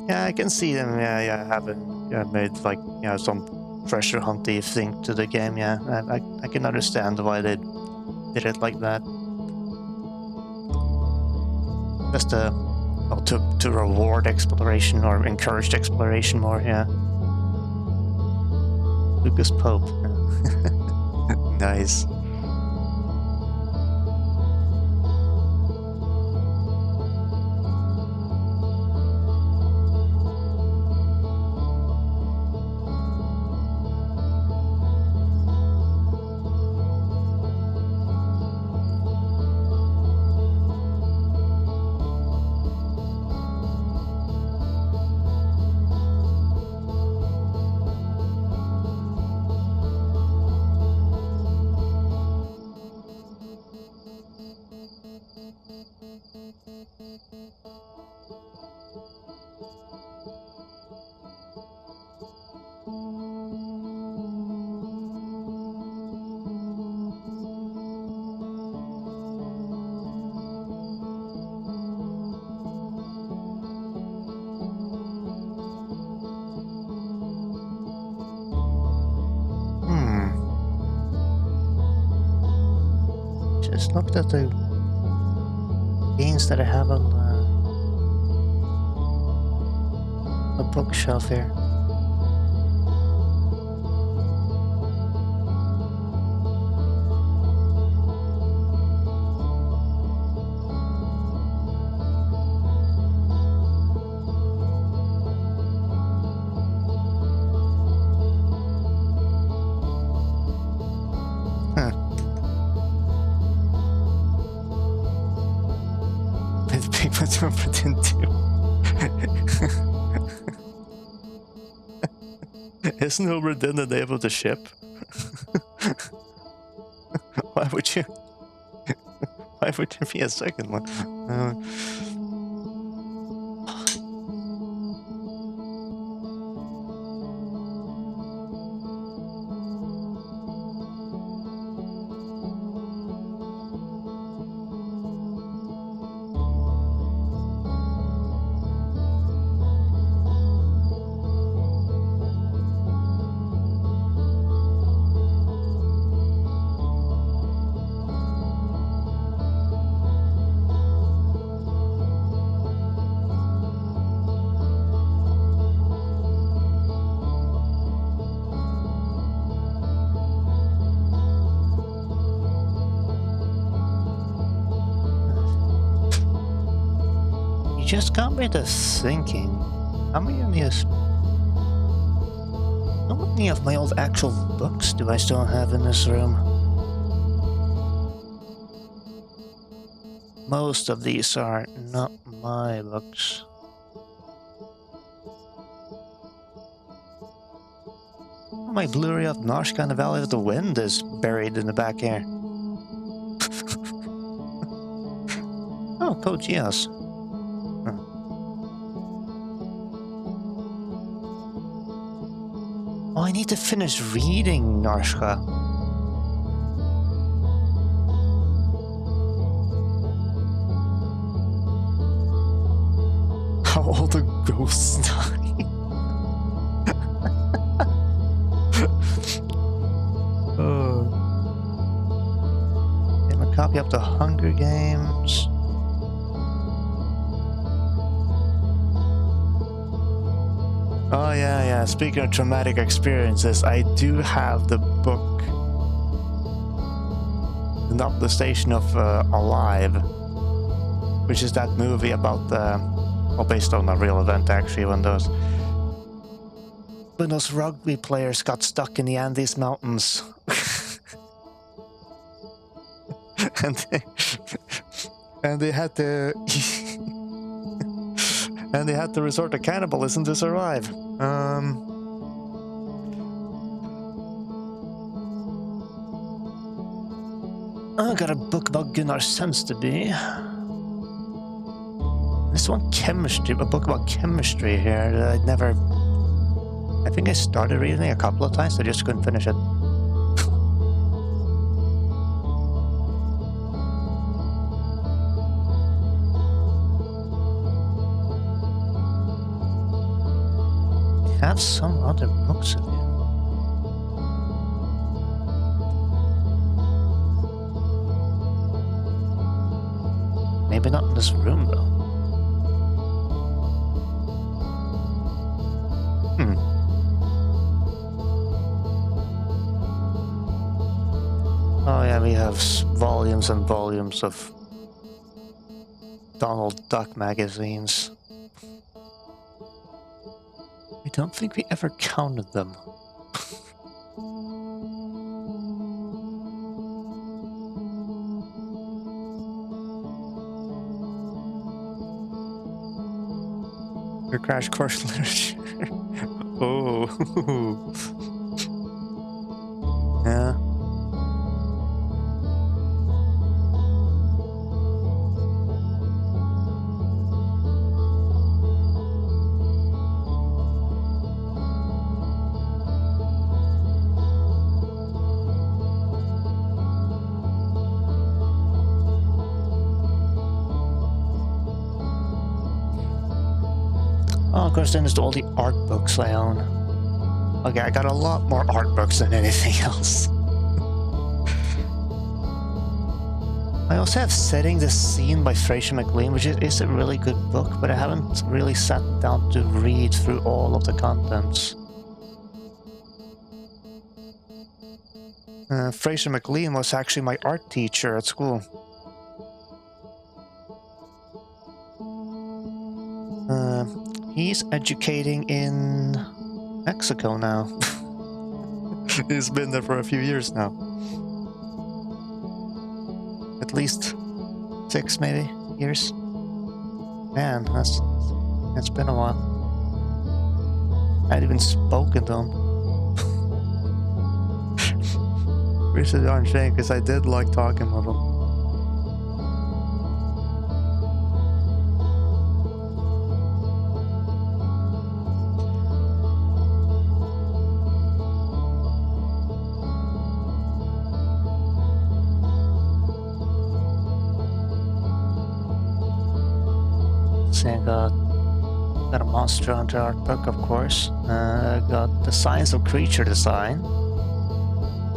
Yeah, I can see them. Having made like some treasure hunty thing to the game. Yeah, I can understand why they did it like that. Just to reward exploration or encourage exploration more. Yeah. Lucas Pope. Nice. just looked at the games that I have on the bookshelf here. Within 2. Isn't Uber then the name of the ship? Why would you? Why would there be a second one? Just got me to thinking, how many of my old actual books do I still have in this room? Most of these are not my books. My Blu-ray of Narshka and the Valley of the Wind is buried in the back here. Oh, Code Geass. Oh, I need to finish reading Narshka. How all the ghosts die. Get a copy of the Hunger Games. Oh yeah. Speaking of traumatic experiences, I do have the book, the novelization of Alive, which is that movie about well, based on a real event actually, when those rugby players got stuck in the Andes Mountains, and they had to. And they had to resort to cannibalism to survive. I got a book about Gunnar Sensteby. This one, chemistry, a book about chemistry here that I'd never... I think I started reading it a couple of times, I just couldn't finish it. Have some other books of you. Maybe not in this room, though. Oh yeah, we have volumes and volumes of Donald Duck magazines. I don't think we ever counted them. Your crash course literature. Oh. Yeah. Oh, of course, then there's all the art books I own. Okay, I got a lot more art books than anything else. I also have Setting the Scene by Fraser McLean, which is a really good book, but I haven't really sat down to read through all of the contents. Fraser McLean was actually my art teacher at school. He's educating in Mexico now. He's been there for a few years now. At least 6 maybe years. Man, it's been a while. I hadn't even spoken to him. Which is a darn shame, because I did like talking with him. I got a Monster Hunter art book, of course. Got the Science of Creature Design,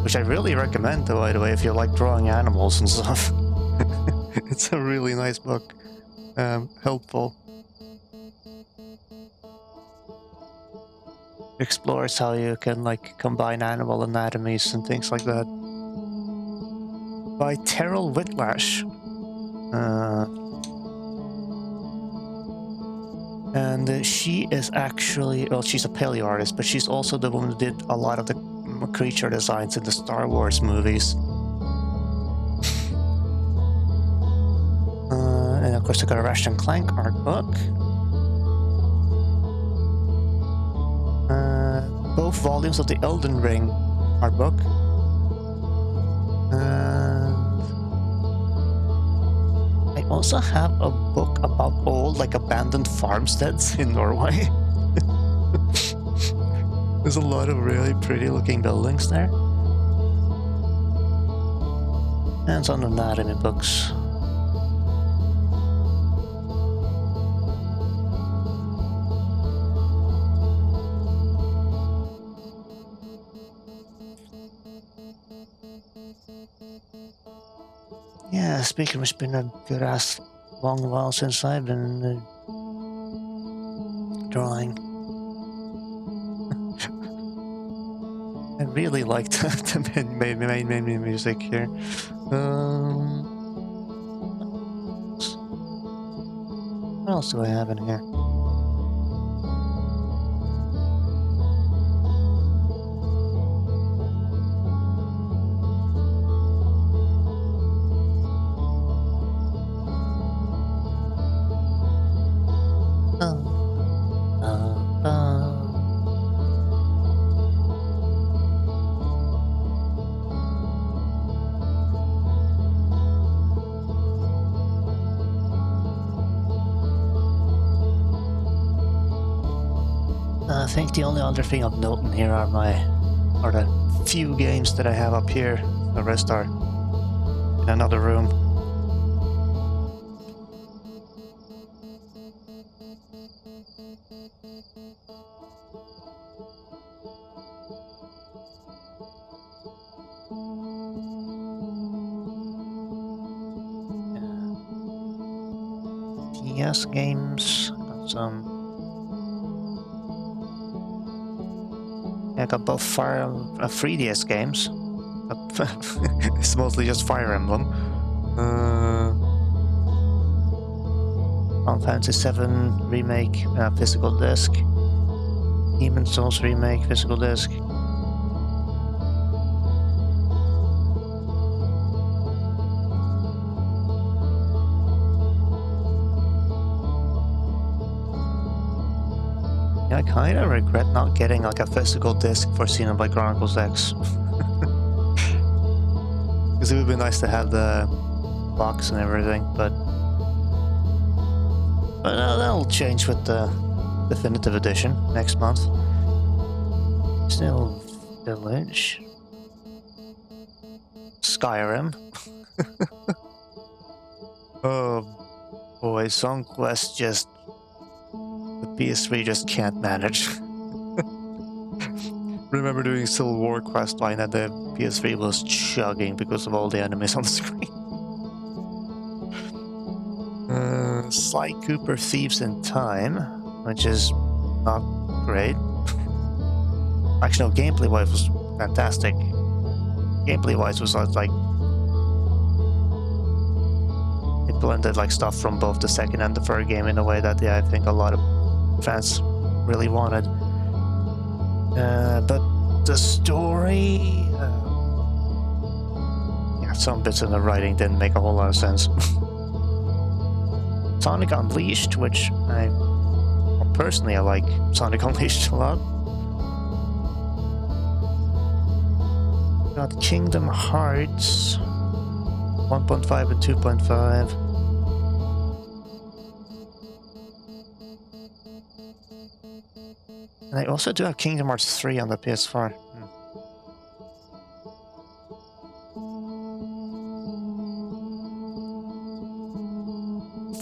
which I really recommend, by the way, if you like drawing animals and stuff. It's a really nice book, helpful. Explores how you can like combine animal anatomies and things like that. By Terrell Whitlash. And she is actually, well, she's a paleo artist, but she's also the one who did a lot of the creature designs in the Star Wars movies. And of course I got a Ratchet and Clank art book. Both volumes of the Elden Ring art book. I also have a book about old, like, abandoned farmsteads in Norway. There's a lot of really pretty looking buildings there. And some anatomy books. Yeah, speaking of which, it's been a good ass long while since I've been drawing. I really liked the main music here. What else do I have in here? I think the only other thing of note in here are the few games that I have up here. The rest are in another room. PS games, got some. I got both 3DS games. It's mostly just Fire Emblem. Final Fantasy VII Remake, physical disc. Demon's Souls Remake, physical disc. I kind of regret not getting like a physical disc for Xenoblade Chronicles X. Because it would be nice to have the box and everything, but that'll change with the definitive edition next month. Still Village. Skyrim. Oh boy, Song Quest just... the PS3 just can't manage. Remember doing Civil War quest line and the PS3 was chugging because of all the enemies on the screen. Sly Cooper Thieves in Time, which is not great. Actually, no, gameplay-wise was fantastic. Gameplay-wise was like it blended like stuff from both the second and the third game in a way that I think a lot of fans really wanted. But the story, yeah, some bits in the writing didn't make a whole lot of sense. Sonic Unleashed, which personally I like Sonic Unleashed a lot. Got Kingdom Hearts 1.5 and 2.5. And I also do have Kingdom Hearts 3 on the PS4.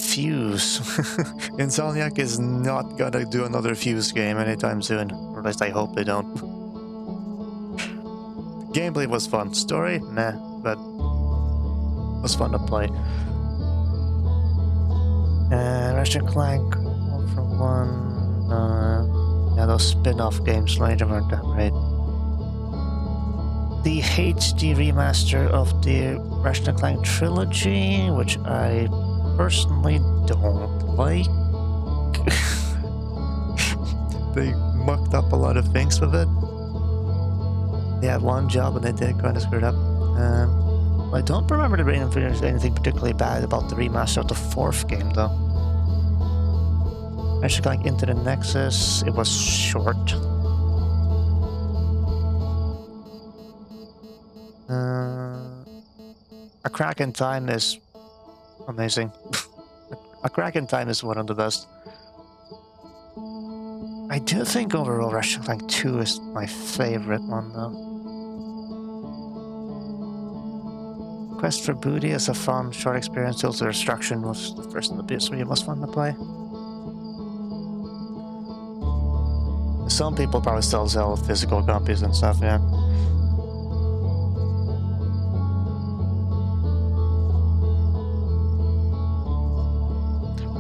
Fuse. Insomniac is not gonna do another Fuse game anytime soon. Or at least I hope they don't. Gameplay was fun. Story? Nah, but it was fun to play. Ratchet & Clank, All for One. Yeah, those spin-off games later weren't that great. The HD remaster of the Ratchet & Clank trilogy, which I personally don't like. They mucked up a lot of things with it. They had one job and they did kind of screwed up. I don't remember there being anything particularly bad about the remaster of the fourth game, though. Ratchet & Clank Into the Nexus, it was short. A Crack in Time is amazing. A Crack in Time is one of the best. I do think overall Ratchet & Clank 2 is my favorite one, though. Quest for Booty is a fun, short experience. Tales of Destruction was the first in the PS3. It was fun to play. Some people probably still sell physical copies and stuff, yeah.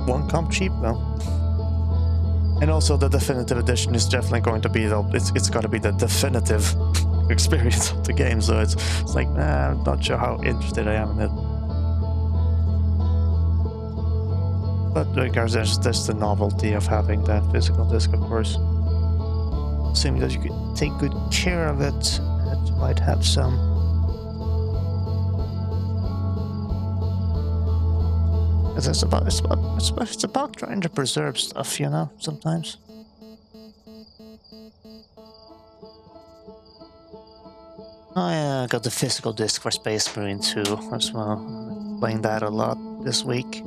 Won't come cheap, though. And also, the definitive edition is definitely going to be it's got to be the definitive experience of the game. So it's like, I'm not sure how interested I am in it. But regardless, there's just the novelty of having that physical disc, of course. Assuming that you could take good care of it, and you might have some. It's about trying to preserve stuff, you know, sometimes. Oh yeah, I got the physical disc for Space Marine 2 as well. Playing that a lot this week.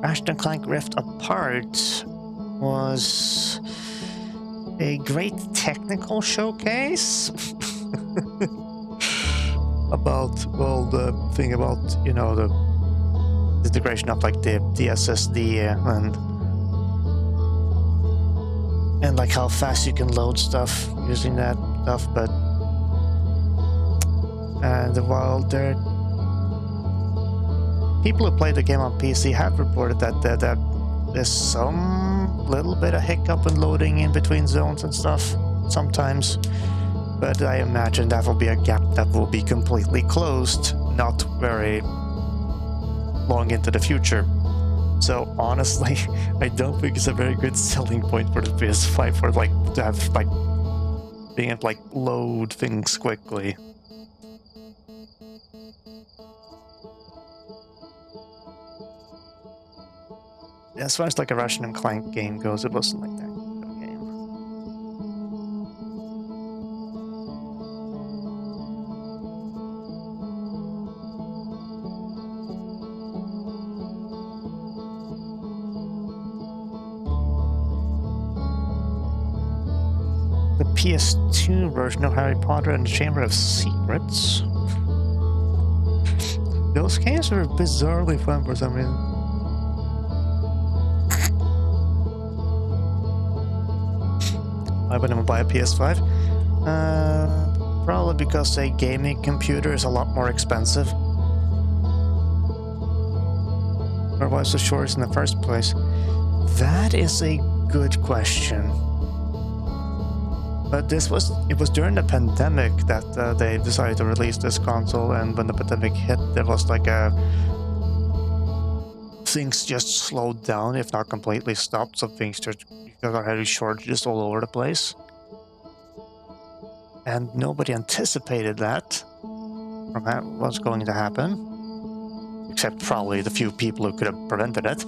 Ratchet & Clank Rift Apart was a great technical showcase. About, well, the thing about, you know, the integration of like the SSD and like how fast you can load stuff using that stuff, but while there people who play the game on PC have reported that there's some little bit of hiccup in loading in between zones and stuff sometimes. But I imagine that will be a gap that will be completely closed, not very long into the future. So honestly, I don't think it's a very good selling point for the PS5 for like to have like being able to like load things quickly. As far as like a Ratchet & Clank game goes, it wasn't like that. PS2 version of Harry Potter and the Chamber of Secrets. Those games were bizarrely fun for some reason. Why would I buy a PS5? Probably because a gaming computer is a lot more expensive. Or was the shortest in the first place? That is a good question. But it was during the pandemic that they decided to release this console, and when the pandemic hit, there was like things just slowed down, if not completely stopped. So things just got heavy shortages all over the place, and nobody anticipated that from what was going to happen, except probably the few people who could have prevented it.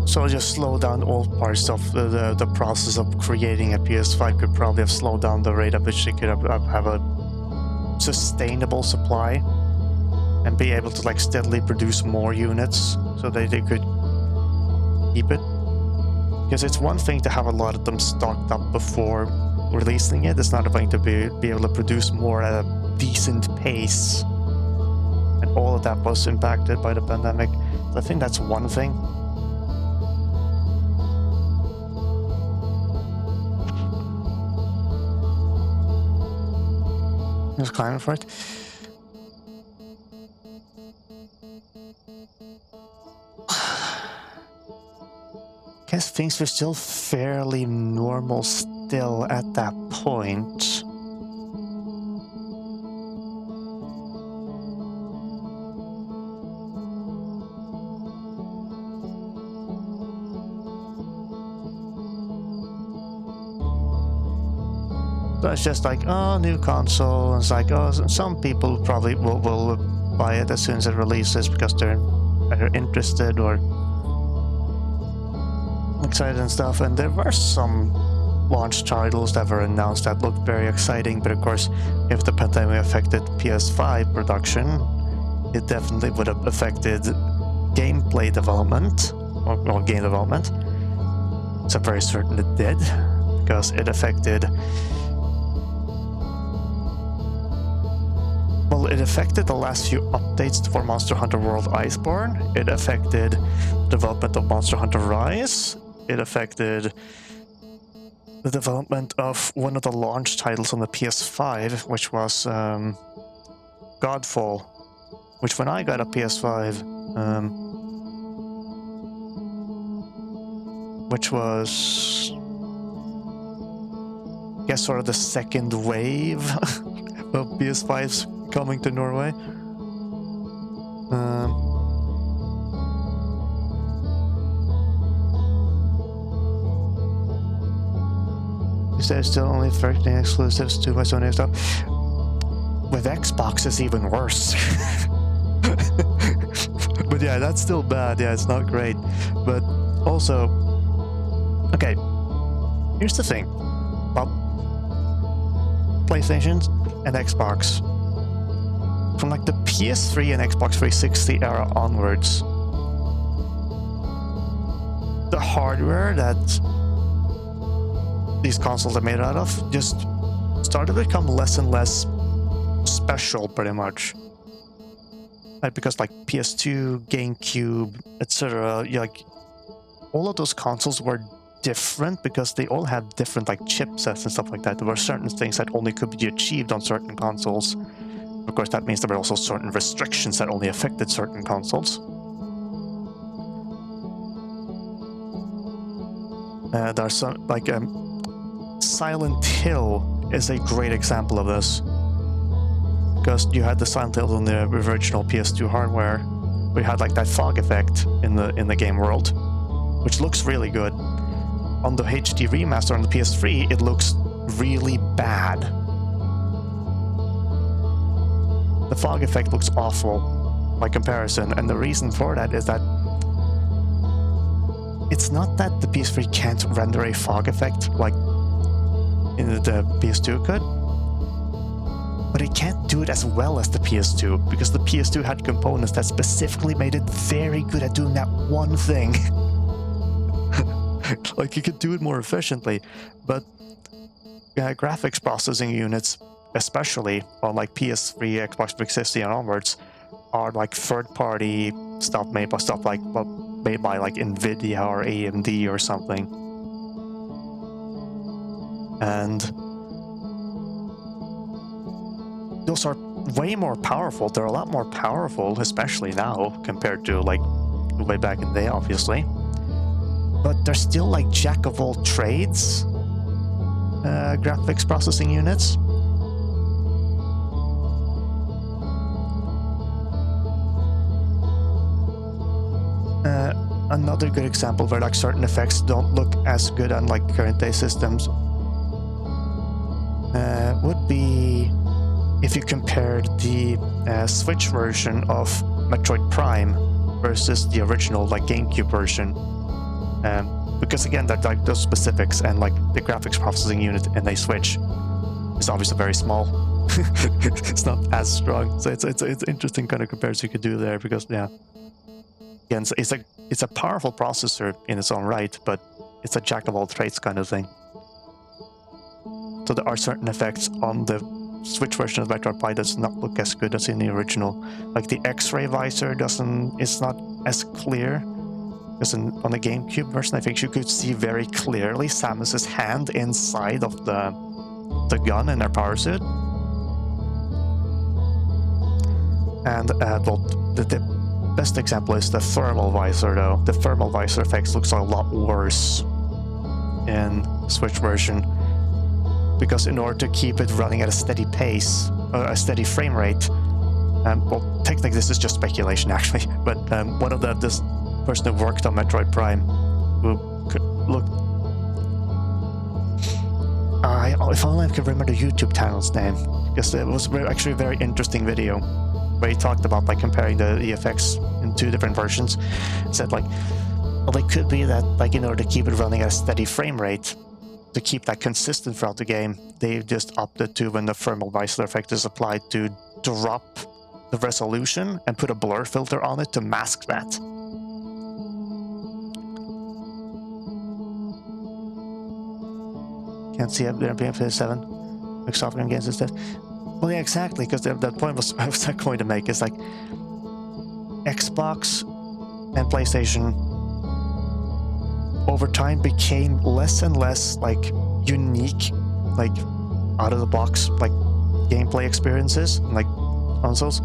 So just slow down all parts of the process of creating a PS5 could probably have slowed down the rate at which they could have a sustainable supply and be able to like steadily produce more units so that they could keep it. Because it's one thing to have a lot of them stocked up before releasing it. It's not a thing to be able to produce more at a decent pace. And all of that was impacted by the pandemic. So I think that's one thing. Just climbing for it. Guess things were still fairly normal still at that point. So it's just like, oh, new console. And it's like, oh, some people probably will buy it as soon as it releases because they're either interested or excited and stuff. And there were some launch titles that were announced that looked very exciting. But of course, if the pandemic affected PS5 production, it definitely would have affected gameplay development or game development. So I'm very certain it did, because it affected. Well, it affected the last few updates for Monster Hunter World Iceborne. It affected the development of Monster Hunter Rise. It affected the development of one of the launch titles on the PS5, which was Godfall, which when I got a PS5, which was, I guess, sort of the second wave of PS5s coming to Norway. Is there still only 13 exclusives to my Sony stuff? With Xbox, it's even worse. But yeah, that's still bad. Yeah, it's not great. But also, okay, here's the thing about PlayStation and Xbox. From like the PS3 and Xbox 360 era onwards, the hardware that these consoles are made out of just started to become less and less special, pretty much. Like, because like PS2, GameCube, etc., like all of those consoles were different because they all had different like chipsets and stuff like that. There were certain things that only could be achieved on certain consoles. Of course, that means there were also certain restrictions that only affected certain consoles. There are some, like, Silent Hill is a great example of this. Because you had the Silent Hill on the original PS2 hardware, we had like that fog effect in the game world, which looks really good. On the HD remaster on the PS3, it looks really bad. The fog effect looks awful by comparison, and the reason for that is that it's not that the PS3 can't render a fog effect like the PS2 could, but it can't do it as well as the PS2, because the PS2 had components that specifically made it very good at doing that one thing. Like, you could do it more efficiently, but graphics processing units, especially on like PS3, Xbox 360 and onwards, are like third-party stuff made by stuff like, well, made by like Nvidia or AMD or something. And those are way more powerful. They're a lot more powerful, especially now, compared to like way back in the day, obviously. But they're still like jack of all trades graphics processing units. Another good example where like certain effects don't look as good on like current day systems would be if you compared the Switch version of Metroid Prime versus the original like GameCube version. Because again, that like those specifics and like the graphics processing unit in a Switch is obviously very small. It's not as strong, so it's interesting kind of comparison you could do there, because yeah, again, it's a powerful processor in its own right, but it's a jack of all trades kind of thing. So there are certain effects on the Switch version of Metroid Prime does not look as good as in the original. Like the X-ray visor it's not as clear. Because on the GameCube version, I think you could see very clearly Samus's hand inside of the gun in her power suit. And the best example is the thermal visor, though. The thermal visor effects looks a lot worse in Switch version, because in order to keep it running at a steady pace, a steady frame rate, well, technically this is just speculation actually, but one of this person who worked on Metroid Prime, who looked... if only I could remember the YouTube channel's name, because it was actually a very interesting video where he talked about like comparing the effects in two different versions. He said like, well, it could be that like in order to keep it running at a steady frame rate, to keep that consistent throughout the game, they just opted to, when the thermal visor effect is applied, to drop the resolution and put a blur filter on it to mask that. Can't see it there, Pt.4 Microsoft games instead. Well, yeah, exactly, because that point I was going to make is like Xbox and PlayStation over time became less and less like unique, like out of the box like gameplay experiences like consoles,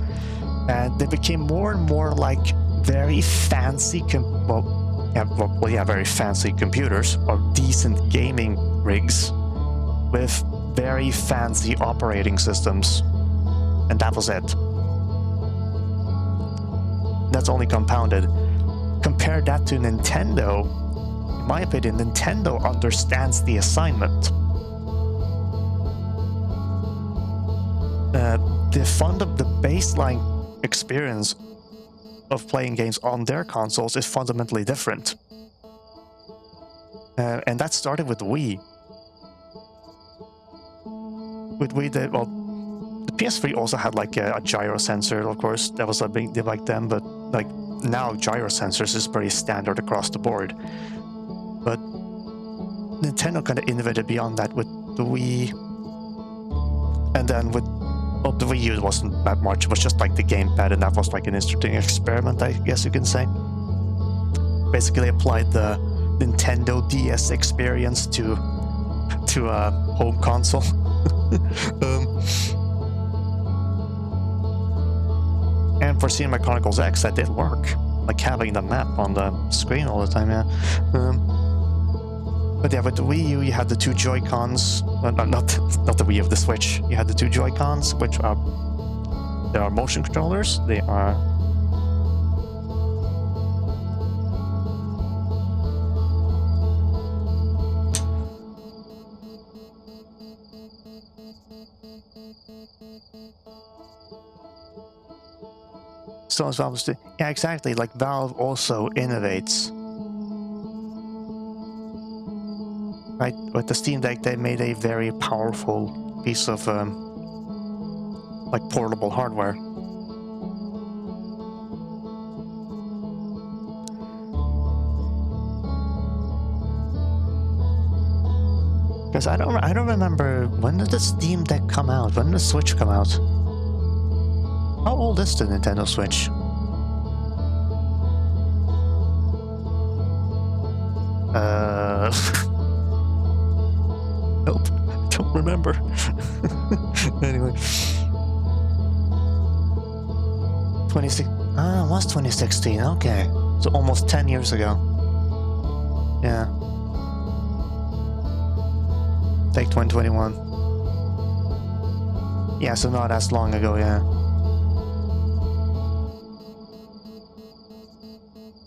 and they became more and more like very fancy very fancy computers or decent gaming rigs with very fancy operating systems, and that was it. That's only compounded. Compare that to Nintendo. In my opinion, Nintendo understands the assignment. The baseline experience of playing games on their consoles is fundamentally different. And that started with Wii. With Wii, the PS3 also had like a gyro sensor, of course. That was a big deal back then, but like now gyro sensors is pretty standard across the board. But Nintendo kind of innovated beyond that with the Wii. And then with the Wii U wasn't that much. It was just like the gamepad, and that was like an interesting experiment, I guess you can say. Basically applied the Nintendo DS experience to a home console. And for Cinema Chronicles X, that did work. Like having the map on the screen all the time, yeah. But yeah, with the Wii U, you had the two Joy-Cons. Not the Wii U, the Switch. You had the two Joy-Cons, which are... They are motion controllers. They are... So as Valve, yeah, exactly. Like Valve also innovates. Right, with the Steam Deck, they made a very powerful piece of like portable hardware. Because I don't remember, when did the Steam Deck come out? When did the Switch come out? How old is the Nintendo Switch? Nope, don't remember. Anyway. 26. Ah, it was 2016, okay. So almost 10 years ago. Yeah. Take 2021. Yeah, so not as long ago, yeah.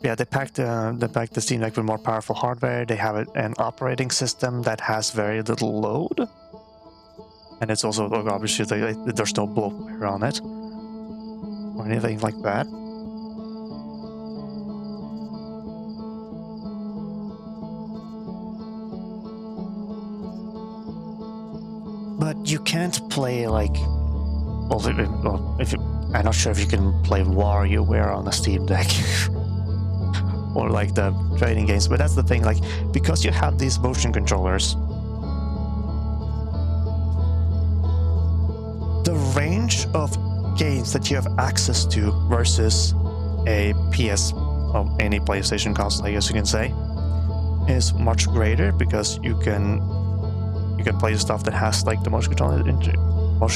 Yeah, they packed the Steam Deck with more powerful hardware. They have an operating system that has very little load. And it's also, obviously, there's no bloatware on it. Or anything like that. But you can't play, like... Well, I'm not sure if you can play WarioWare on a Steam Deck. Or like the trading games, but that's the thing, like, because you have these motion controllers, the range of games that you have access to versus a PS or any PlayStation console, I guess you can say, is much greater, because you can play stuff that has like the motion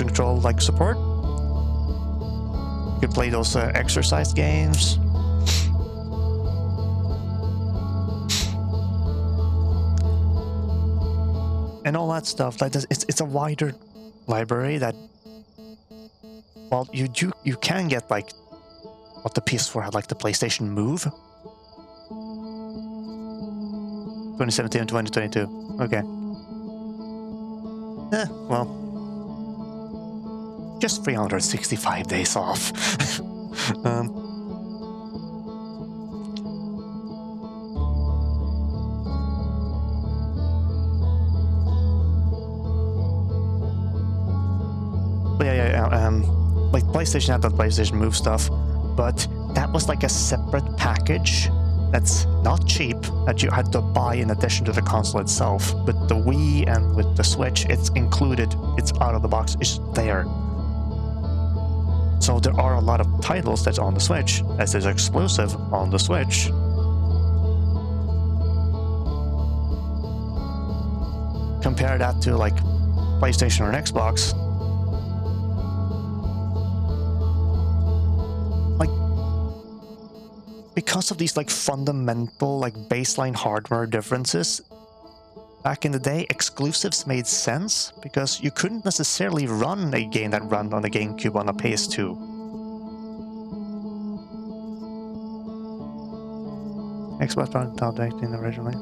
control like support. You can play those exercise games. And all that stuff. Like it's a wider library that, well, you can get like what the PS4 had, like the PlayStation Move. 2017 and 2022. Okay. Well, just 365 days off. But yeah, like PlayStation had that PlayStation Move stuff, but that was like a separate package that's not cheap, that you had to buy in addition to the console itself. With the Wii and with the Switch, it's included, it's out of the box, it's there. So there are a lot of titles that's on the Switch, as is exclusive on the Switch. Compare that to like PlayStation or Xbox. Because of these like fundamental like baseline hardware differences, back in the day, exclusives made sense because you couldn't necessarily run a game that ran on a GameCube on a PS2. Xbox product updating originally.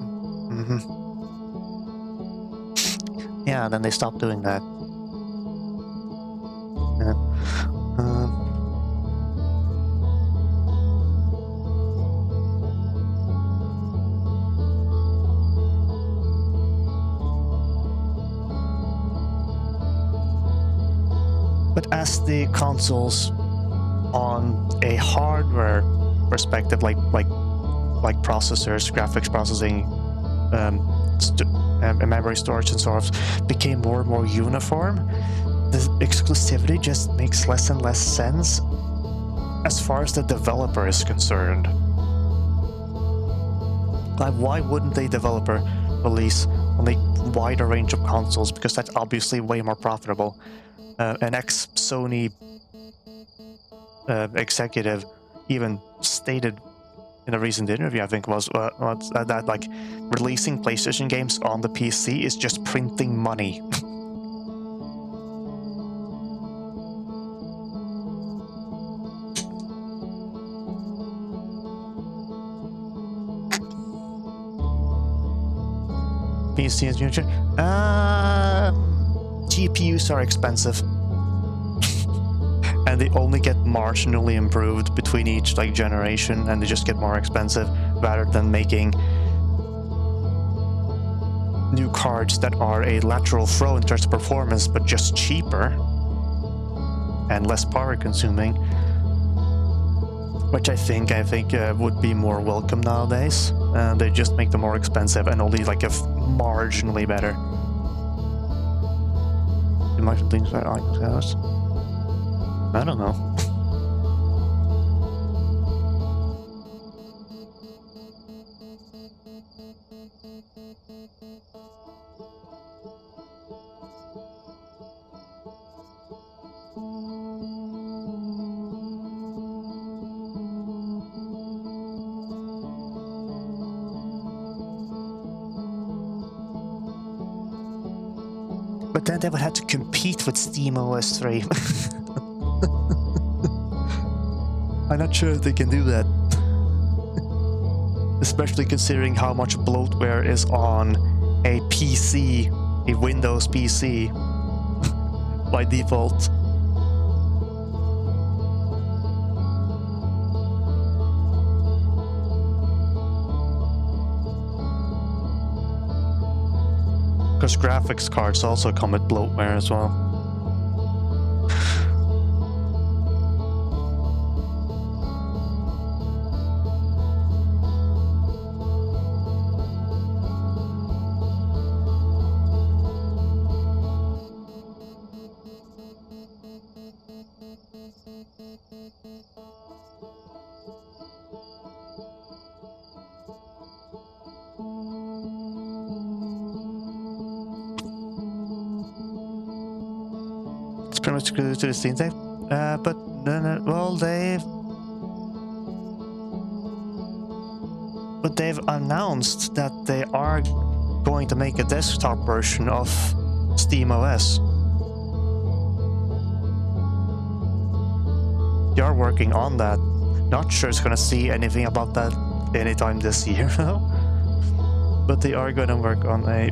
Yeah, then they stopped doing that. Yeah. But as the consoles on a hardware perspective, like processors, graphics processing, memory storage and so on, became more and more uniform, the exclusivity just makes less and less sense as far as the developer is concerned. Like, why wouldn't a developer release on a wider range of consoles? Because that's obviously way more profitable. An ex-Sony executive even stated in a recent interview, I think was that like releasing PlayStation games on the PC is just printing money. PC is future. GPUs are expensive. And they only get marginally improved between each like generation, and they just get more expensive rather than making new cards that are a lateral throw in terms of performance, but just cheaper and less power consuming, which I think would be more welcome nowadays. They just make them more expensive and only like marginally better. You might think that I don't know. But then they would have to compete with SteamOS 3. I'm not sure if they can do that. Especially considering how much bloatware is on a PC, a Windows PC, by default. Because graphics cards also come with bloatware as well. Pretty much to the Steam Deck, but well, they've announced that they are going to make a desktop version of SteamOS. They are working on that. Not sure it's gonna see anything about that anytime this year, but they are gonna work on a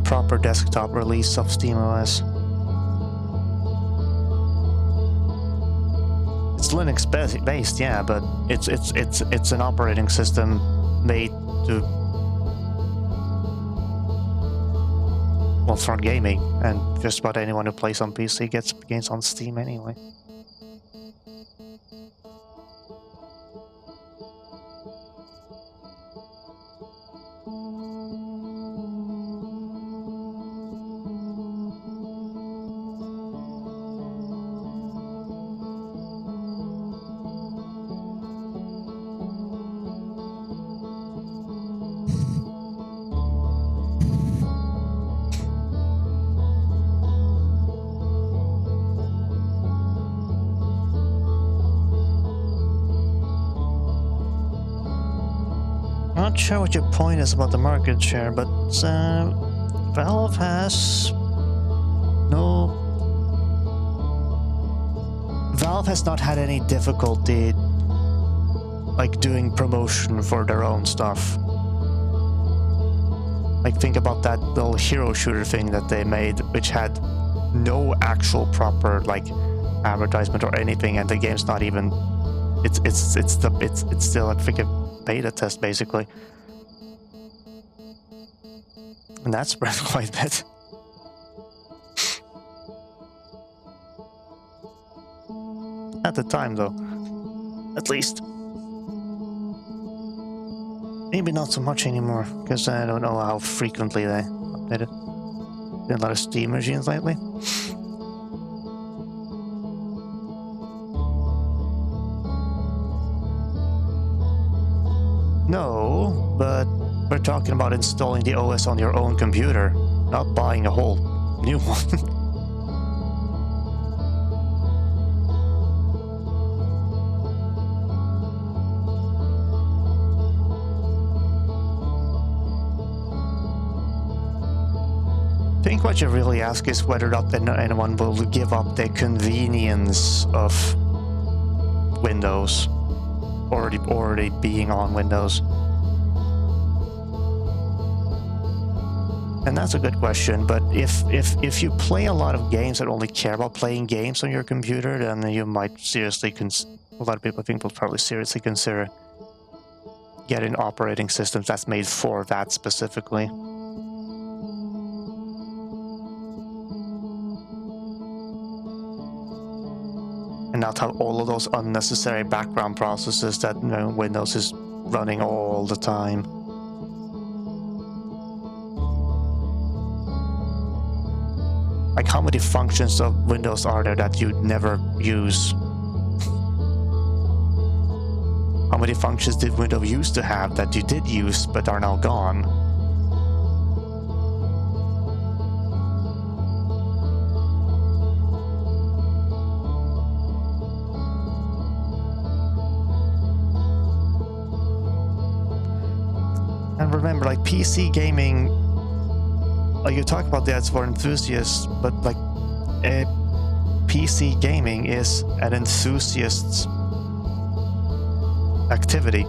proper desktop release of SteamOS. It's Linux based, yeah, but it's an operating system made to, well, for gaming, and just about anyone who plays on PC gets games on Steam anyway. Not sure what your point is about the market share, but Valve has not had any difficulty like doing promotion for their own stuff. Like, think about that little hero shooter thing that they made, which had no actual proper like advertisement or anything, and the game's not even. It's still a freaking beta test, basically. And that spread quite a bit. At the time, though. At least. Maybe not so much anymore, because I don't know how frequently they update it. Been a lot of Steam machines lately. No, but we're talking about installing the OS on your own computer, not buying a whole new one. I think what you really ask is whether or not anyone will give up the convenience of Windows. Already being on Windows. And that's a good question, but if you play a lot of games that only care about playing games on your computer, then you might seriously a lot of people think will probably seriously consider getting operating systems that's made for that specifically. And not have all of those unnecessary background processes that Windows is running all the time. Like, how many functions of Windows are there that you never use? How many functions did Windows used to have that you did use but are now gone? And remember, like, PC gaming, like, you talk about that's for enthusiasts, but like, PC gaming is an enthusiast's activity.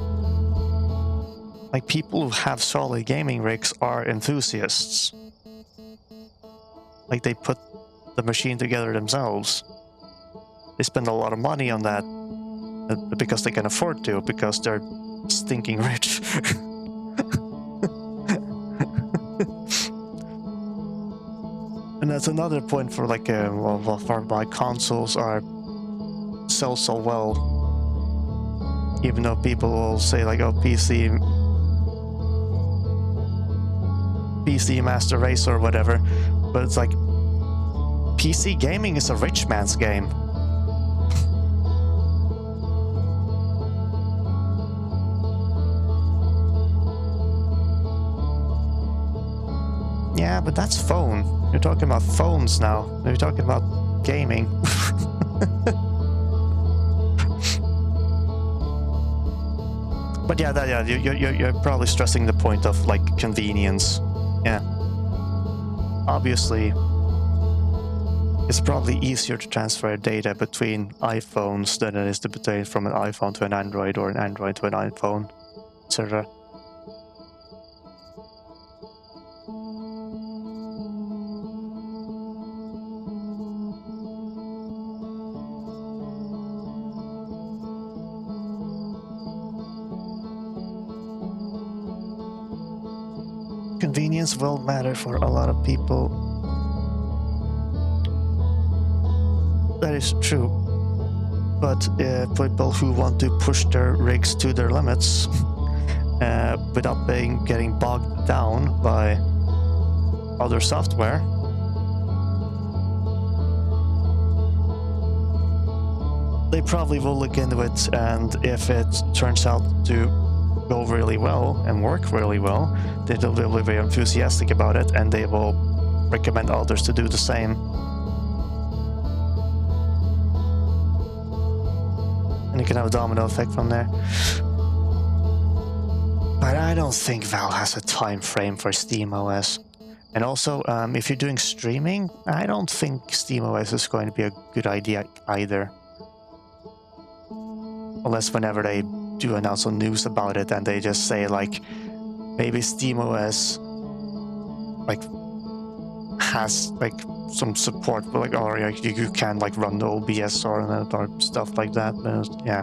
Like, people who have solid gaming rigs are enthusiasts. Like, they put the machine together themselves. They spend a lot of money on that because they can afford to, because they're stinking rich. And that's another point for like, well, for why consoles are sell so well. Even though people will say like, oh, PC Master Race or whatever, but it's like, PC gaming is a rich man's game. Yeah, but that's phone. You're talking about phones now. You're talking about gaming. But yeah, you're probably stressing the point of like convenience. Yeah. Obviously, it's probably easier to transfer data between iPhones than it is to put it from an iPhone to an Android or an Android to an iPhone, etc. Convenience will matter for a lot of people. That is true. But people who want to push their rigs to their limits without getting bogged down by other software, they probably will look into it, and if it turns out to go really well and work really well, they will be very enthusiastic about it, and they will recommend others to do the same. And you can have a domino effect from there. But I don't think Valve has a time frame for SteamOS. And also, if you're doing streaming, I don't think SteamOS is going to be a good idea either. Unless whenever they do announce some news about it and they just say like, maybe SteamOS like has like some support, but like, or like you can like run the OBS on it or stuff like that. Yeah.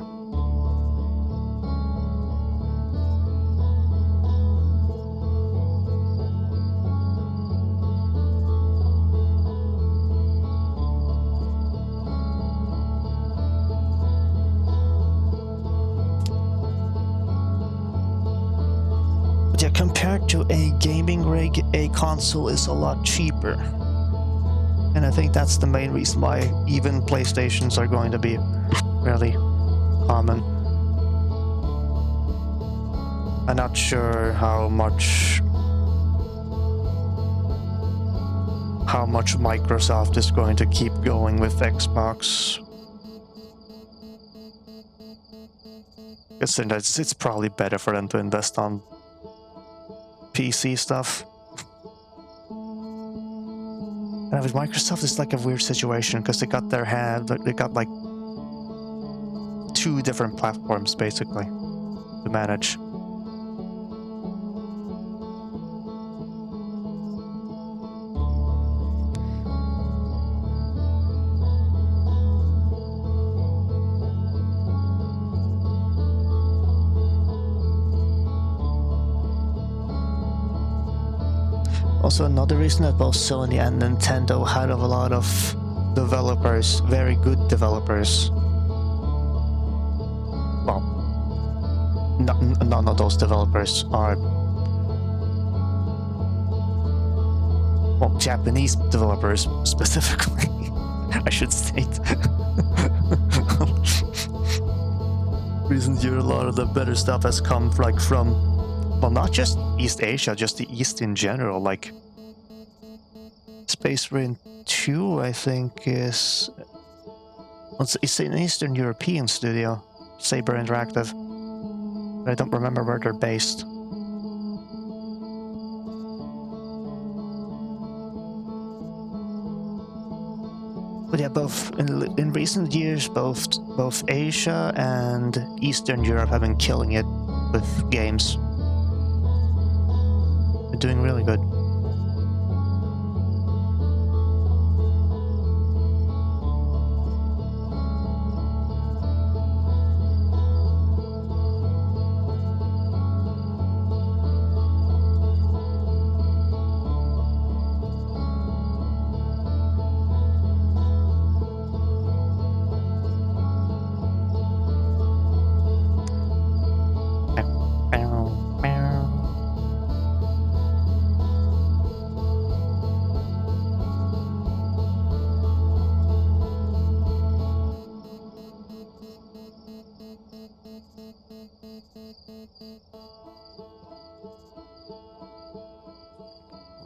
Yeah, compared to a gaming rig, a console is a lot cheaper. And I think that's the main reason why even PlayStations are going to be really common. I'm not sure how much Microsoft is going to keep going with Xbox. It's probably better for them to invest on PC stuff. And with Microsoft, it's like a weird situation because they got like 2 different platforms basically to manage. Also, another reason that both Sony and Nintendo had a lot of developers, very good developers. Well, none of those developers are, well, Japanese developers specifically, I should state. Reasons here, a lot of the better stuff has come like from, well, not just East Asia, just the East in general. Like Space Marine 2, I think it's an Eastern European studio, Saber Interactive. But I don't remember where they're based. But yeah, both in recent years, both Asia and Eastern Europe have been killing it with games. They're doing really good.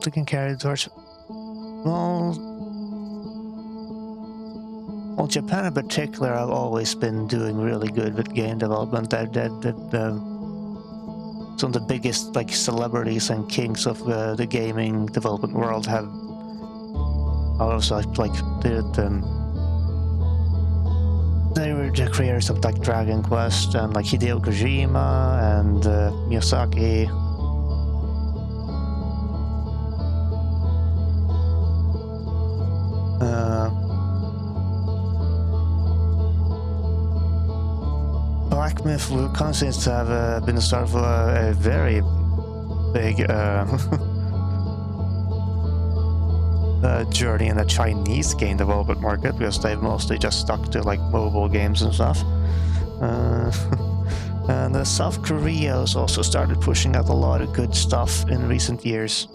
We can carry the torch. Well, Japan in particular have always been doing really good with game development. Some of the biggest like celebrities and kings of the gaming development world have also like they were the creators of like Dragon Quest and like Hideo Kojima and Miyazaki. Black Myth Wukong seems to have been the start of a very big journey in the Chinese game development market because they've mostly just stuck to like mobile games and stuff. And South Korea has also started pushing out a lot of good stuff in recent years.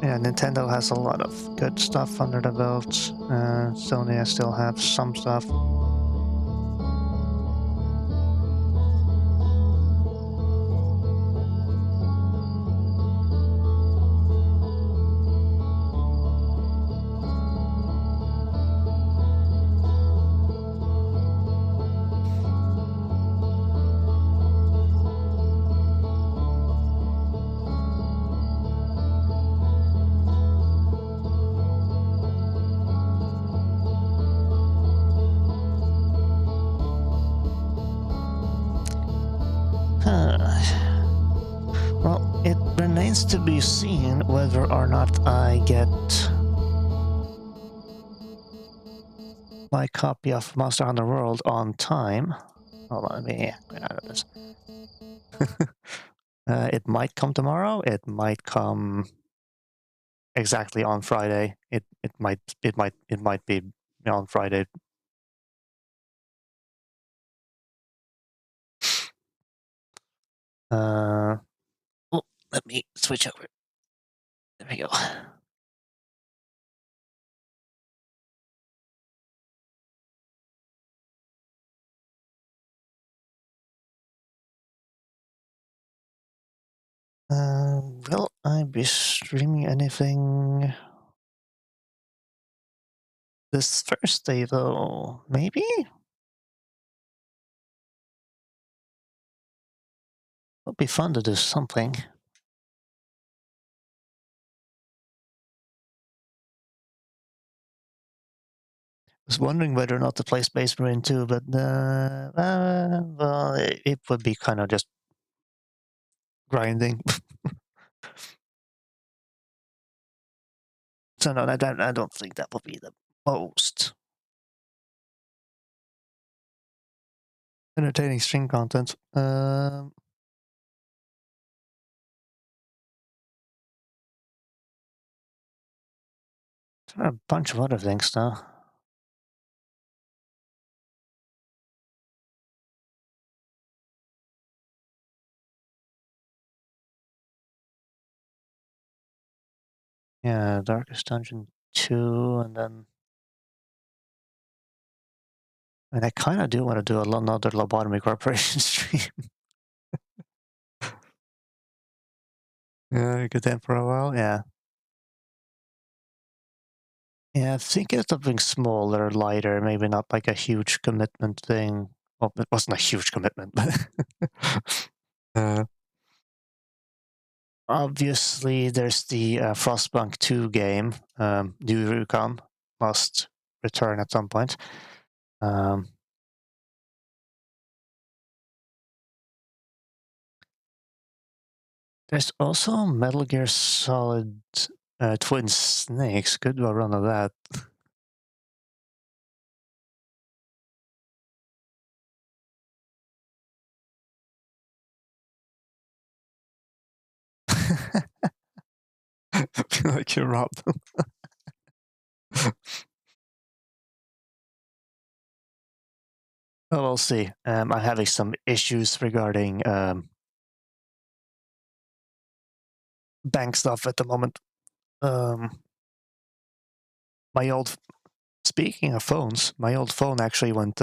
Yeah, Nintendo has a lot of good stuff under the belt. Sony still have some stuff. Well, it remains to be seen whether or not I get my copy of Monster Hunter World on time. Hold on, let me get out of this. It might come tomorrow. It might come exactly on Friday. It might be on Friday. Well, let me switch over. There we go. Will I be streaming anything this Thursday though? Maybe? It'll be fun to do something. I was wondering whether or not to play Space Marine 2, but well, it would be kind of just grinding. So no, I don't think that will be the most entertaining stream content. There are a bunch of other things though. Yeah, Darkest Dungeon 2, and then... And I kind of do want to do another Lobotomy Corporation stream. Yeah, you could end for a while, yeah. Yeah, think of something smaller, lighter, maybe not like a huge commitment thing. Well, it wasn't a huge commitment, but uh, obviously there's the Frostpunk 2 game, New Recon, must return at some point. Um, there's also Metal Gear Solid Twin Snakes. Could do a run of that. I feel like you robbed them. Well, we'll see. I'm having some issues regarding bank stuff at the moment. Um, my old, speaking of phones, my old phone actually went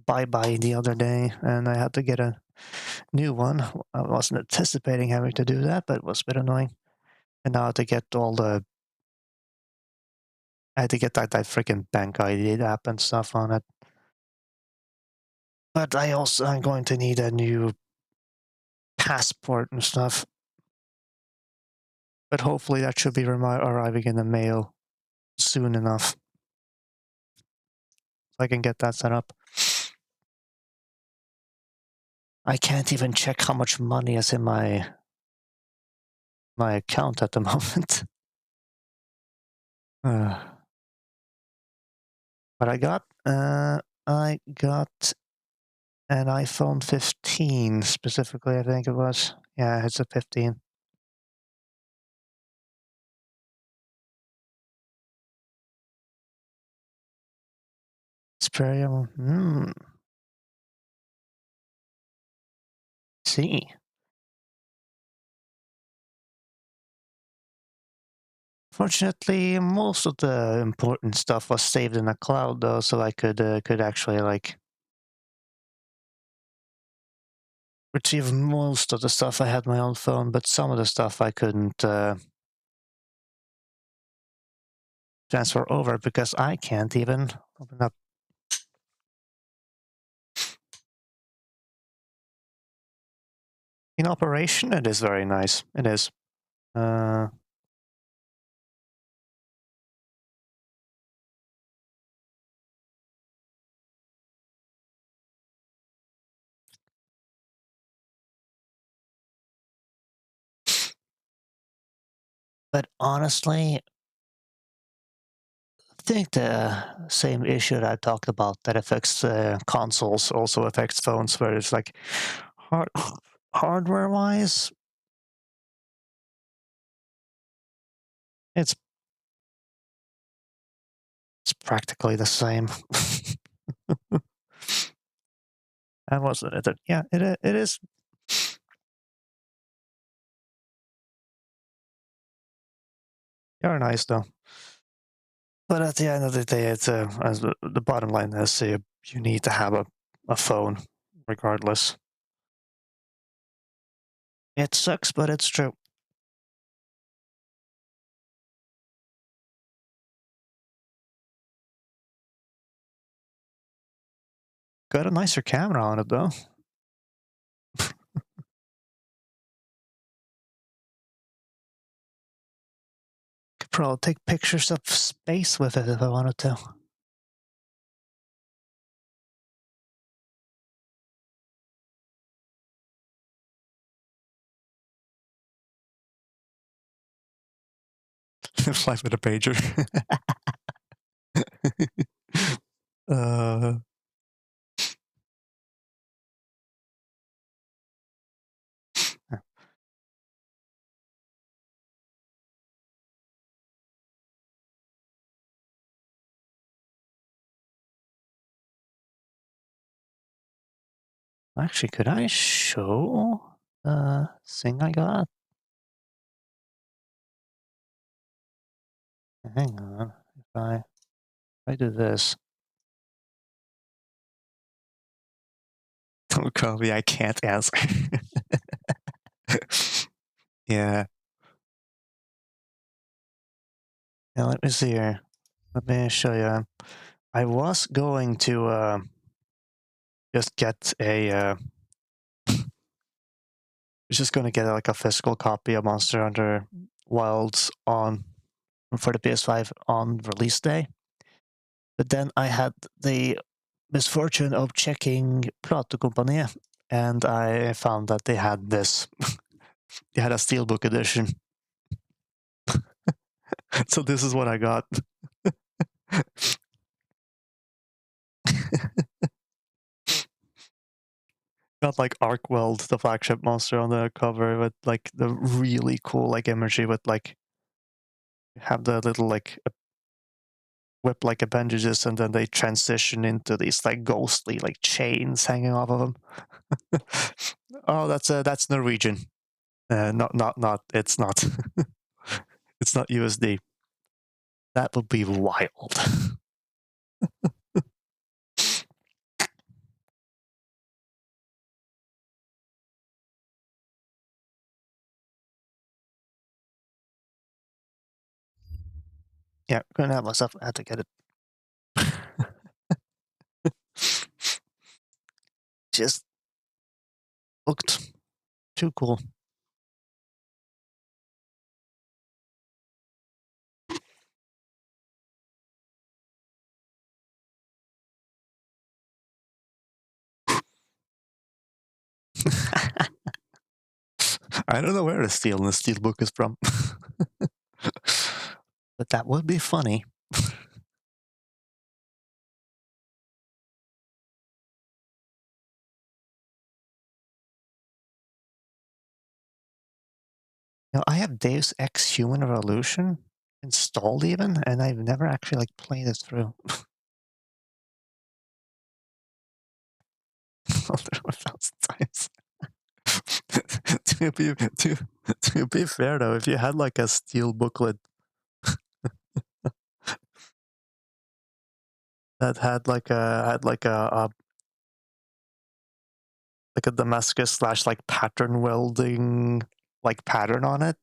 bye-bye the other day, and I had to get a new one. I wasn't anticipating having to do that, but it was a bit annoying. And now I had to get I had to get that freaking bank ID app and stuff on it. But I'm going to need a new passport and stuff. But hopefully that should be arriving in the mail soon enough, so I can get that set up. I can't even check how much money is in my account at the moment. But I got an iPhone 15 specifically, I think it was. Yeah, it's a 15. Xperia. See. Fortunately, most of the important stuff was saved in the cloud, though, so I could actually like retrieve most of the stuff I had on my own phone, but some of the stuff I couldn't transfer over because I can't even open up. In operation, it is very nice. It is. But honestly, I think the same issue that I talked about that affects consoles also affects phones, where it's like hardware-wise, it's practically the same. And wasn't it? Yeah, it is. They're nice though. But at the end of the day, it's as the bottom line is, you need to have a phone, regardless. It sucks, but it's true. Got a nicer camera on it though. Could probably take pictures of space with it if I wanted to. Fly with a pager. uh, actually, could I show the thing I got? Hang on. If I do this. Don't call me, I can't answer. Yeah. Now let me see here. Let me show you. I was going to just get a. I was just going to get like a physical copy of Monster Hunter Wilds on for the PS5 on release day. But then I had the misfortune of checking Pt.4, and I found that they had this. They had a steelbook edition. So this is what I got. Got like Arkweld, the flagship monster, on the cover with like the really cool like imagery with like have the little like whip like appendages, and then they transition into these like ghostly like chains hanging off of them. Oh, that's Norwegian. Not. It's not. It's not USD. That would be wild. Yeah, gonna have myself. I had to get it. Just looked too cool. I don't know where the steel in the steel book is from, but that would be funny. I have Deus Ex Human Revolution installed even, and I've never actually like played it through. 1,000 times. To be fair though, if you had like a steel booklet that had like a Damascus slash like pattern welding like pattern on it,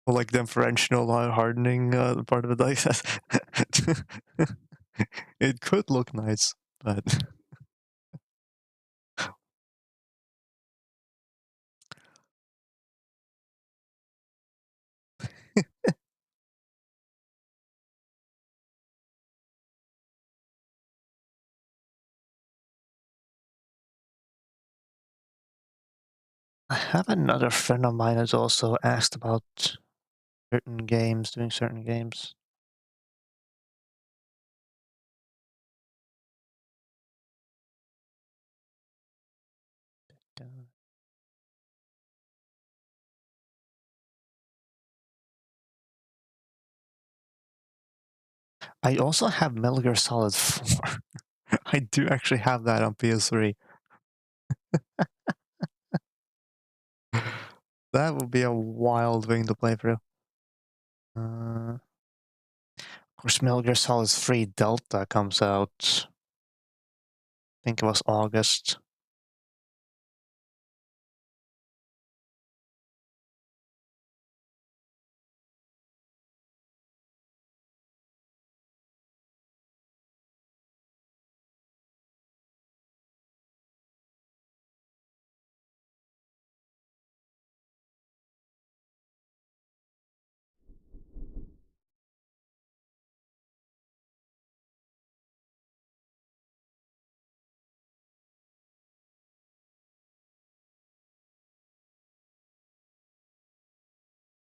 or like differential hardening part of it, like that, it could look nice, but I have another friend of mine who's also asked about certain games, doing certain games. I also have Metal Gear Solid 4. I do actually have that on PS3. That would be a wild thing to play through. Of course, Metal Gear Solid 3 Delta comes out, I think it was August.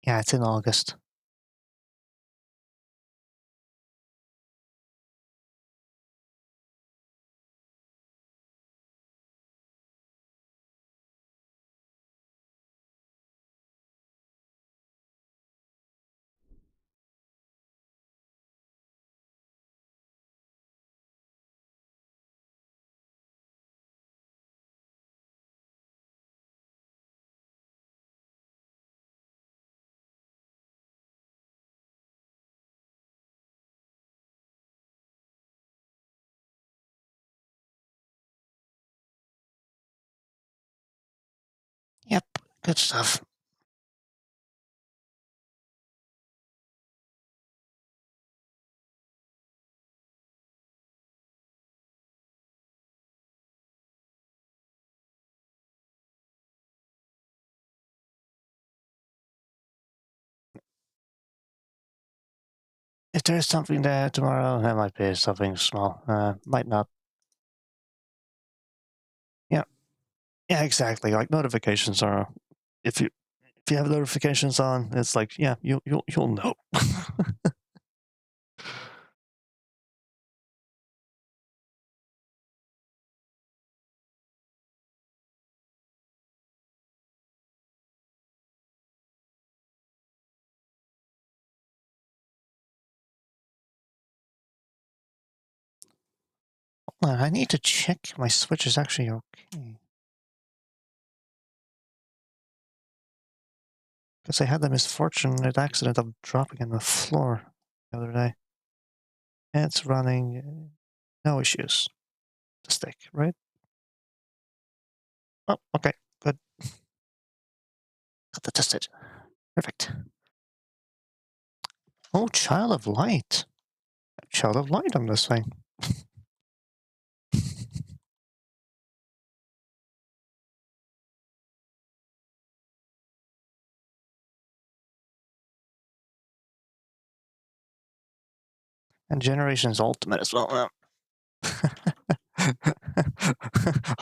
Yeah, it's in August. Yep, good stuff. If there's something there tomorrow, that might be something small. Might not. Yeah. Yeah, exactly. Like notifications are. If you have notifications on, it's like, yeah, you'll know. Hold on, I need to check my switch is actually okay. Because I had the misfortunate accident of dropping on the floor the other day. It's running, no issues. The stick, right? Oh, okay, good. Got that tested. Perfect. Oh, Child of Light. Child of Light on this thing. And Generations Ultimate as well.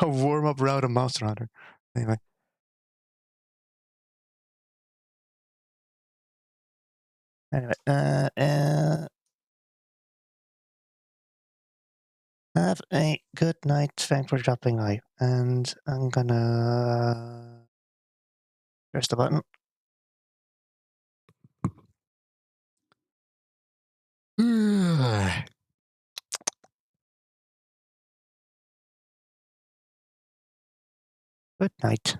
A warm-up route of Monster Hunter. Anyway. Anyway, have a good night. Thanks for dropping by. And I'm gonna press the button. Good night.